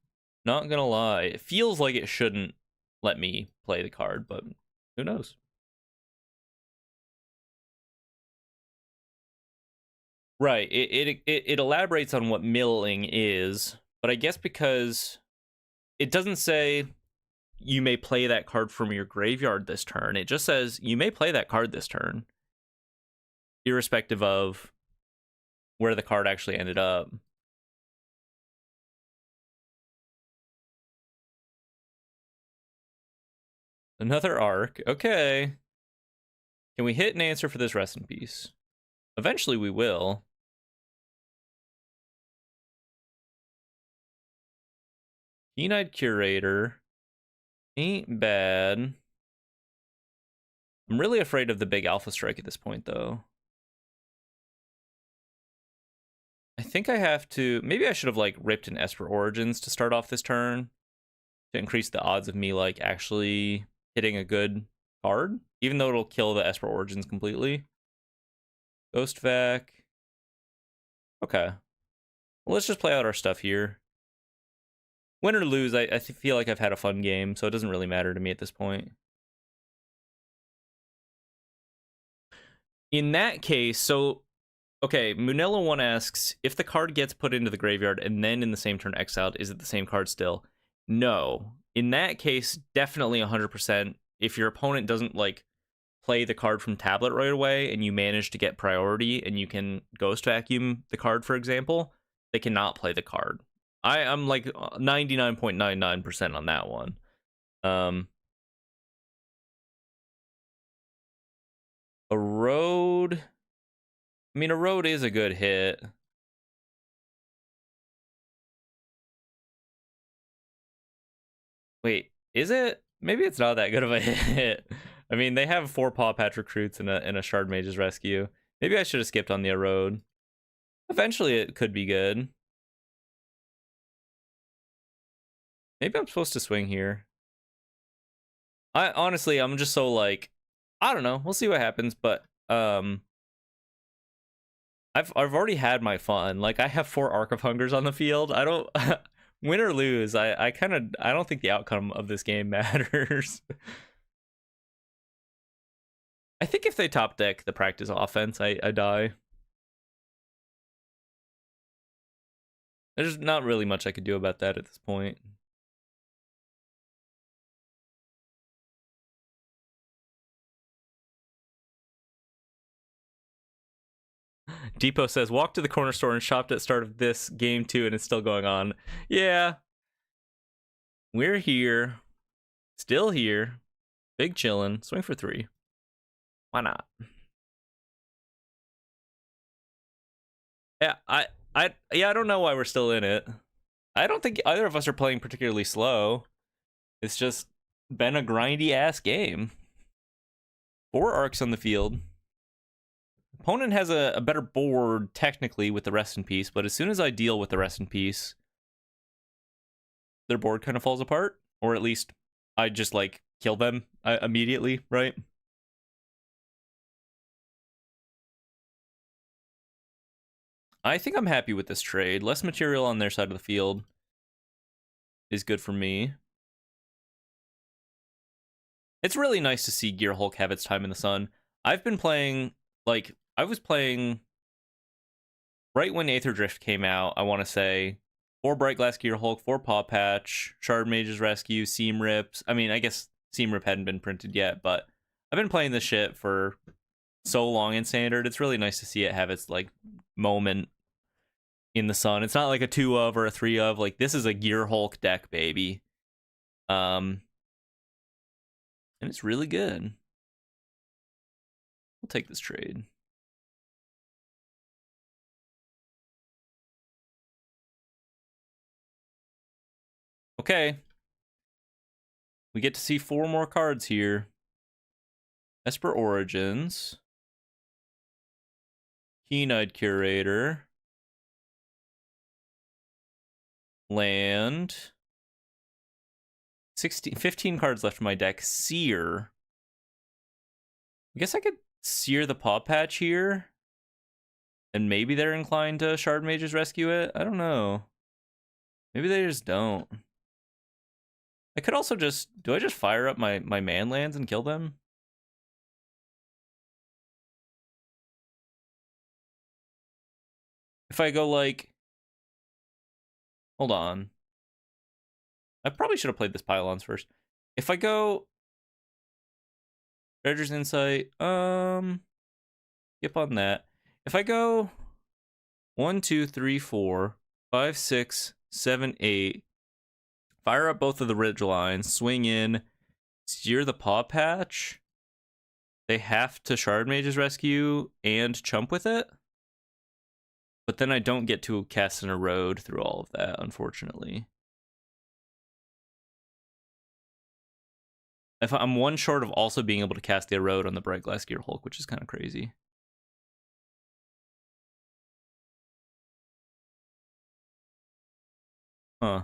Not gonna lie. It feels like it shouldn't let me play the card, but who knows? Right. It elaborates on what milling is, but I guess because it doesn't say you may play that card from your graveyard this turn. It just says you may play that card this turn, irrespective of where the card actually ended up. Another arc. Okay. Can we hit an answer for this Rest in Peace? Eventually we will. Keen-Eyed Curator. Ain't bad. I'm really afraid of the big Alpha Strike at this point, though. I think I have to... Maybe I should have, like, ripped an Esper Origins to start off this turn to increase the odds of me, like, actually hitting a good card, even though it'll kill the Esper Origins completely. Ghost Vac. Okay. Well, let's just play out our stuff here. Win or lose, I feel like I've had a fun game, so it doesn't really matter to me at this point. In that case, so... Okay, Munella1 asks, if the card gets put into the graveyard and then in the same turn exiled, is it the same card still? No. In that case, definitely 100%. If your opponent doesn't, like, play the card from tablet right away and you manage to get priority and you can Ghost Vacuum the card, for example, they cannot play the card. I'm like 99.99% on that one. A road... I mean, a road is a good hit. Wait, is it? Maybe it's not that good of a hit. I mean, they have 4 Paw Patch Recruits and a Shard Mage's Rescue. Maybe I should have skipped on the road. Eventually, it could be good. Maybe I'm supposed to swing here. Honestly, I'm just so, like, I don't know. We'll see what happens, but I've already had my fun. Like, I have 4 Arc of Hungers on the field. I don't win or lose. I don't think the outcome of this game matters. I think if they top deck the practice offense, I die. There's not really much I could do about that at this point. Depot says, walked to the corner store and shopped at start of this game too, and it's still going on. Yeah. We're here. Still here. Big chillin'. Swing for 3. Why not? Yeah, I don't know why we're still in it. I don't think either of us are playing particularly slow. It's just been a grindy ass game. 4 arcs on the field. Opponent has a better board technically with the Rest in Peace, but as soon as I deal with the Rest in Peace, their board kind of falls apart, or at least I just like kill them immediately, right? I think I'm happy with this trade. Less material on their side of the field is good for me. It's really nice to see Gear Hulk have its time in the sun. I've been playing, like, I was playing right when Aether Drift came out, I want to say, 4 Bright Glass Gear Hulk, 4 Paw Patch, Shard Mage's Rescue, Seam Rips. I mean, I guess Seam Rip hadn't been printed yet, but I've been playing this shit for so long in Standard. It's really nice to see it have its, like, moment in the sun. It's not like a 2 of or a 3 of. Like, this is a Gear Hulk deck, baby. And it's really good. We'll take this trade. Okay. We get to see 4 more cards here. Esper Origins. Keen-Eyed Curator. Land. 15 cards left in my deck. Seer. I guess I could Seer the Paw Patch here. And maybe they're inclined to Shard Mage's Rescue it. I don't know. Maybe they just don't. I could also just... Do I just fire up my man lands and kill them? If I go like... Hold on. I probably should have played this Pylons first. If I go... Dredger's Insight. Skip on that. If I go 1, 2, 3, 4, 5, 6, 7, 8, fire up both of the ridge lines, swing in, Seer the Paw Patch, they have to Shard Mage's Rescue and chump with it. But then I don't get to cast an Erode through all of that, unfortunately. If I'm 1 short of also being able to cast the Erode on the Bright Glass Gear Hulk, which is kind of crazy. Huh.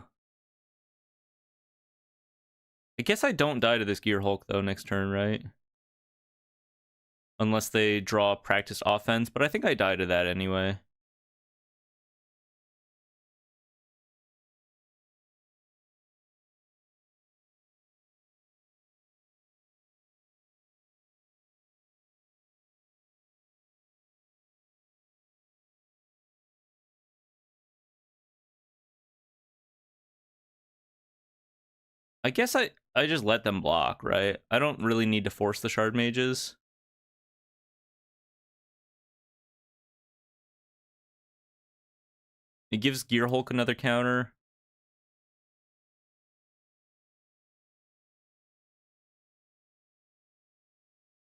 I guess I don't die to this Gear Hulk, though, next turn, right? Unless they draw Practiced Offense, but I think I die to that anyway. I guess I just let them block, right? I don't really need to force the Shard Mages. It gives Gear Hulk another counter.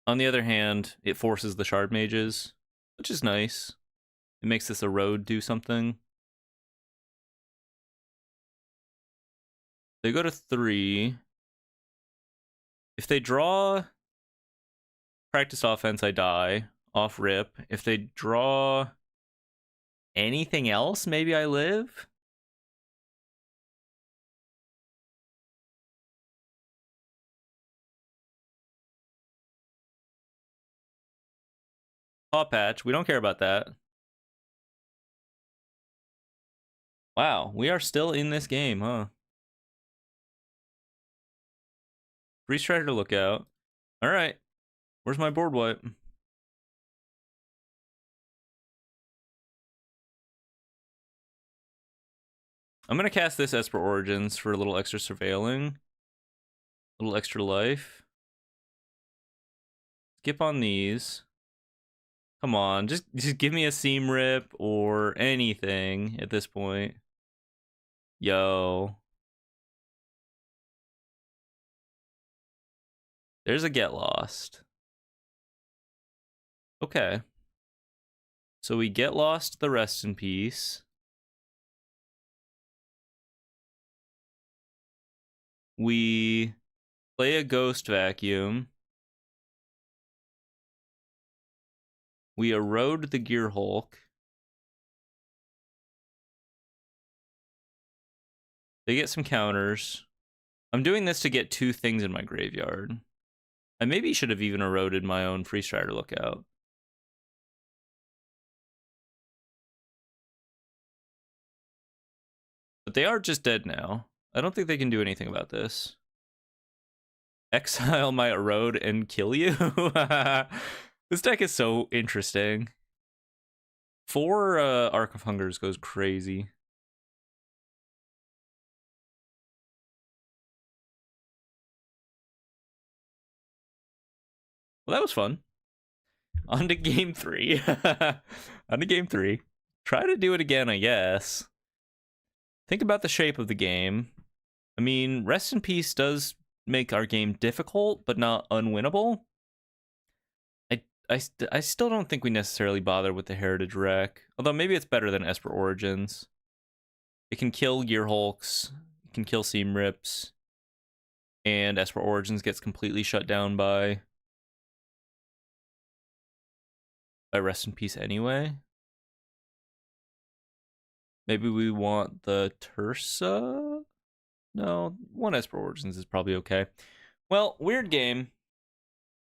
On the other hand, it forces the Shard Mages, which is nice. It makes this Erode do something. They go to 3. If they draw Practiced Offense, I die. Off rip. If they draw anything else, maybe I live. Paw Patch. We don't care about that. Wow, we are still in this game, huh? Free Strider Lookout. Alright. Where's my board wipe? I'm gonna cast this Esper Origins for a little extra surveilling. A little extra life. Skip on these. Come on, just give me a Seam Rip or anything at this point. Yo. There's a Get Lost. Okay. So we Get Lost the Rest in Peace. We play a Ghost Vacuum. We erode the Gear Hulk. They get some counters. I'm doing this to get 2 things in my graveyard. I maybe should have even eroded my own Free Strider Lookout. But they are just dead now. I don't think they can do anything about this. Exile my erode and kill you? This deck is so interesting. 4 Arc of Hungers goes crazy. Well, that was fun. On to game 3. On to game 3. Try to do it again, I guess. Think about the shape of the game. I mean, Rest in Peace does make our game difficult, but not unwinnable. I still don't think we necessarily bother with the Heritage Wreck. Although maybe it's better than Esper Origins. It can kill Gear Hulks. It can kill Seam Rips. And Esper Origins gets completely shut down by Rest in Peace anyway. Maybe we want the Tursa? No, 1 Esper Origins is probably okay. Well, weird game.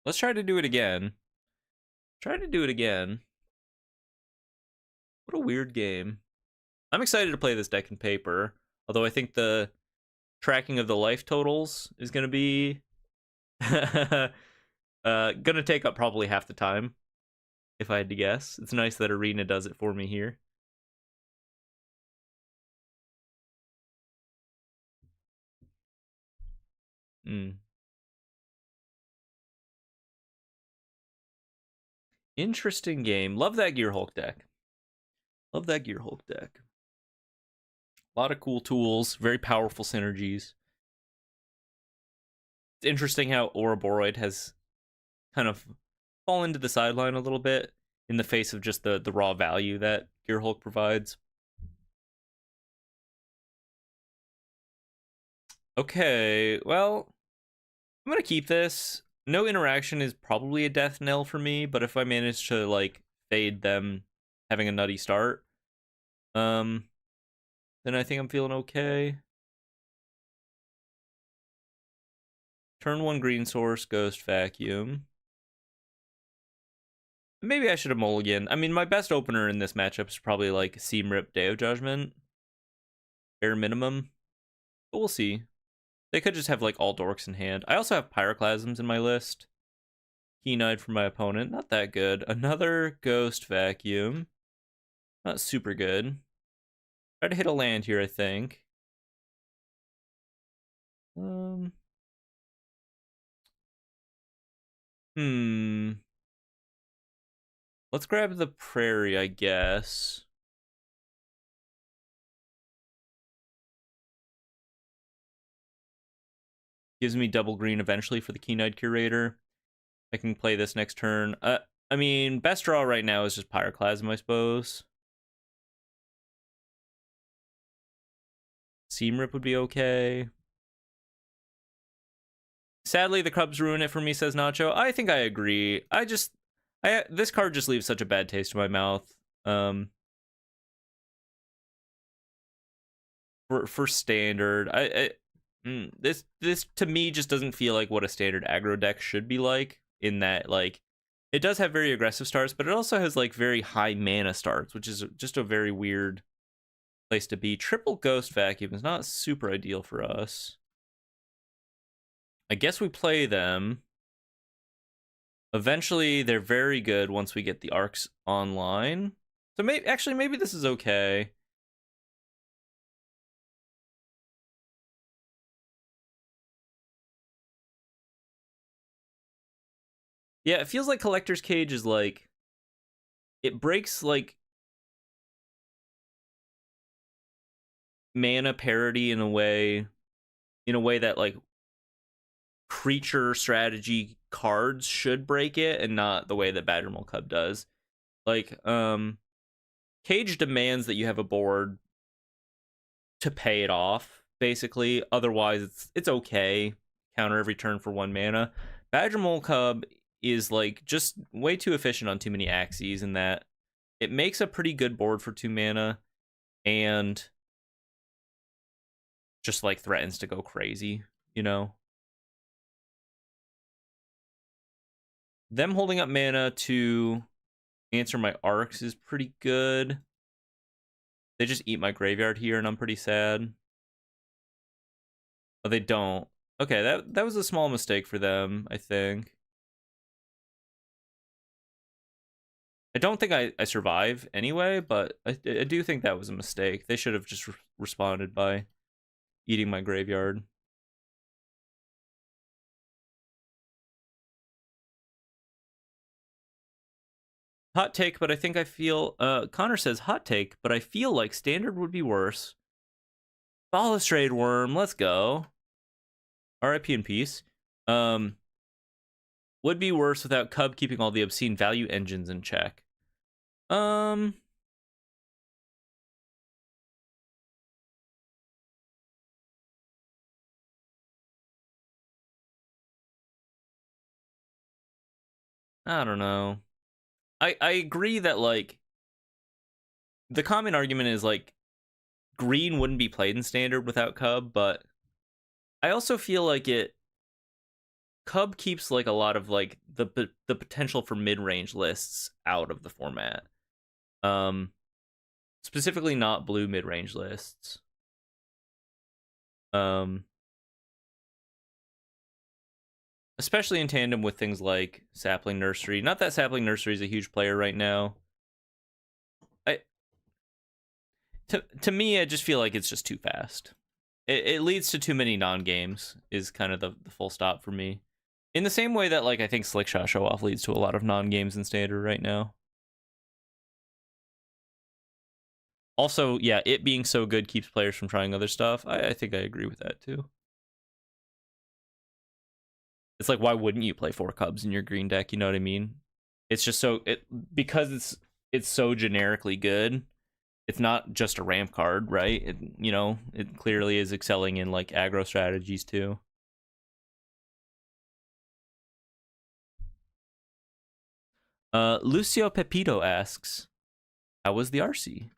Let's try to do it again. Try to do it again. What a weird game. I'm excited to play this deck in paper, although I think the tracking of the life totals is going to be going to take up probably half the time, if I had to guess. It's nice that Arena does it for me here. Interesting game. Love that Gear Hulk deck. Love that Gear Hulk deck. A lot of cool tools, very powerful synergies. It's interesting how Ouroboros has kind of fallen to the sideline a little bit in the face of just the raw value that Gear Hulk provides. Okay, well, I'm gonna keep this. No interaction is probably a death knell for me, but if I manage to like fade them having a nutty start, then I think I'm feeling okay. Turn 1 green source, Ghost Vacuum. Maybe I should have mulligan. I mean, my best opener in this matchup is probably like Seam Rip, Day of Judgment. Bare minimum. But we'll see. They could just have like all dorks in hand. I also have Pyroclasms in my list. Keen-Eyed for my opponent. Not that good. Another Ghost Vacuum. Not super good. Try to hit a land here, I think. Let's grab the Prairie, I guess. Gives me double green eventually for the Keen-Eyed Curator. I can play this next turn. I mean, best draw right now is just Pyroclasm, I suppose. Seam Rip would be okay. Sadly, the Cubs ruin it for me, says Nacho. I think I agree. This card just leaves such a bad taste in my mouth. For standard, this to me just doesn't feel like what a standard aggro deck should be like. In that, like, it does have very aggressive starts, but it also has like very high mana starts, which is just a very weird place to be. Triple Ghost Vacuum is not super ideal for us. I guess we play them. Eventually, they're very good once we get the arcs online. So maybe this is okay. Yeah, it feels like Collector's Cage is like, it breaks like mana parity in a way that like creature strategy cards should break it, and not the way that Badgermole Cub does. Like, Cage demands that you have a board to pay it off, basically. Otherwise, it's okay. Counter every turn for 1 mana. Badgermole Cub is like just way too efficient on too many axes, in that it makes a pretty good board for 2 mana and just like threatens to go crazy, you know? Them holding up mana to answer my arcs is pretty good. They just eat my graveyard here, and I'm pretty sad. Oh, they don't. Okay, that was a small mistake for them, I think. I don't think I survive anyway, but I do think that was a mistake. They should have just responded by eating my graveyard. Hot take, but I think I feel... Connor says, hot take, but I feel like Standard would be worse. Balustrade Worm, let's go. RIP in peace. Would be worse without Cub keeping all the obscene value engines in check. I don't know. I agree that, like, the common argument is, like, green wouldn't be played in Standard without Cub, but I also feel like Cub keeps, like, a lot of, like, the potential for mid-range lists out of the format. Specifically not blue mid-range lists. Especially in tandem with things like Sapling Nursery. Not that Sapling Nursery is a huge player right now. To me, I just feel like it's just too fast. It leads to too many non-games, is kind of the full stop for me. In the same way that, like, I think Slickshot Show Off leads to a lot of non-games in Standard right now. Also, yeah, it being so good keeps players from trying other stuff. I think I agree with that too. It's like, why wouldn't you play 4 Cubs in your green deck? You know what I mean? It's just because it's so generically good. It's not just a ramp card, right? It clearly is excelling in, like, aggro strategies too. Lucio Pepito asks, how was the RC?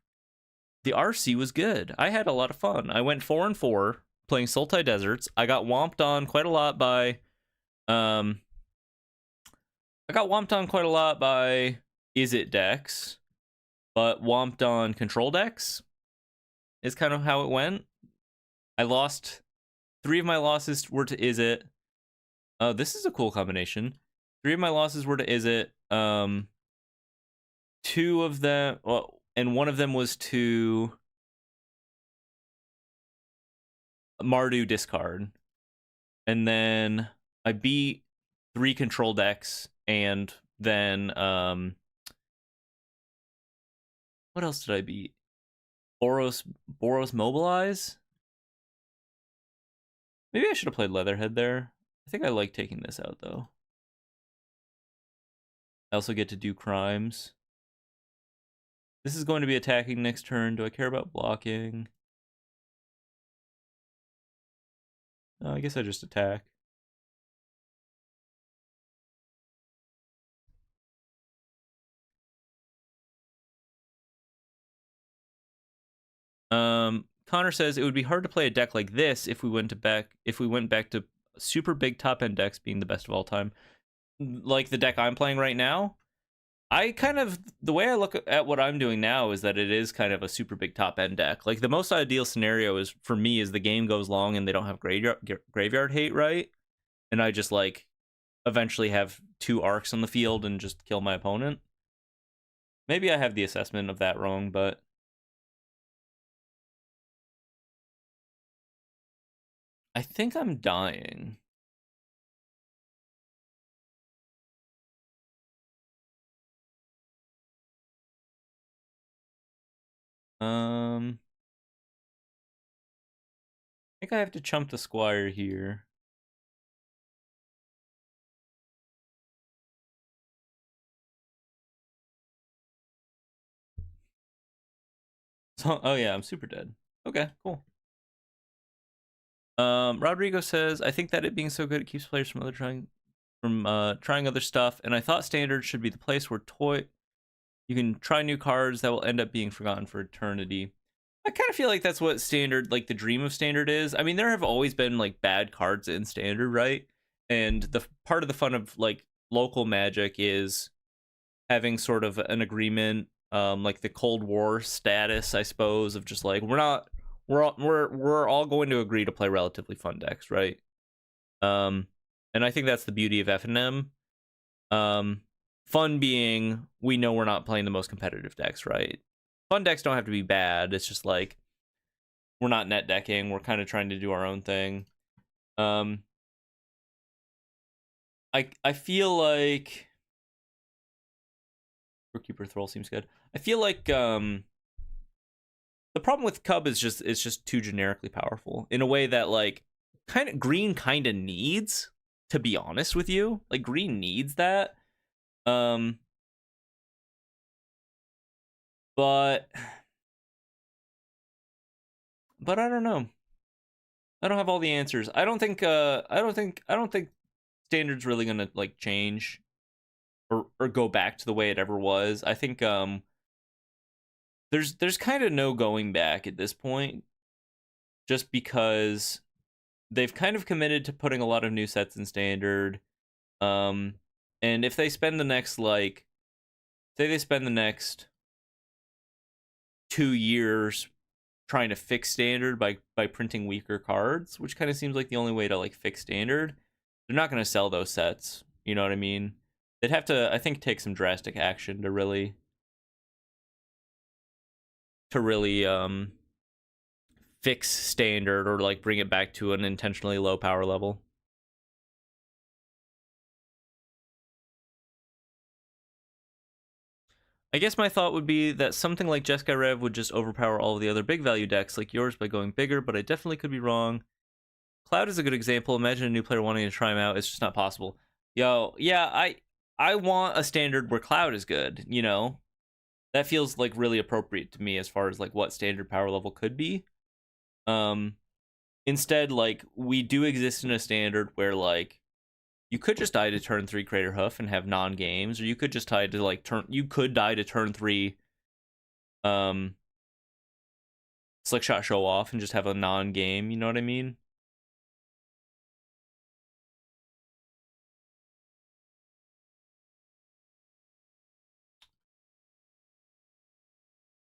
The RC was good. I had a lot of fun. I went 4-4 playing Sultai Deserts. I got womped on quite a lot by Is It decks, but womped on control decks is kind of how it went. I lost 3 of my losses were to Is It. This is a cool combination. 3 of my losses were to Is It. 2 of them, well, and 1 of them was to Mardu discard. And then I beat 3 control decks, and then what else did I beat? Boros Mobilize? Maybe I should have played Leatherhead there. I think I like taking this out, though. I also get to do crimes. This is going to be attacking next turn. Do I care about blocking? No, I guess I just attack. Connor says it would be hard to play a deck like this if we went back to super big top end decks being the best of all time. Like the deck I'm playing right now, the way I look at what I'm doing now is that it is kind of a super big top end deck. Like, the most ideal scenario is, for me, is the game goes long and they don't have graveyard hate, right? And I just, like, eventually have 2 arcs on the field and just kill my opponent. Maybe I have the assessment of that wrong, but I think I'm dying. I think I have to chump the Squire here. So, oh yeah, I'm super dead. Okay, cool. Rodrigo says, I think that it being so good, it keeps players from trying other stuff, and I thought Standard should be the place where you can try new cards that will end up being forgotten for eternity. I kind of feel like that's what Standard, like the dream of Standard is. I mean, there have always been like bad cards in Standard, right? And the part of the fun of like local Magic is having sort of an agreement, like the Cold War status, I suppose, of just like we're all going to agree to play relatively fun decks, right? And I think that's the beauty of F&M. Fun being, we know we're not playing the most competitive decks, right? Fun decks don't have to be bad. It's just like we're not net decking. We're kind of trying to do our own thing. I feel like Keeper Thrall seems good. I feel like the problem with Cub is just it's just too generically powerful in a way that like green kind of needs, to be honest with you. Like green needs that. But I don't know. I don't have all the answers. I don't think Standard's really gonna like change or go back to the way it ever was. I think there's kind of no going back at this point, just because they've kind of committed to putting a lot of new sets in Standard. And if they spend the next like say they spend the next 2 years trying to fix Standard by printing weaker cards, which kind of seems like the only way to like fix Standard, they're not going to sell those sets. You know what I mean? They'd have to, I think, take some drastic action to really fix Standard or like bring it back to an intentionally low power level. I guess my thought would be that something like Jeskai Rev would just overpower all of the other big value decks like yours by going bigger, but I definitely could be wrong. Cloud is a good example. Imagine a new player wanting to try him out. It's just not possible. Yo, yeah, I want a Standard where Cloud is good, you know? That feels like really appropriate to me as far as like what Standard power level could be. Instead, like we do exist in a Standard where like you could just die to turn 3 Crater Hoof and have non-games, or you could just die to like you could die to turn 3 Slick Shot Show Off and just have a non-game, you know what I mean?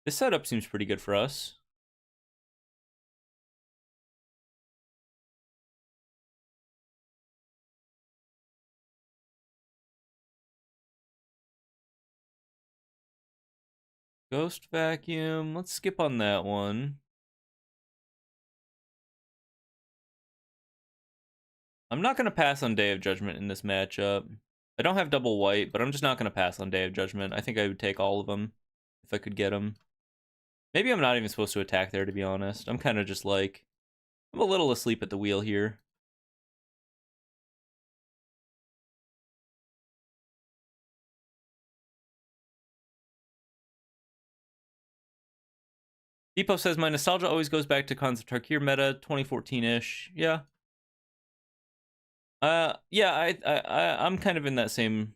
This setup seems pretty good for us. Ghost Vacuum. Let's skip on that one. I'm not going to pass on Day of Judgment in this matchup. I don't have double white, but I'm just not going to pass on Day of Judgment. I think I would take all of them if I could get them. Maybe I'm not even supposed to attack there, to be honest. I'm kind of just like, I'm a little asleep at the wheel here. Depot says, my nostalgia always goes back to Khans of Tarkir meta, 2014-ish. Yeah. Yeah, I'm kind of in that same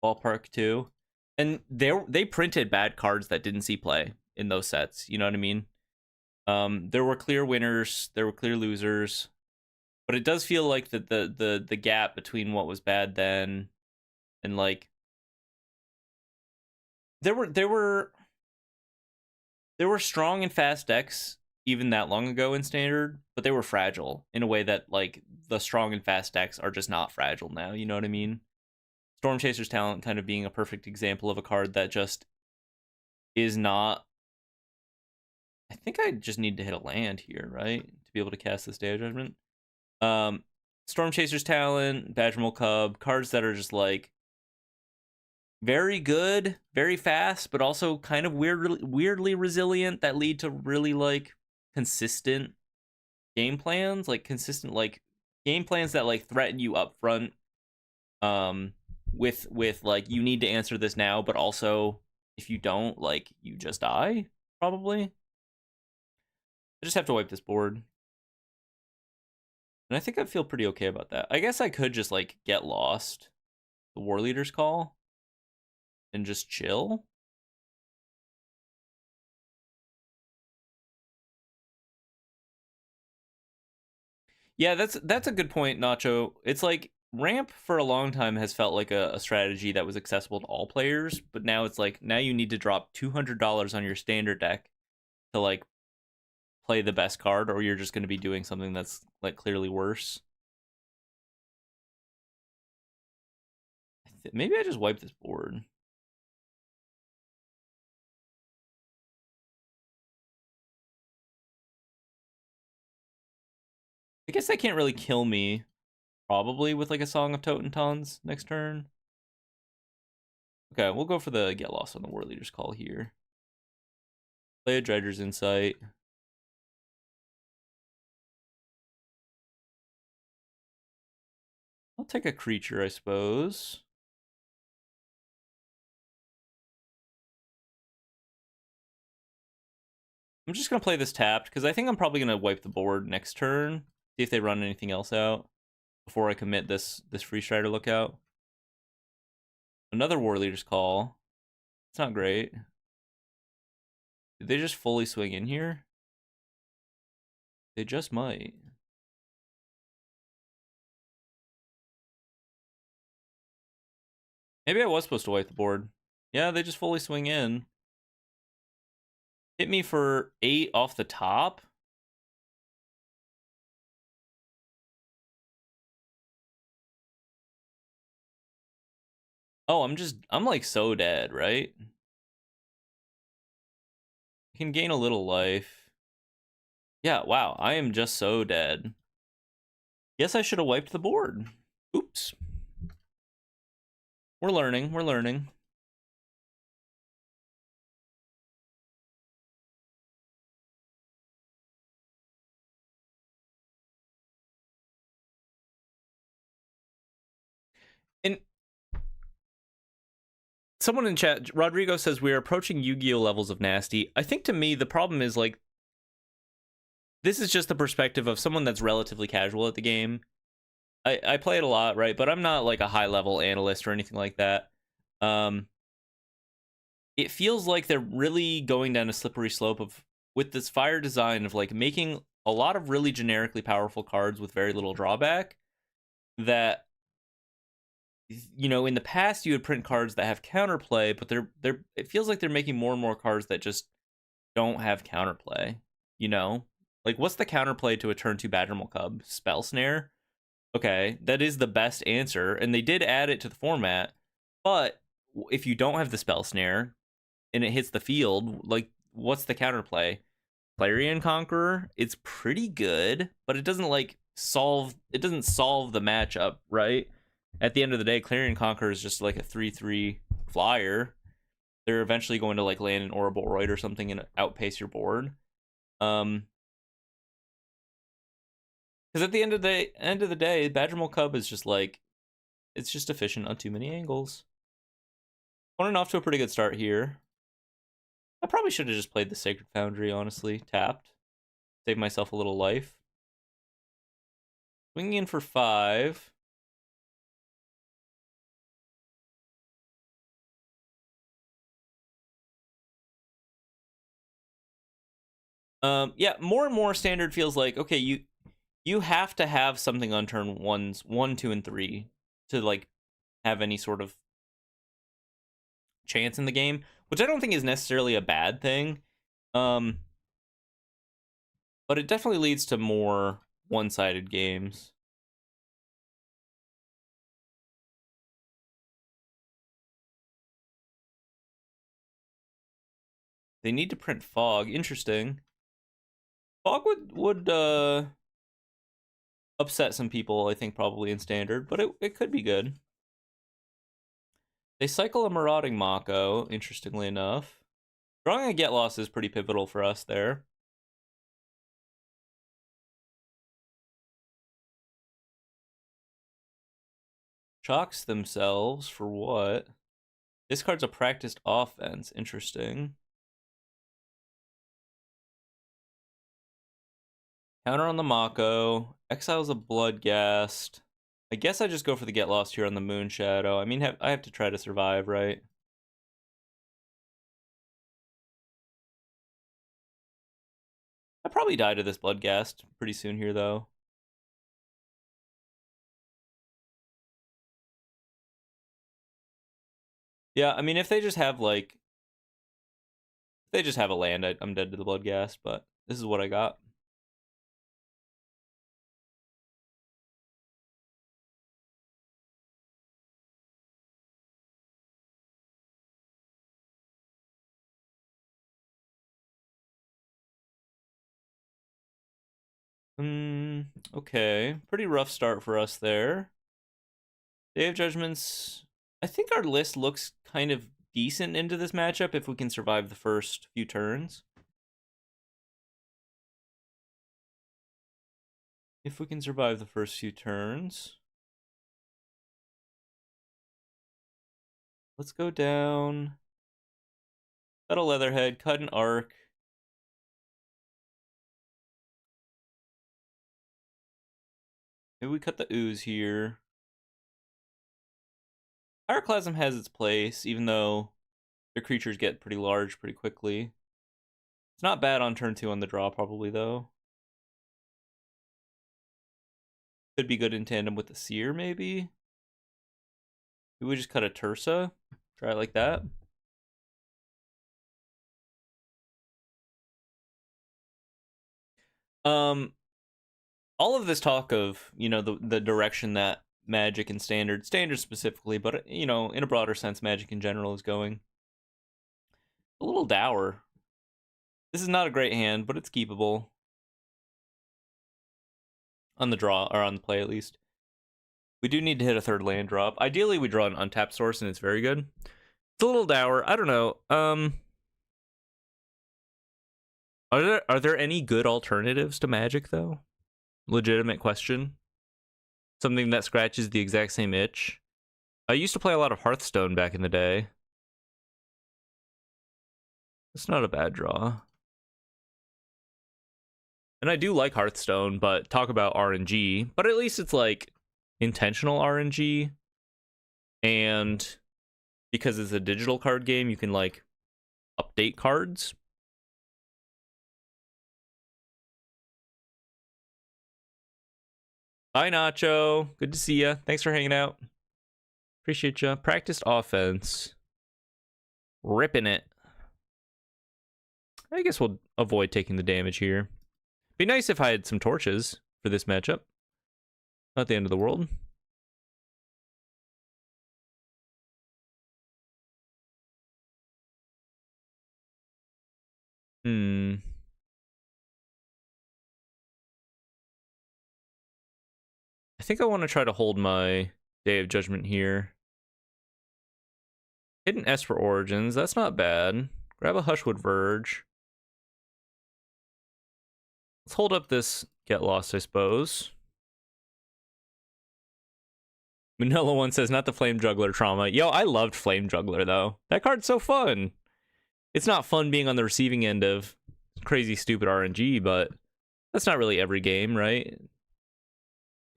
ballpark too. And they printed bad cards that didn't see play in those sets. You know what I mean? There were clear winners, there were clear losers, but it does feel like the gap between what was bad then and like there were strong and fast decks even that long ago in Standard, but they were fragile in a way that like the strong and fast decks are just not fragile now. You know what I mean? Storm Chaser's Talent kind of being a perfect example of a card that just is not. I think I just need to hit a land here, right, to be able to cast this Day of Judgment. Storm Chaser's Talent, Badgermole Cub, cards that are just like very good, very fast, but also kind of weirdly resilient that lead to really like consistent game plans, like consistent like game plans that like threaten you up front. With like you need to answer this now, but also if you don't, like you just die probably. I just have to wipe this board. And I think I feel pretty okay about that. I guess I could just like get lost the war leader's call and just chill. Yeah, that's a good point, Nacho. It's like ramp for a long time has felt like a strategy that was accessible to all players, but now it's like now you need to drop $200 on your standard deck to like play the best card, or you're just going to be doing something that's like clearly worse. Maybe I just wipe this board. I guess that can't really kill me, probably, with like a Song of Totentons next turn. Okay, we'll go for the get lost on the War Leader's call here. Play a Dredger's Insight. I'll take a creature, I suppose. I'm just going to play this tapped, because I think I'm probably going to wipe the board next turn. See if they run anything else out before I commit this Free Strider Lookout. Another War Leader's Call. It's not great. Did they just fully swing in here? They just might. Maybe I was supposed to wipe the board. Yeah, they just fully swing in. Hit me for 8 off the top. Oh, I'm like so dead, right? I can gain a little life. Yeah, wow, I am just so dead. Guess I should have wiped the board. Oops. We're learning, we're learning. And someone in chat, Rodrigo says we are approaching Yu-Gi-Oh levels of nasty. I think to me the problem is like this is just the perspective of someone that's relatively casual at the game. I play it a lot, right? But I'm not like a high level analyst or anything like that. It feels like they're really going down a slippery slope of with this fire design of like making a lot of really generically powerful cards with very little drawback that you know in the past you would print cards that have counterplay, but they're it feels like they're making more and more cards that just don't have counterplay, you know? Like what's the counterplay to a turn 2 Badgermal Cub? Spell Snare? Okay, that is the best answer, and they did add it to the format, but if you don't have the Spell Snare and it hits the field, like what's the counterplay? Clarion Conqueror, it's pretty good, but it doesn't like solve the matchup, right? At the end of the day, Clarion Conqueror is just like a 3/3 flyer. They're eventually going to like land an Ouroboros or something and outpace your board. Because at the end of the day, Badgermal Cub is just like it's just efficient on too many angles. Running off to a pretty good start here. I probably should have just played the Sacred Foundry, honestly. Tapped. Save myself a little life. Swinging in for 5. Yeah, more and more Standard feels like, okay, you have to have something on turn 1, 2, and 3 to like have any sort of chance in the game, which I don't think is necessarily a bad thing. But it definitely leads to more one-sided games. They need to print Fog. Interesting. Fog would upset some people, I think, probably in Standard, but it could be good. They cycle a Marauding Mako, interestingly enough. Drawing a get loss is pretty pivotal for us there. Chalks themselves for what? This card's a practiced offense. Interesting. Counter on the Mako. Exiles a Bloodghast. I guess I just go for the get lost here on the Moonshadow. I mean, I have to try to survive, right? I probably die to this Bloodghast pretty soon here, though. Yeah, I mean, if they just have, like... If they just have a land, I'm dead to the Bloodghast, but this is what I got. Okay. Pretty rough start for us there. Day of Judgments. I think our list looks kind of decent into this matchup if we can survive the first few turns. If we can survive the first few turns. Let's go down. Cut a Leatherhead, cut an Arc. Maybe we cut the Ooze here. Pyroclasm has its place, even though their creatures get pretty large pretty quickly. It's not bad on turn 2 on the draw, probably, though. Could be good in tandem with the Seer, maybe? Maybe we just cut a Tursa? Try it like that. All of this talk of, you know, the direction that Magic and Standard specifically, but, you know, in a broader sense, Magic in general is going. A little dour. This is not a great hand, but it's keepable. On the draw, or on the play at least. We do need to hit a third land drop. Ideally, we draw an untapped source, and it's very good. It's a little dour. I don't know. Are there any good alternatives to Magic, though? Legitimate question. Something that scratches the exact same itch. I used to play a lot of Hearthstone back in the day. It's not a bad draw. And I do like Hearthstone, but talk about RNG. But at least it's like intentional RNG. And because it's a digital card game, you can like update cards. Bye, Nacho. Good to see ya. Thanks for hanging out. Appreciate ya. Practiced offense. Ripping it. I guess we'll avoid taking the damage here. Be nice if I had some torches for this matchup. Not the end of the world. I think I want to try to hold my Day of Judgment here. Hidden Esper Origins, that's not bad. Grab a Hushwood Verge. Let's hold up this Get Lost, I suppose. Manila One says, not the Flame Juggler trauma. Yo, I loved Flame Juggler, though. That card's so fun. It's not fun being on the receiving end of crazy, stupid RNG, but that's not really every game, right?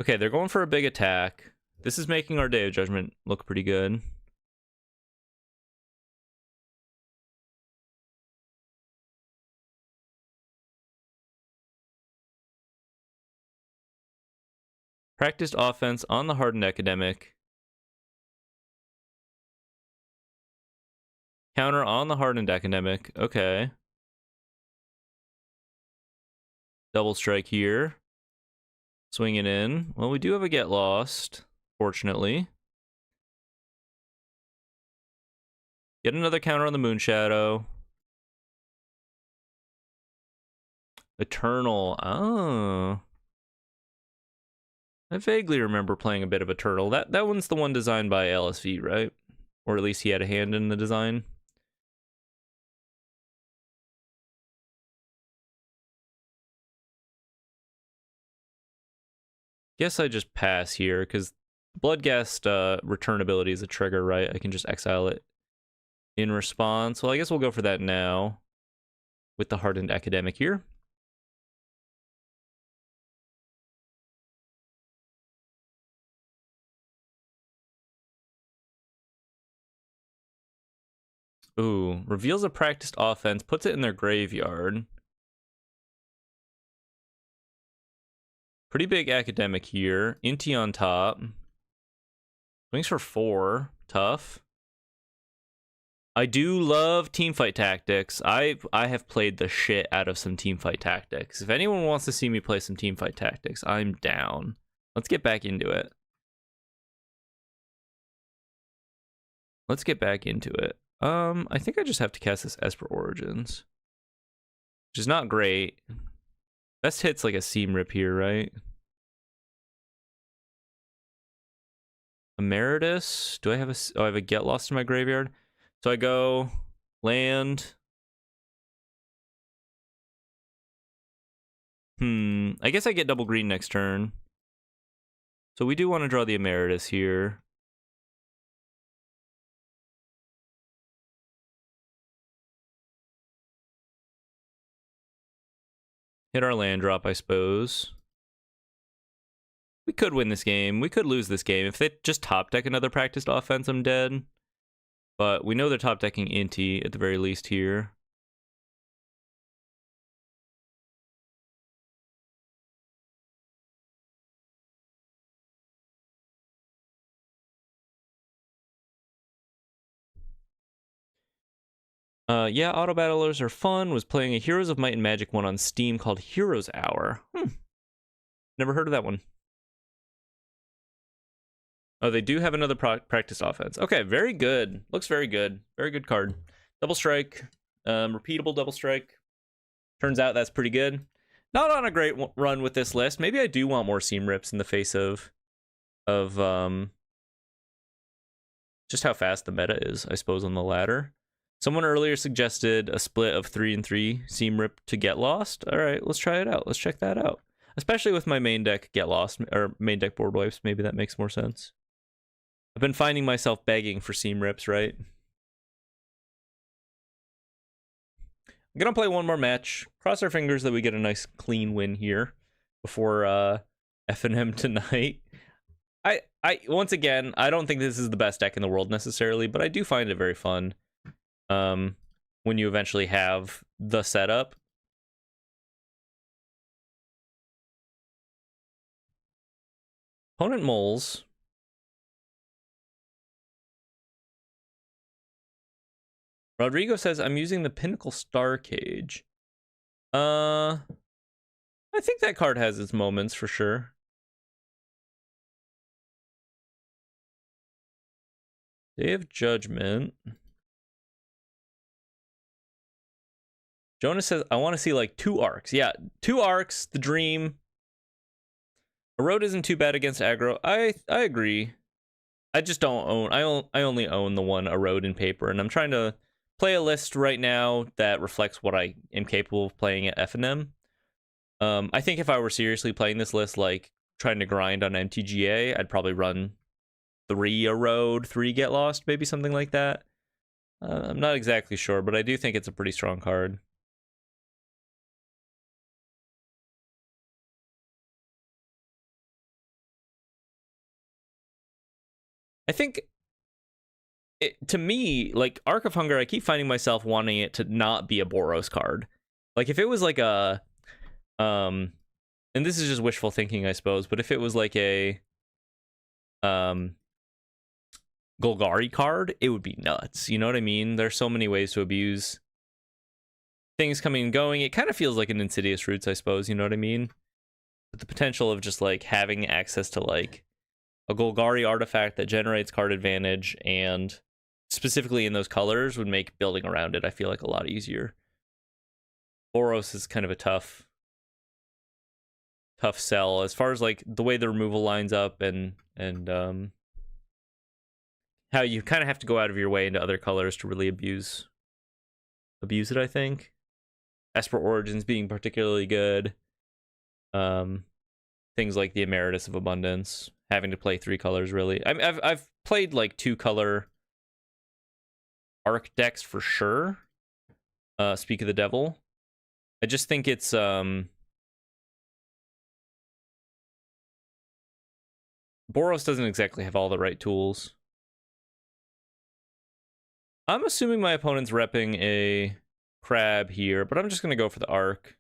Okay, they're going for a big attack. This is making our Day of Judgment look pretty good. Practiced offense on the Hardened Academic. Counter on the Hardened Academic. Okay. Double strike here. Swing it in. Well, we do have a Get Lost, fortunately. Get another counter on the Moonshadow. Eternal. Oh. I vaguely remember playing a bit of Eternal. That one's the one designed by LSV, right? or at least he had a hand in the design. Guess I just pass here because Bloodghast return ability is a trigger, right? I can just exile it in response. Well, I guess we'll go for that now with the Hardened Academic here. Ooh, reveals a practiced offense, puts it in their graveyard. Pretty big Academic here. Inti on top. Swings for 4. Tough. I do love Teamfight Tactics. I have played the shit out of some Teamfight Tactics. If anyone wants to see me play some Teamfight Tactics, I'm down. Let's get back into it. I think I just have to cast this Esper Origins, which is not great. Best hit's like a Seam Rip here, right? Emeritus. Do I have a... Oh, I have a Get Lost in my graveyard. So I go land. I guess I get double green next turn. So we do want to draw the Emeritus here. Hit our land drop, I suppose. We could win this game. We could lose this game. If they just top deck another practiced offense, I'm dead. But we know they're top decking Inti at the very least here. Yeah, auto battlers are fun. Was playing a Heroes of Might and Magic one on Steam called Heroes Hour. Never heard of that one. Oh, they do have another practice offense. Okay, very good. Looks very good. Very good card. Double strike. Repeatable double strike. Turns out that's pretty good. Not on a great run with this list. Maybe I do want more Seam Rips in the face of just how fast the meta is, I suppose, on the ladder. Someone earlier suggested a split of 3 and 3 Seam Rip to Get Lost. All right, let's try it out. Let's check that out. Especially with my main deck Get Lost, or main deck Board Wipes. Maybe that makes more sense. I've been finding myself begging for Seam Rips, right? I'm gonna play one more match. Cross our fingers that we get a nice clean win here before F&M tonight. I once again, I don't think this is the best deck in the world necessarily, but I do find it very fun. When you eventually have the setup. Opponent moles. Rodrigo says, I'm using the Pinnacle Star Cage. I think that card has its moments for sure. Day of Judgment. Jonas says, I want to see like 2 arcs. Yeah, 2 arcs, the dream. Erode isn't too bad against aggro. I agree. I just don't own... I only own the one Erode in paper, and I'm trying to play a list right now that reflects what I am capable of playing at F&M. I think if I were seriously playing this list, like trying to grind on MTGA, I'd probably run 3 Erode, 3 Get Lost, maybe something like that. I'm not exactly sure, but I do think it's a pretty strong card. I think, to me, like, Arc of Hunger, I keep finding myself wanting it to not be a Boros card. Like, if it was like a, and this is just wishful thinking, I suppose, but if it was like a, Golgari card, it would be nuts. You know what I mean? There's so many ways to abuse things coming and going. It kind of feels like an Insidious Roots, I suppose, you know what I mean? But the potential of just, like, having access to, like, a Golgari artifact that generates card advantage, and specifically in those colors, would make building around it, I feel like, a lot easier. Boros is kind of a tough sell as far as like the way the removal lines up and how you kind of have to go out of your way into other colors to really abuse it, I think. Esper Origins being particularly good. Things like the Emeritus of Abundance, having to play 3 colors really. I mean, I've played like 2-color Arc decks for sure. Speak of the Devil. I just think it's Boros doesn't exactly have all the right tools. I'm assuming my opponent's repping a Crab here, but I'm just going to go for the Arc.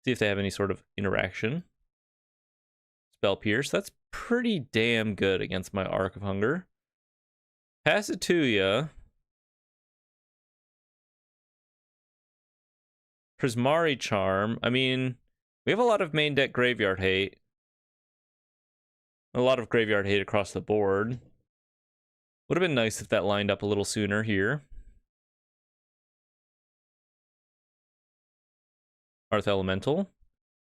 See if they have any sort of interaction. Spell Pierce. That's pretty damn good against my Arc of Hunger. Pass it to ya. Prismari Charm. I mean, we have a lot of main deck graveyard hate. A lot of graveyard hate across the board. Would have been nice if that lined up a little sooner here. Earth Elemental.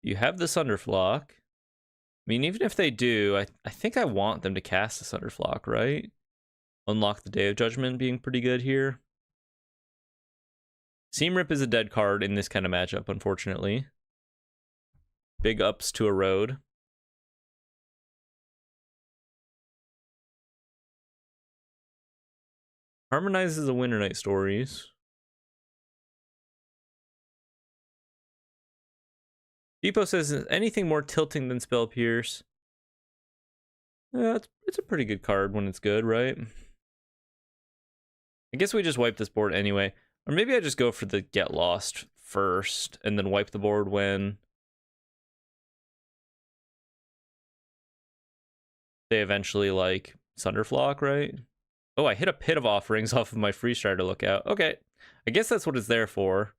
You have the Sunderflock. I mean, even if they do, I think I want them to cast the Sunderflock, right? Unlock the Day of Judgment being pretty good here. Seam Rip is a dead card in this kind of matchup, unfortunately. Big ups to a road. Harmonizes the Winter Night Stories. Depot says, anything more tilting than Spell Pierce? Yeah, it's a pretty good card when it's good, right? I guess we just wipe this board anyway. Or maybe I just go for the Get Lost first, and then wipe the board when they eventually, like, Sunderflock, right? Oh, I hit a Pit of Offerings off of my Free Strider Lookout. Okay, I guess that's what it's there for.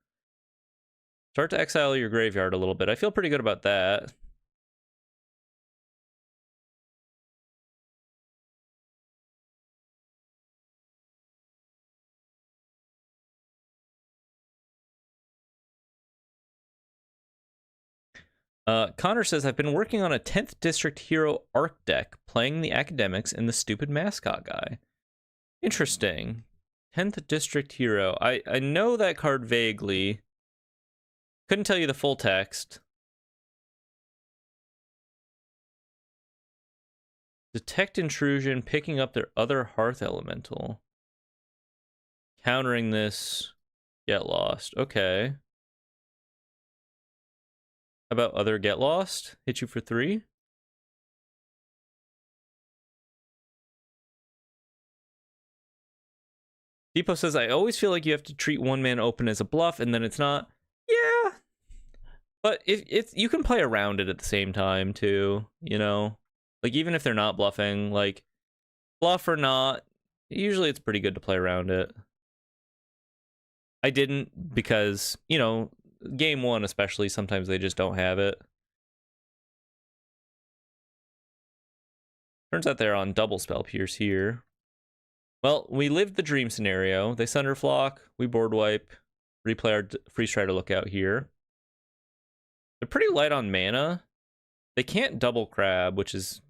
Start to exile your graveyard a little bit. I feel pretty good about that. Connor says, I've been working on a 10th District Hero Arc deck, playing the Academics and the stupid mascot guy. Interesting. 10th District Hero. I know that card vaguely. Couldn't tell you the full text. Detect intrusion, picking up their other Hearth Elemental. Countering this, Get Lost. Okay. How about other Get Lost? Hit you for 3? Depot says, I always feel like you have to treat one man open as a bluff, and then it's not. Yeah. But if you can play around it at the same time, too, you know? Like, even if they're not bluffing, like, bluff or not, usually it's pretty good to play around it. I didn't because, you know, game 1 especially, sometimes they just don't have it. Turns out they're on double Spell Pierce here. Well, we lived the dream scenario. They Sunderflock, we board wipe, replay our Free Strider Lookout here. They're pretty light on mana. They can't double Crab, which is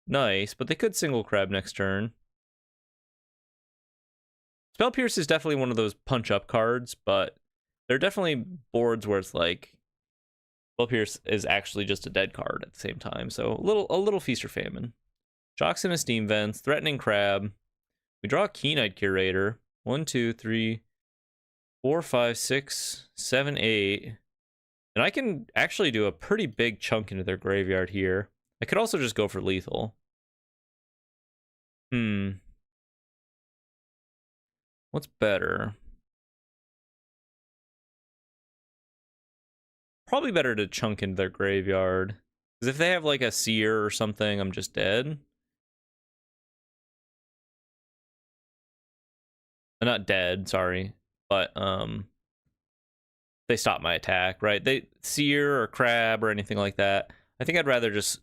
nice, but they could single Crab next turn. Spell Pierce is definitely one of those punch-up cards, but there are definitely boards where it's like Spell Pierce is actually just a dead card at the same time. So a little feast or famine. Shocks and Esteem Vents, Threatening Crab. We draw a Keen-Eyed Curator. 1, 2, 3, 4, 5, 6, 7, 8. And I can actually do a pretty big chunk into their graveyard here. I could also just go for lethal. What's better? Probably better to chunk into their graveyard. Because if they have like a Seer or something, I'm just dead. Not dead, sorry. But they stop my attack, right? They Seer or Crab or anything like that. I think I'd rather just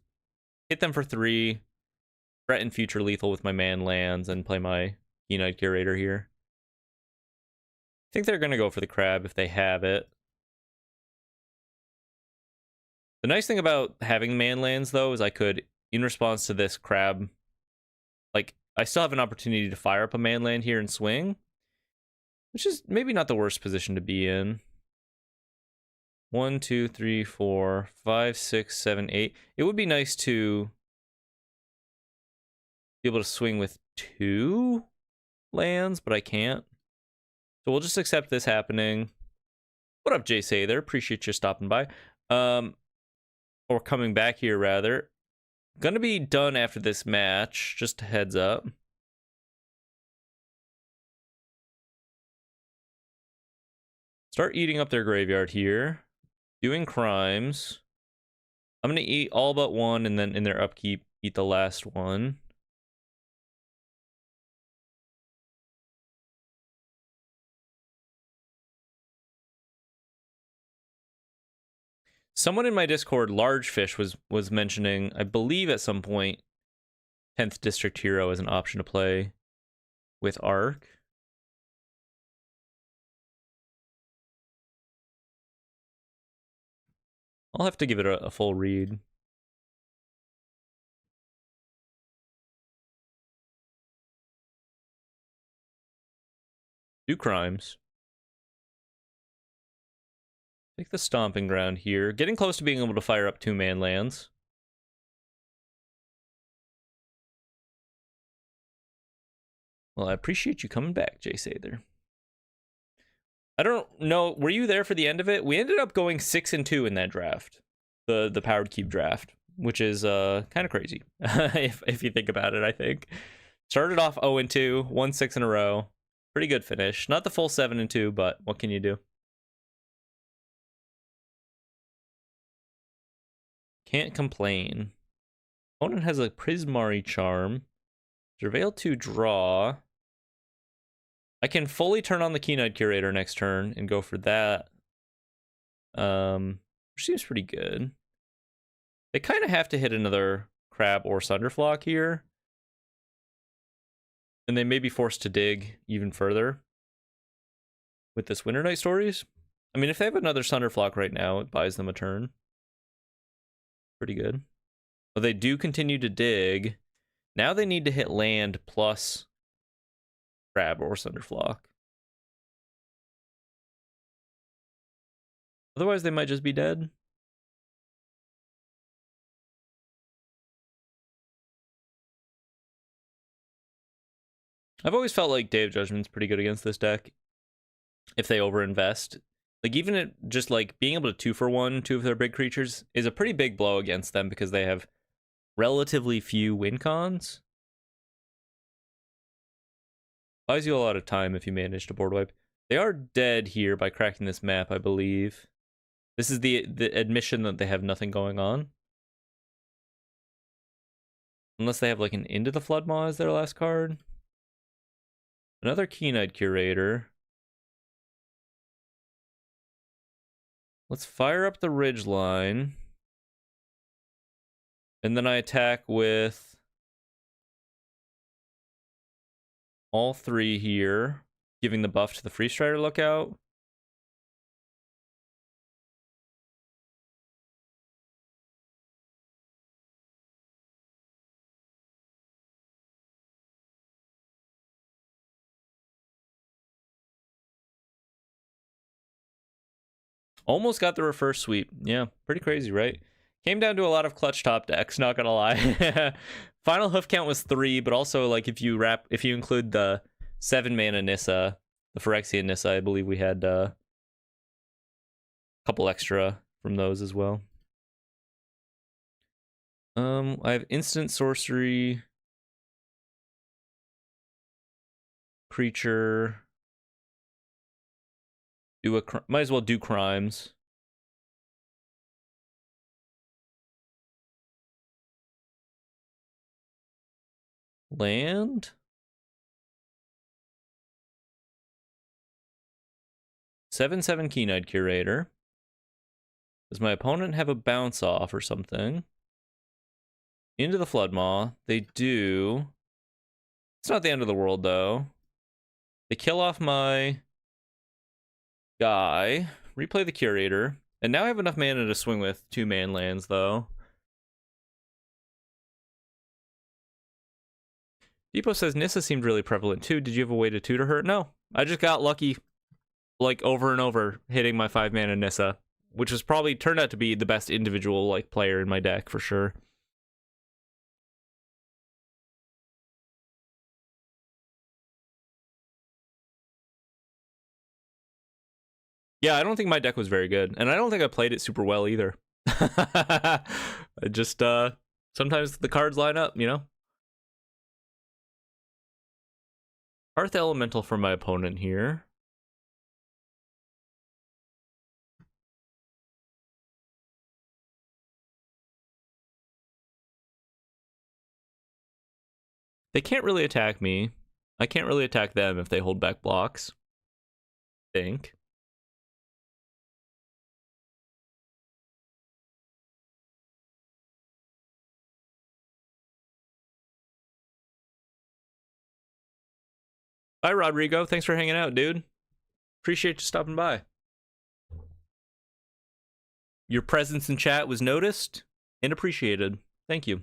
hit them for 3, threaten future lethal with my man lands, and play my Keen-Eyed Curator here. I think they're going to go for the Crab if they have it. The nice thing about having man lands, though, is I could, in response to this Crab, like, I still have an opportunity to fire up a man land here and swing, which is maybe not the worst position to be in. 1, 2, 3, 4, 5, 6, 7, 8. It would be nice to be able to swing with 2 lands, but I can't. So we'll just accept this happening. What up, Jay Say there? Appreciate you stopping by. Or coming back here, rather. Gonna be done after this match, just a heads up. Start eating up their graveyard here. Doing crimes. I'm gonna eat all but one, and then in their upkeep, eat the last one. Someone in my Discord, Large Fish, was mentioning, I believe at some point, 10th District Hero as an option to play with Arc. I'll have to give it a full read. Do crimes. Take the stomping ground here. Getting close to being able to fire up 2 man lands. Well, I appreciate you coming back, Jay Sather. I don't know. Were you there for the end of it? We ended up going 6-2 in that draft, the Powered Cube draft, which is kind of crazy if you think about it. I think started off 0-2, won 6 in a row. Pretty good finish. Not the full 7-2, but what can you do? Can't complain. Opponent has a Prismari Charm. Surveil to draw. I can fully turn on the Keen-Eyed Curator next turn and go for that. Which seems pretty good. They kind of have to hit another Crab or Sunderflock here. And they may be forced to dig even further with this Winter Night Stories. I mean, if they have another Sunderflock right now, it buys them a turn. Pretty good. But they do continue to dig. Now they need to hit land plus Crab or Sunderflock. Otherwise, they might just be dead. I've always felt like Day of Judgment's pretty good against this deck. If they overinvest. Like, even it just, like, being able to 2-for-1 2 of their big creatures is a pretty big blow against them because they have relatively few win cons. Buys you a lot of time if you manage to board wipe. They are dead here by cracking this map, I believe. This is the admission that they have nothing going on. Unless they have, like, an Into the Floodmaw as their last card. Another Keen-Eyed Curator. Let's fire up the Ridgeline. And then I attack with all 3 here, giving the buff to the Free Strider Lookout. Almost got the reverse sweep. Yeah, pretty crazy, right? Came down to a lot of clutch top decks, not gonna lie. Final hoof count was 3, but also, like, if you include the 7 mana Nissa, the Phyrexian Nissa, I believe we had a couple extra from those as well. I have instant sorcery, creature. Might as well do crimes. Land. 7/7 Keen-Eyed Curator. Does my opponent have a bounce off or something? Into the Floodmaw. They do. It's not the end of the world, though. They kill off my guy. Replay the Curator. And now I have enough mana to swing with 2 man lands, though. Depot says Nissa seemed really prevalent too. Did you have a way to tutor her? No, I just got lucky, like over and over, hitting my 5-mana Nissa, which was probably turned out to be the best individual like player in my deck for sure. Yeah, I don't think my deck was very good, and I don't think I played it super well either. I just sometimes the cards line up, you know. Earth Elemental for my opponent here. They can't really attack me. I can't really attack them if they hold back blocks. I think. Bye, Rodrigo. Thanks for hanging out, dude. Appreciate you stopping by. Your presence in chat was noticed and appreciated. Thank you.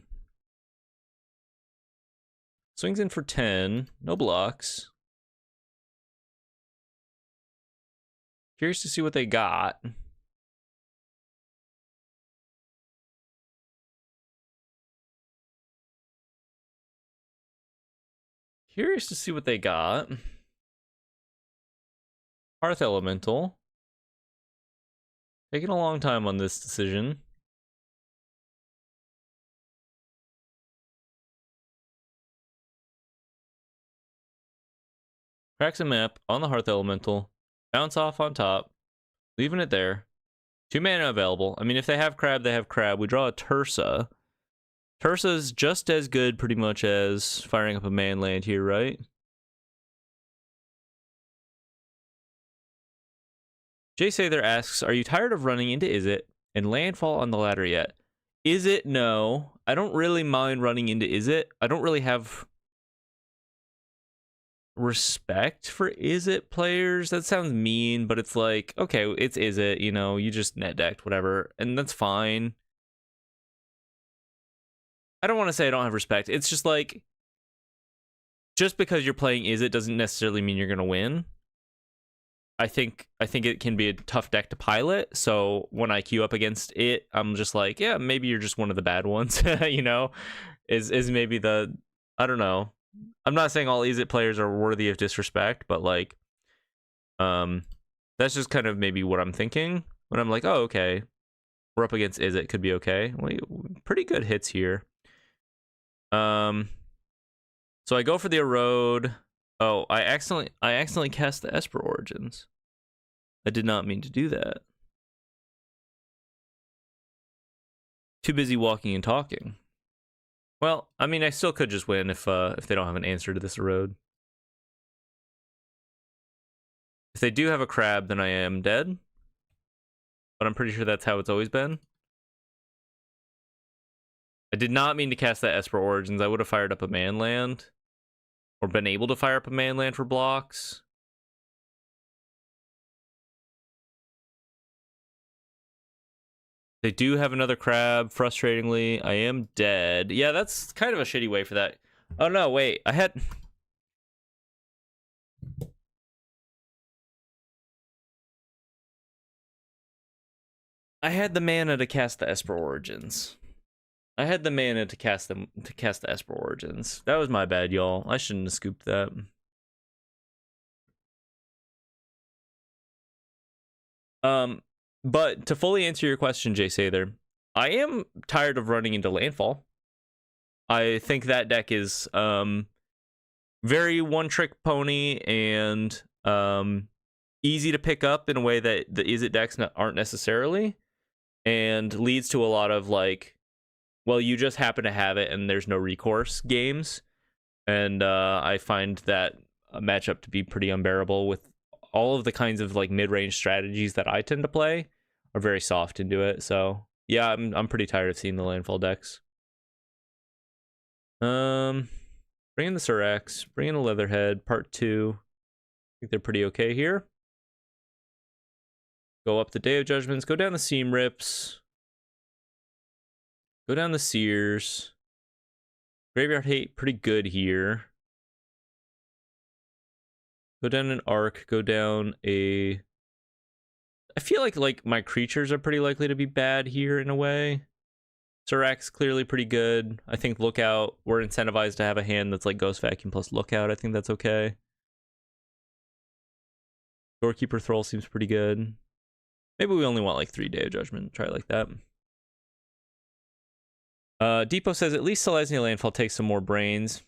Swings in for 10. No blocks. Curious to see what they got. Curious to see what they got. Hearth Elemental. Taking a long time on this decision. Cracks a map on the Hearth Elemental. Bounce off on top. Leaving it there. 2 mana available. I mean, if they have Crab, they have Crab. We draw a Tursa. Tursa's just as good, pretty much, as firing up a man land here, right? Jay Sather asks, are you tired of running into Izzet and landfall on the ladder yet? Izzet, no. I don't really mind running into Izzet. I don't really have respect for Izzet players. That sounds mean, but it's like, okay, it's Izzet, you know, you just net decked, whatever, and that's fine. I don't want to say I don't have respect. It's just like, just because you're playing Izzet doesn't necessarily mean you're gonna win. I think it can be a tough deck to pilot, so when I queue up against it, I'm just like, yeah, maybe you're just one of the bad ones, you know? Is maybe the, I don't know. I'm not saying all Izzet players are worthy of disrespect, but like, that's just kind of maybe what I'm thinking when I'm like, oh, okay, we're up against Izzet, could be okay. Well, pretty good hits here. So I go for the erode. Oh, I accidentally cast the Esper Origins. I did not mean to do that. Too busy walking and talking. Well, I mean, I still could just win if they don't have an answer to this erode. If they do have a Crab, then I am dead. But I'm pretty sure that's how it's always been. I did not mean to cast that Esper Origins. I would have fired up a man land. Or been able to fire up a man land for blocks. They do have another Crab, frustratingly. I am dead. Yeah, that's kind of a shitty way for that. Oh no, wait. I had the mana to cast the Esper Origins. I had the mana to cast the Esper Origins. That was my bad, y'all. I shouldn't have scooped that. But to fully answer your question, Jay Sather, I am tired of running into landfall. I think that deck is very one-trick pony and easy to pick up in a way that the Izzet decks aren't necessarily, and leads to a lot of like, well, you just happen to have it and there's no recourse games. And I find that a matchup to be pretty unbearable with all of the kinds of like mid-range strategies that I tend to play are very soft into it. So yeah, I'm pretty tired of seeing the landfall decks. Bring in the Surax, bring in a Leatherhead, part 2. I think they're pretty okay here. Go up the Day of Judgments, go down the Seam Rips. Go down the Sears. Graveyard Hate, pretty good here. Go down an arc, go down a... I feel like my creatures are pretty likely to be bad here in a way. Surak's clearly pretty good. I think Lookout, we're incentivized to have a hand that's like Ghost Vacuum plus Lookout. I think that's okay. Doorkeeper Thrall seems pretty good. Maybe we only want like 3 Day of Judgment. Try it like that. Depot says, at least Selesnya Landfall takes some more brains.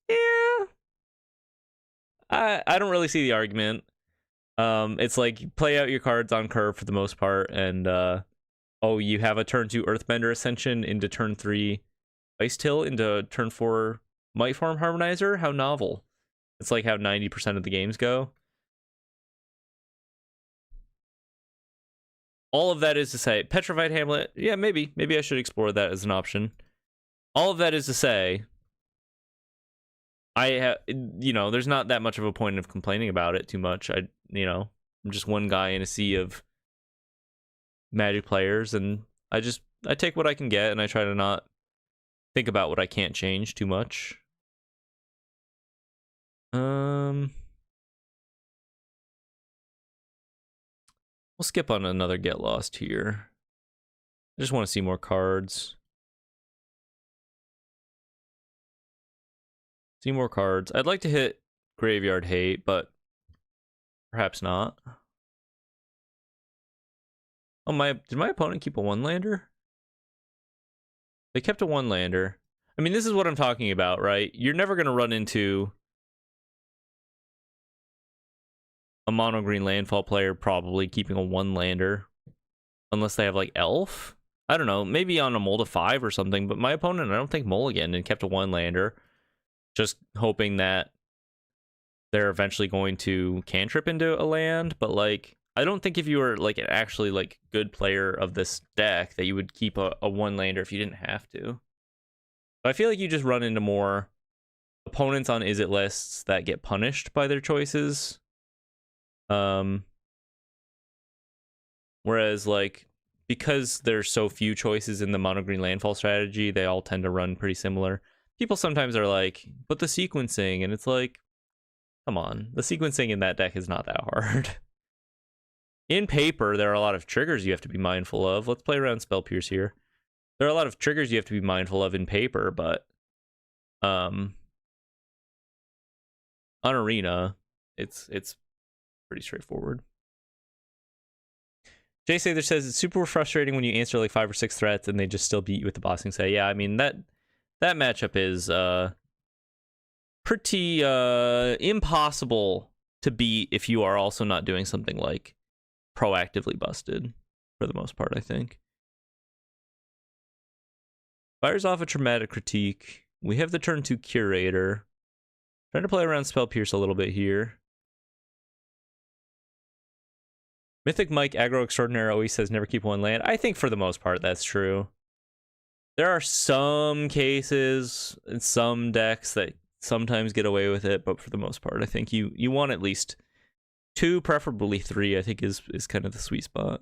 Yeah. I don't really see the argument. It's like you play out your cards on curve for the most part, and oh, you have a turn 2 Earthbender Ascension into turn 3 Ice Till into turn 4 Might Farm Harmonizer. How novel. It's like how 90% of the games go. All of that is to say, Petrified Hamlet, yeah, maybe I should explore that as an option. All of that is to say, there's not that much of a point of complaining about it too much. I'm just one guy in a sea of Magic players, and I take what I can get, and I try to not think about what I can't change too much. We'll skip on another Get Lost here. I just want to see more cards. See more cards. I'd like to hit Graveyard Hate, but perhaps not. Oh, did my opponent keep a 1-lander? They kept a 1-lander. I mean, this is what I'm talking about, right? You're never going to run into a mono green landfall player probably keeping a 1-lander unless they have like Elf. I don't know, maybe on a Mold of 5 or something, but my opponent, I don't think mulliganed and kept a 1-lander, just hoping that they're eventually going to cantrip into a land. But like, I don't think if you were like an actually like good player of this deck that you would keep a 1-lander if you didn't have to. But I feel like you just run into more opponents on Is It lists that get punished by their choices. Whereas like, because there's so few choices in the mono green landfall strategy, they all tend to run pretty similar. People sometimes are like, but the sequencing, and it's like, come on, the sequencing in that deck is not that hard. In paper, there are a lot of triggers you have to be mindful of. Let's play around Spell Pierce here. There are a lot of triggers you have to be mindful of in paper, but on Arena, it's pretty straightforward. Jay Sather says, it's super frustrating when you answer like 5 or 6 threats and they just still beat you with the bossing say. Yeah, I mean, that matchup is pretty impossible to beat if you are also not doing something like proactively busted for the most part, I think. Fires off a Traumatic Critique. We have the turn 2 Curator. Trying to play around Spell Pierce a little bit here. Mythic Mike Aggro Extraordinaire always says never keep 1 land. I think for the most part that's true. There are some cases in some decks that sometimes get away with it, but for the most part I think you want at least 2, preferably 3, I think is kind of the sweet spot.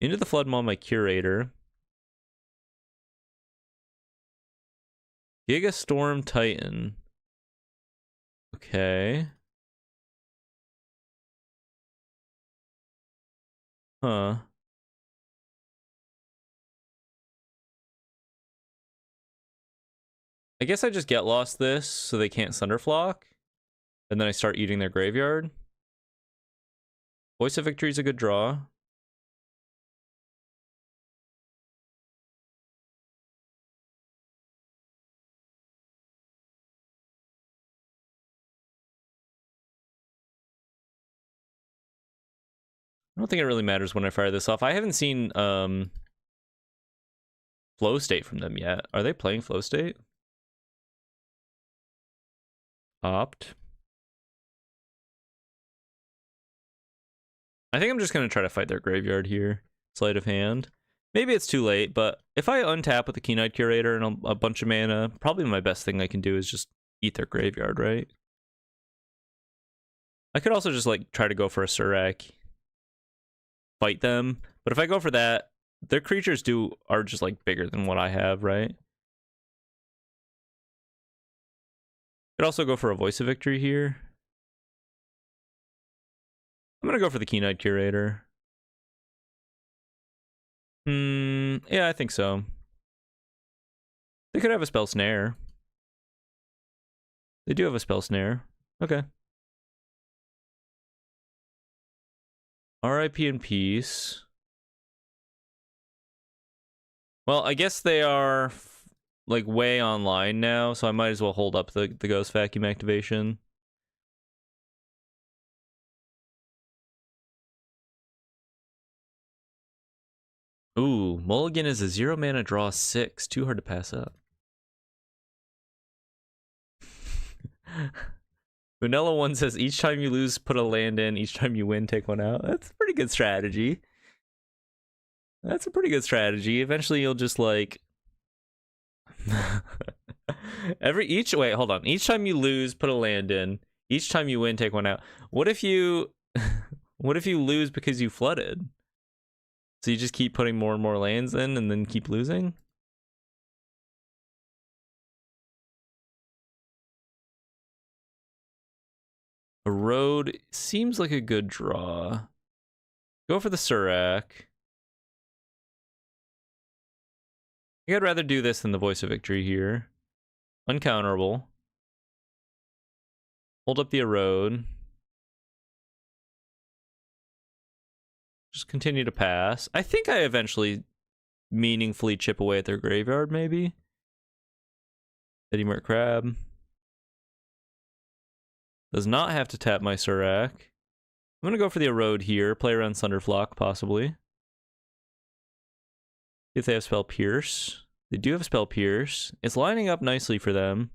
Into the Flood Maw, my Curator. Giga Storm Titan. Okay. Huh. I guess I just Get Lost this so they can't Sunderflock. And then I start eating their graveyard. Voice of Victory is a good draw. I don't think it really matters when I fire this off. I haven't seen Flow State from them yet. Are they playing Flow State? Opt. I think I'm just going to try to fight their graveyard here. Sleight of Hand. Maybe it's too late, but if I untap with the Keen-Eyed Curator and a bunch of mana, probably my best thing I can do is just eat their graveyard, right? I could also just like try to go for a Surak, fight them, but if I go for that, their creatures are just like bigger than what I have, right? Could also go for a Voice of Victory here. I'm gonna go for the Keen-Eyed Curator. Yeah, I think so. They could have a Spell Snare. They do have a Spell Snare. Okay. R.I.P. in peace. Well, I guess they are like way online now, so I might as well hold up the Ghost Vacuum activation. Ooh, Mulligan is a 0 mana draw 6. Too hard to pass up. Vanilla 1 says each time you lose, put a land in. Each time you win, take one out. That's a pretty good strategy. That's a pretty good strategy. Eventually you'll just like wait, hold on. Each time you lose, put a land in. Each time you win, take one out. What if you lose because you flooded? So you just keep putting more and more lands in and then keep losing? A road seems like a good draw. Go for the Surak. I think I'd rather do this than the Voice of Victory here. Uncounterable. Hold up the Erode. Just continue to pass. I think I eventually meaningfully chip away at their graveyard, maybe. Eddie Mert Crab. Does not have to tap my Surak. I'm going to go for the Erode here. Play around Thunderflock, possibly. See if they have Spell Pierce. They do have Spell Pierce. It's lining up nicely for them.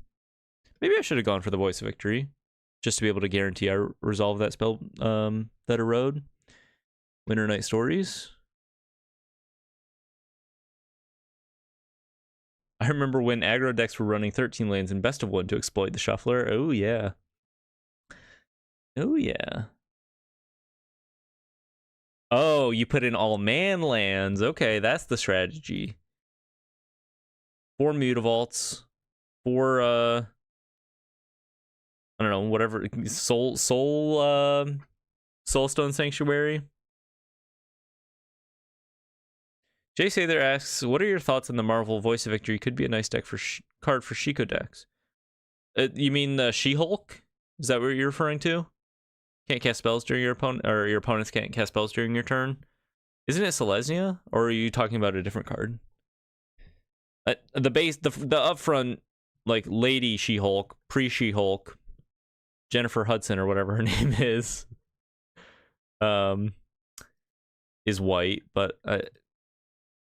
Maybe I should have gone for the Voice of Victory, just to be able to guarantee I resolve that spell, that Erode. Winter Night Stories. I remember when aggro decks were running 13 lands in Best of 1 to exploit the Shuffler. Oh, yeah. Oh, yeah. Oh, you put in all man lands. Okay, that's the strategy. 4 Mutavaults. 4, I don't know, whatever. Soulstone Sanctuary. Jay Sather asks, what are your thoughts on the Marvel Voice of Victory? Could be a nice deck for card for Shiko decks. You mean the She-Hulk? Is that what you're referring to? Can't cast spells during your opponent, or your opponents can't cast spells during your turn? Isn't it Selesnya? Or are you talking about a different card? The upfront, like Lady She-Hulk, pre-She-Hulk, Jennifer Hudson or whatever her name is white, but I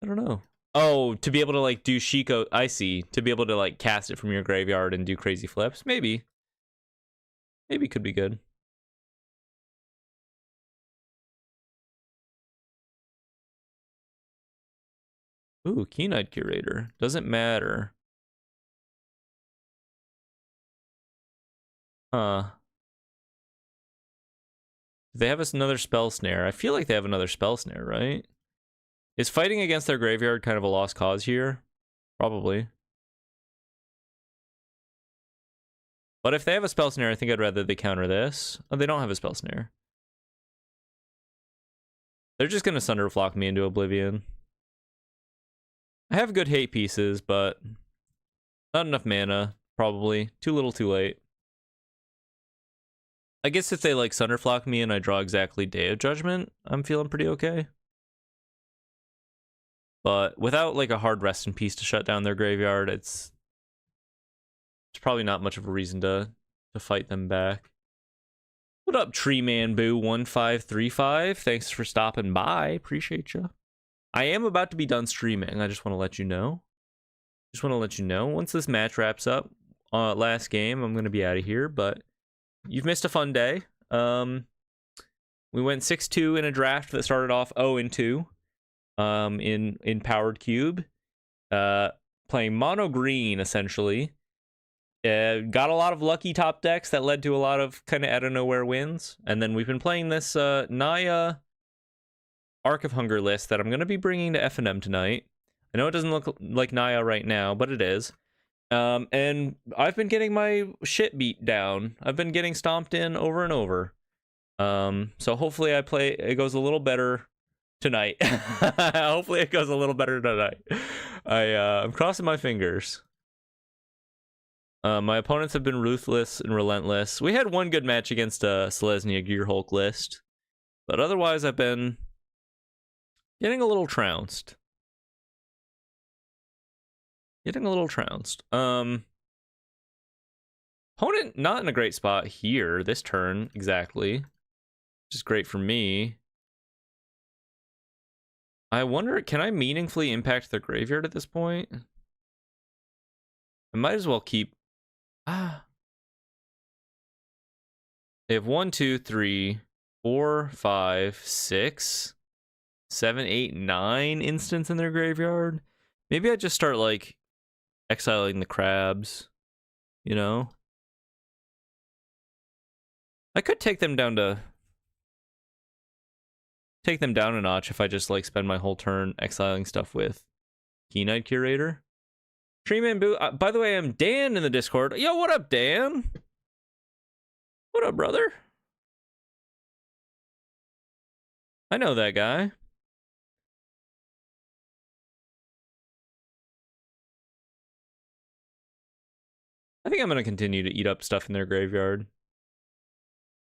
don't know. Oh, to be able to like do Shiko, I see. To be able to like cast it from your graveyard and do crazy flips, maybe. Maybe could be good. Ooh, Keen-Eyed Curator. Doesn't matter. Huh. They have another Spell Snare. I feel like they have another Spell Snare, right? Is fighting against their graveyard kind of a lost cause here? Probably. But if they have a Spell Snare, I think I'd rather they counter this. Oh, they don't have a Spell Snare. They're just going to Thunderflock me into Oblivion. I have good hate pieces, but not enough mana, probably. Too little, too late. I guess if they like Thunderflock me and I draw exactly Day of Judgment, I'm feeling pretty okay. But without like a hard rest in peace to shut down their graveyard, it's probably not much of a reason to fight them back. What up, Tree Man Boo 1535? Thanks for stopping by. Appreciate you. I am about to be done streaming. I just want to let you know. Once this match wraps up, last game, I'm going to be out of here. But you've missed a fun day. We went 6-2 in a draft that started off 0-2. In Powered Cube, playing mono green essentially. Got a lot of lucky top decks that led to a lot of kind of out of nowhere wins, and then we've been playing this Naya Arc of Hunger list that I'm going to be bringing to F&M tonight. I know it doesn't look like Naya right now, but it is. And I've been getting my shit beat down. I've been getting stomped in over and over. So hopefully it goes a little better tonight. Hopefully it goes a little better tonight. I'm crossing my fingers. My opponents have been ruthless and relentless. We had one good match against Selesnya Gearhulk list, but otherwise I've been getting a little trounced. Opponent not in a great spot here this turn exactly, which is great for me. I wonder, can I meaningfully impact their graveyard at this point? I might as well keep. They have 1, 2, 3, 4, 5, 6, 7, 8, 9 instants in their graveyard. Maybe I just start like exiling the crabs, you know? I could take them down a notch if I just like spend my whole turn exiling stuff with Keen-Eyed Curator. Treeman Boo. By the way, I'm Dan in the Discord. Yo, what up, Dan? What up, brother? I know that guy. I think I'm going to continue to eat up stuff in their graveyard.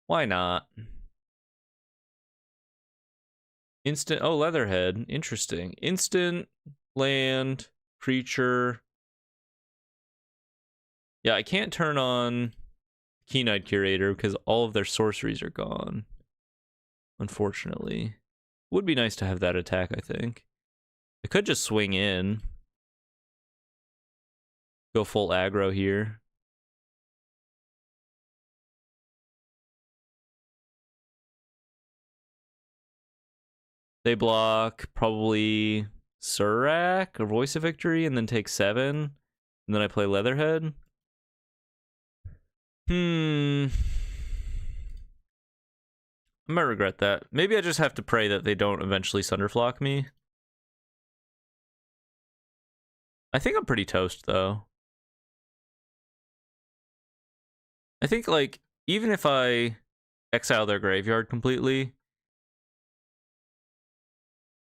Why not? Instant. Oh, Leatherhead. Interesting. Instant, land, creature. Yeah, I can't turn on Keen-Eyed Curator because all of their sorceries are gone. Unfortunately. Would be nice to have that attack, I think. I could just swing in. Go full aggro here. They block probably Surak or Voice of Victory and then take 7. And then I play Leatherhead. I might regret that. Maybe I just have to pray that they don't eventually Sunderflock me. I think I'm pretty toast, though. I think, like, even if I exile their graveyard completely...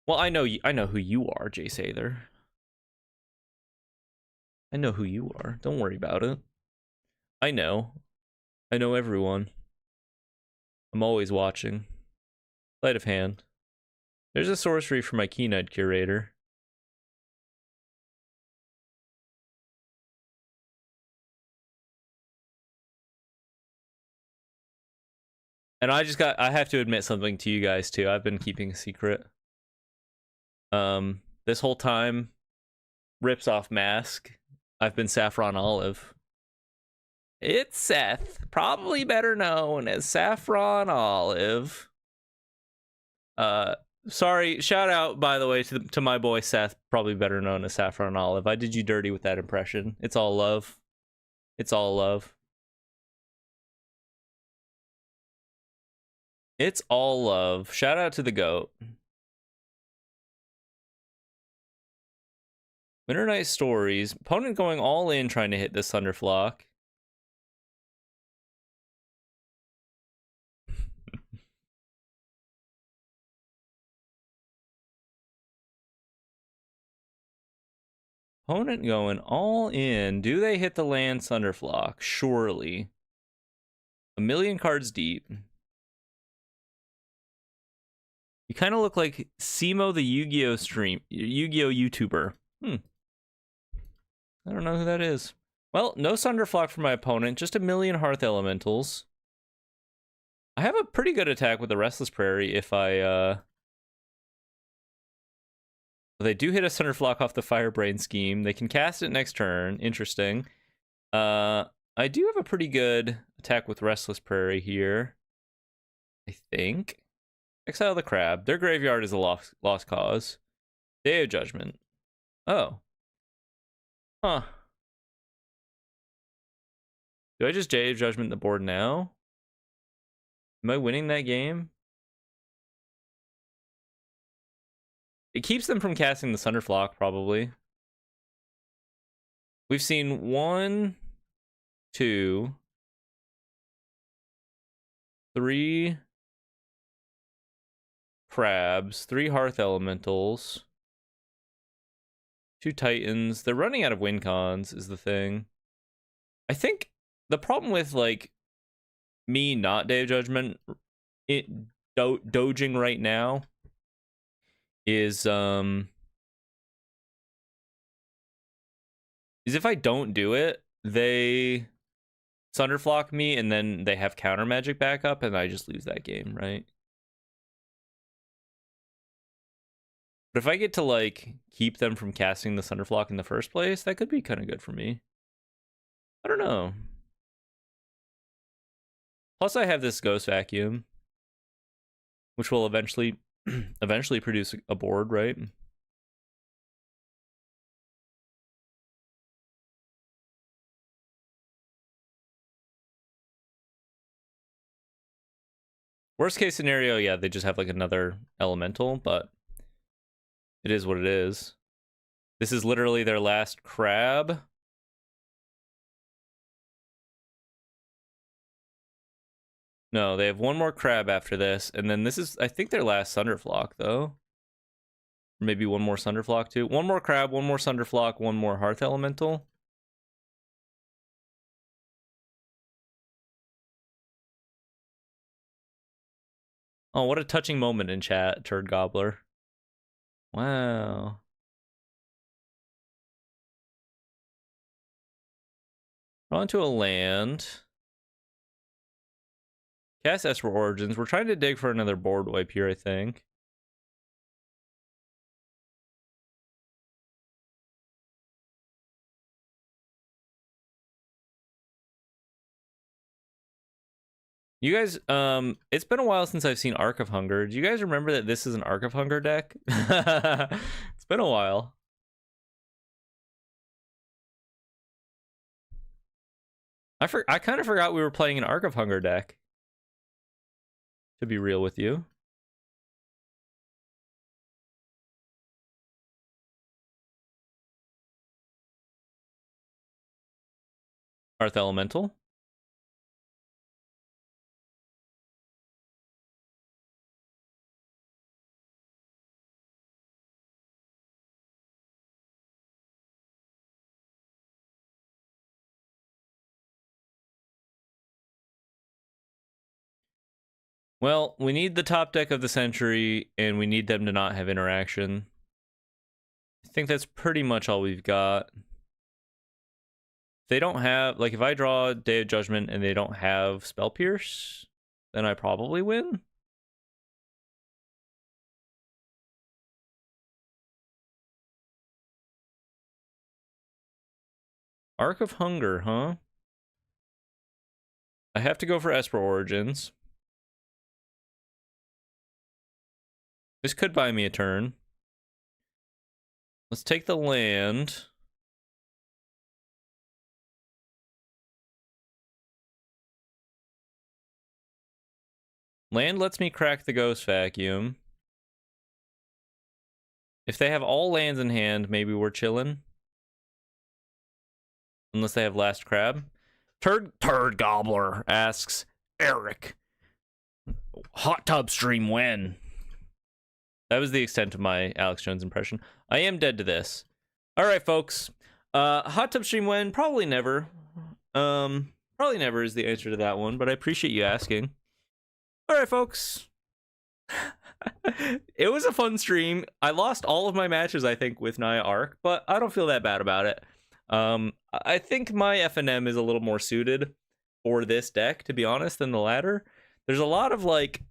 Well, I know who you are, Jay Sather. I know who you are. Don't worry about it. I know everyone. I'm always watching. Sleight of hand. There's a sorcery for my Keen-Eyed Curator. And I have to admit something to you guys too. I've been keeping a secret. This whole time, rips off mask. I've been Saffron Olive. It's Seth, probably better known as Saffron Olive. Sorry, shout out, by the way, to my boy Seth, probably better known as Saffron Olive. I did you dirty with that impression. It's all love. It's all love. It's all love. Shout out to the GOAT. Winter Night Stories. Opponent going all in trying to hit this Thunderflock. Opponent going all in. Do they hit the land Thunderflock? Surely. 1,000,000 cards deep. You kind of look like Simo the Yu-Gi-Oh YouTuber. I don't know who that is. Well, no Thunderflock for my opponent. Just 1,000,000 Hearth Elementals. I have a pretty good attack with the Restless Prairie if I... They do hit a Thunderflock off the Firebrain scheme. They can cast it next turn. Interesting. I do have a pretty good attack with Restless Prairie here. I think. Exile the Crab. Their graveyard is a lost cause. Day of Judgment. Oh. Huh. Do I just Day of Judgment the board now? Am I winning that game? It keeps them from casting the Thunderflock, probably. we've seen 1, 2, 3 crabs, 3 hearth elementals, 2 titans. They're running out of win cons is the thing. I think the problem with like me not Day of Judgment doging right now is if I don't do it, they Sunderflock me and then they have counter magic backup and I just lose that game, right? But if I get to like keep them from casting the Sunderflock in the first place, that could be kind of good for me. I don't know. Plus I have this Ghost Vacuum, which will eventually produce a board, right? Worst case scenario, yeah, they just have like another elemental, but it is what it is. This is literally their last crab. No, they have one more crab after this, and then this is, I think, their last Sunderflock, though. Maybe one more Sunderflock, too. One more crab, one more Sunderflock, one more Hearth Elemental. Oh, what a touching moment in chat, Turd Gobbler. Wow. On to a land. Cast Esper Origins. We're trying to dig for another board wipe here, I think. You guys, it's been a while since I've seen Arc of Hunger. Do you guys remember that this is an Arc of Hunger deck? It's been a while. I kind of forgot we were playing an Arc of Hunger deck. To be real with you. Hearth Elemental. Well, we need the top deck of the century, and we need them to not have interaction. I think that's pretty much all we've got. If they don't have, like, if I draw Day of Judgment and they don't have Spell Pierce, then I probably win. Arc of Hunger, huh? I have to go for Esper Origins. This could buy me a turn. Let's take the land. Land lets me crack the Ghost Vacuum. If they have all lands in hand, maybe we're chilling. Unless they have Last Crab. Turd Gobbler asks, Eric, hot tub stream when? That was the extent of my Alex Jones impression. I am dead to this. All right, folks. Hot tub stream when? Probably never. Probably never is the answer to that one, but I appreciate you asking. All right, folks. It was a fun stream. I lost all of my matches, I think, with Naya Arc, but I don't feel that bad about it. I think my FNM is a little more suited for this deck, to be honest, than the latter. There's a lot of, like,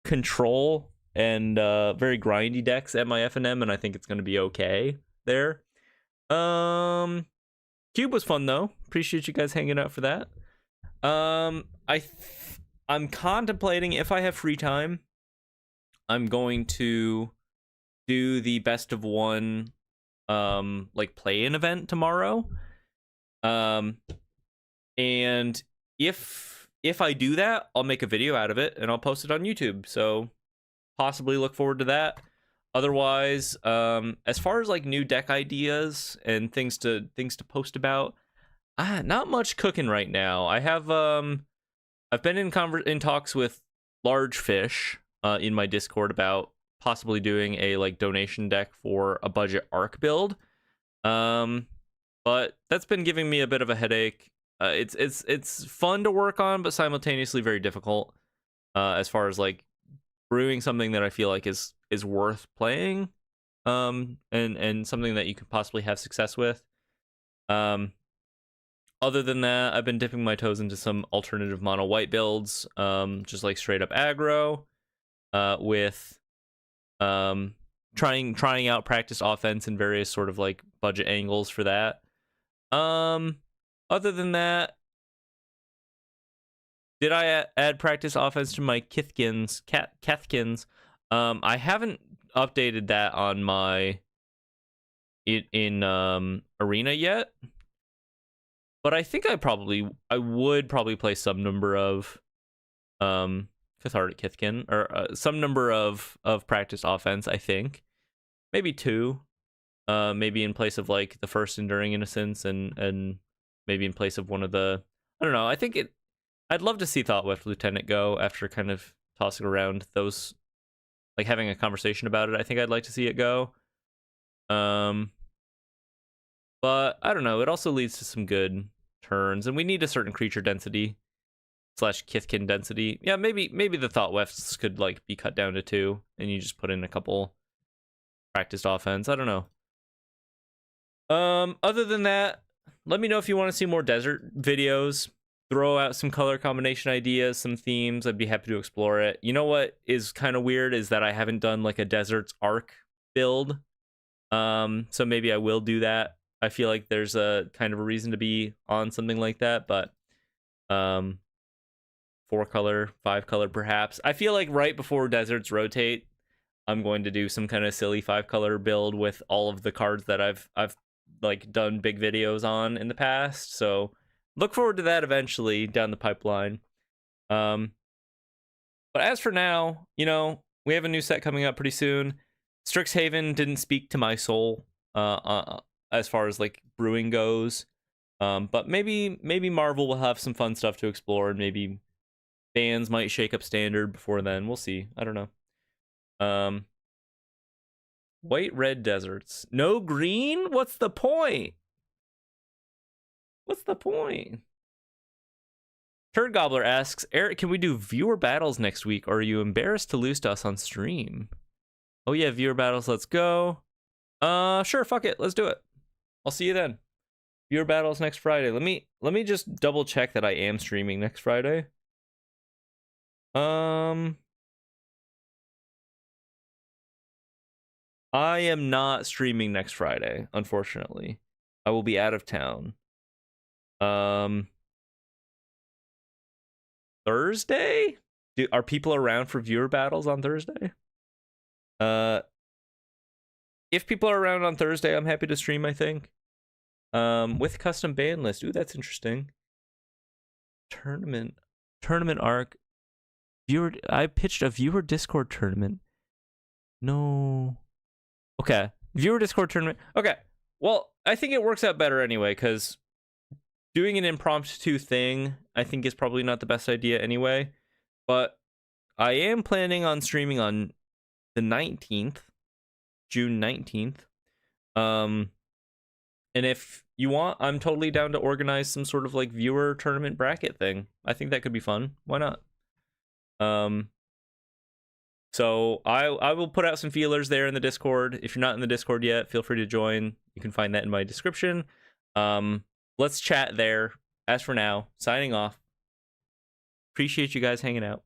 control and very grindy decks at my FNM, and I think it's going to be okay there. Cube was fun, though. Appreciate you guys hanging out for that. I'm contemplating, if I have free time, I'm going to do the best of one like play-in event tomorrow. And if I do that, I'll make a video out of it and I'll post it on YouTube. So possibly look forward to that. Otherwise, as far as like new deck ideas and things to post about, not much cooking right now. I've been in talks with Large Fish in my Discord about possibly doing a like donation deck for a budget arc build. But that's been giving me a bit of a headache. It's fun to work on, but simultaneously very difficult. As far as like brewing something that I feel like is worth playing, and something that you could possibly have success with. Other than that, I've been dipping my toes into some alternative mono white builds, just like straight up aggro, with trying out practice offense and various sort of like budget angles for that. Other than that, did I add practice offense to my Kethkins? I haven't updated that on my in arena yet, but I think I would probably play some number of Cathartic Kithkin, or some number of practice offense. I think maybe 2, maybe in place of like the first Enduring Innocence, and maybe in place of one of the, I don't know. I'd love to see Thoughtweft Lieutenant go after kind of tossing around those, like having a conversation about it. I think I'd like to see it go. But I don't know. It also leads to some good turns, and we need a certain creature density / Kithkin density. Yeah, maybe the Thoughtwefts could like be cut down to 2, and you just put in a couple practiced offense. I don't know. Other than that, let me know if you want to see more desert videos. Throw out some color combination ideas, some themes. I'd be happy to explore it. You know what is kind of weird is that I haven't done like a deserts arc build. So maybe I will do that. I feel like there's a kind of a reason to be on something like that, but 4 color, 5 color perhaps. I feel like right before deserts rotate, I'm going to do some kind of silly 5 color build with all of the cards that I've like done big videos on in the past. So look forward to that eventually down the pipeline. But as for now, you know, we have a new set coming up pretty soon. Strixhaven didn't speak to my soul as far as like brewing goes. But maybe Marvel will have some fun stuff to explore, and maybe fans might shake up Standard before then. We'll see. I don't know. White red deserts. No green? What's the point? What's the point? Turd Gobbler asks, Eric, can we do viewer battles next week, or are you embarrassed to lose to us on stream? Oh yeah, viewer battles, let's go. Sure, fuck it, let's do it. I'll see you then. Viewer battles next Friday. Let me just double check that I am streaming next Friday. I am not streaming next Friday, unfortunately. I will be out of town. Thursday? Are people around for viewer battles on Thursday? If people are around on Thursday, I'm happy to stream, I think. With custom ban list. Ooh, that's interesting. Tournament arc. Viewer, I pitched a viewer Discord tournament. No. Okay. Viewer Discord tournament. Okay. Well, I think it works out better anyway, because doing an impromptu thing, I think, is probably not the best idea anyway. But I am planning on streaming on the 19th, June 19th. And if you want, I'm totally down to organize some sort of like viewer tournament bracket thing. I think that could be fun. Why not? So I will put out some feelers there in the Discord. If you're not in the Discord yet, feel free to join. You can find that in my description. Let's chat there. As for now, signing off. Appreciate you guys hanging out.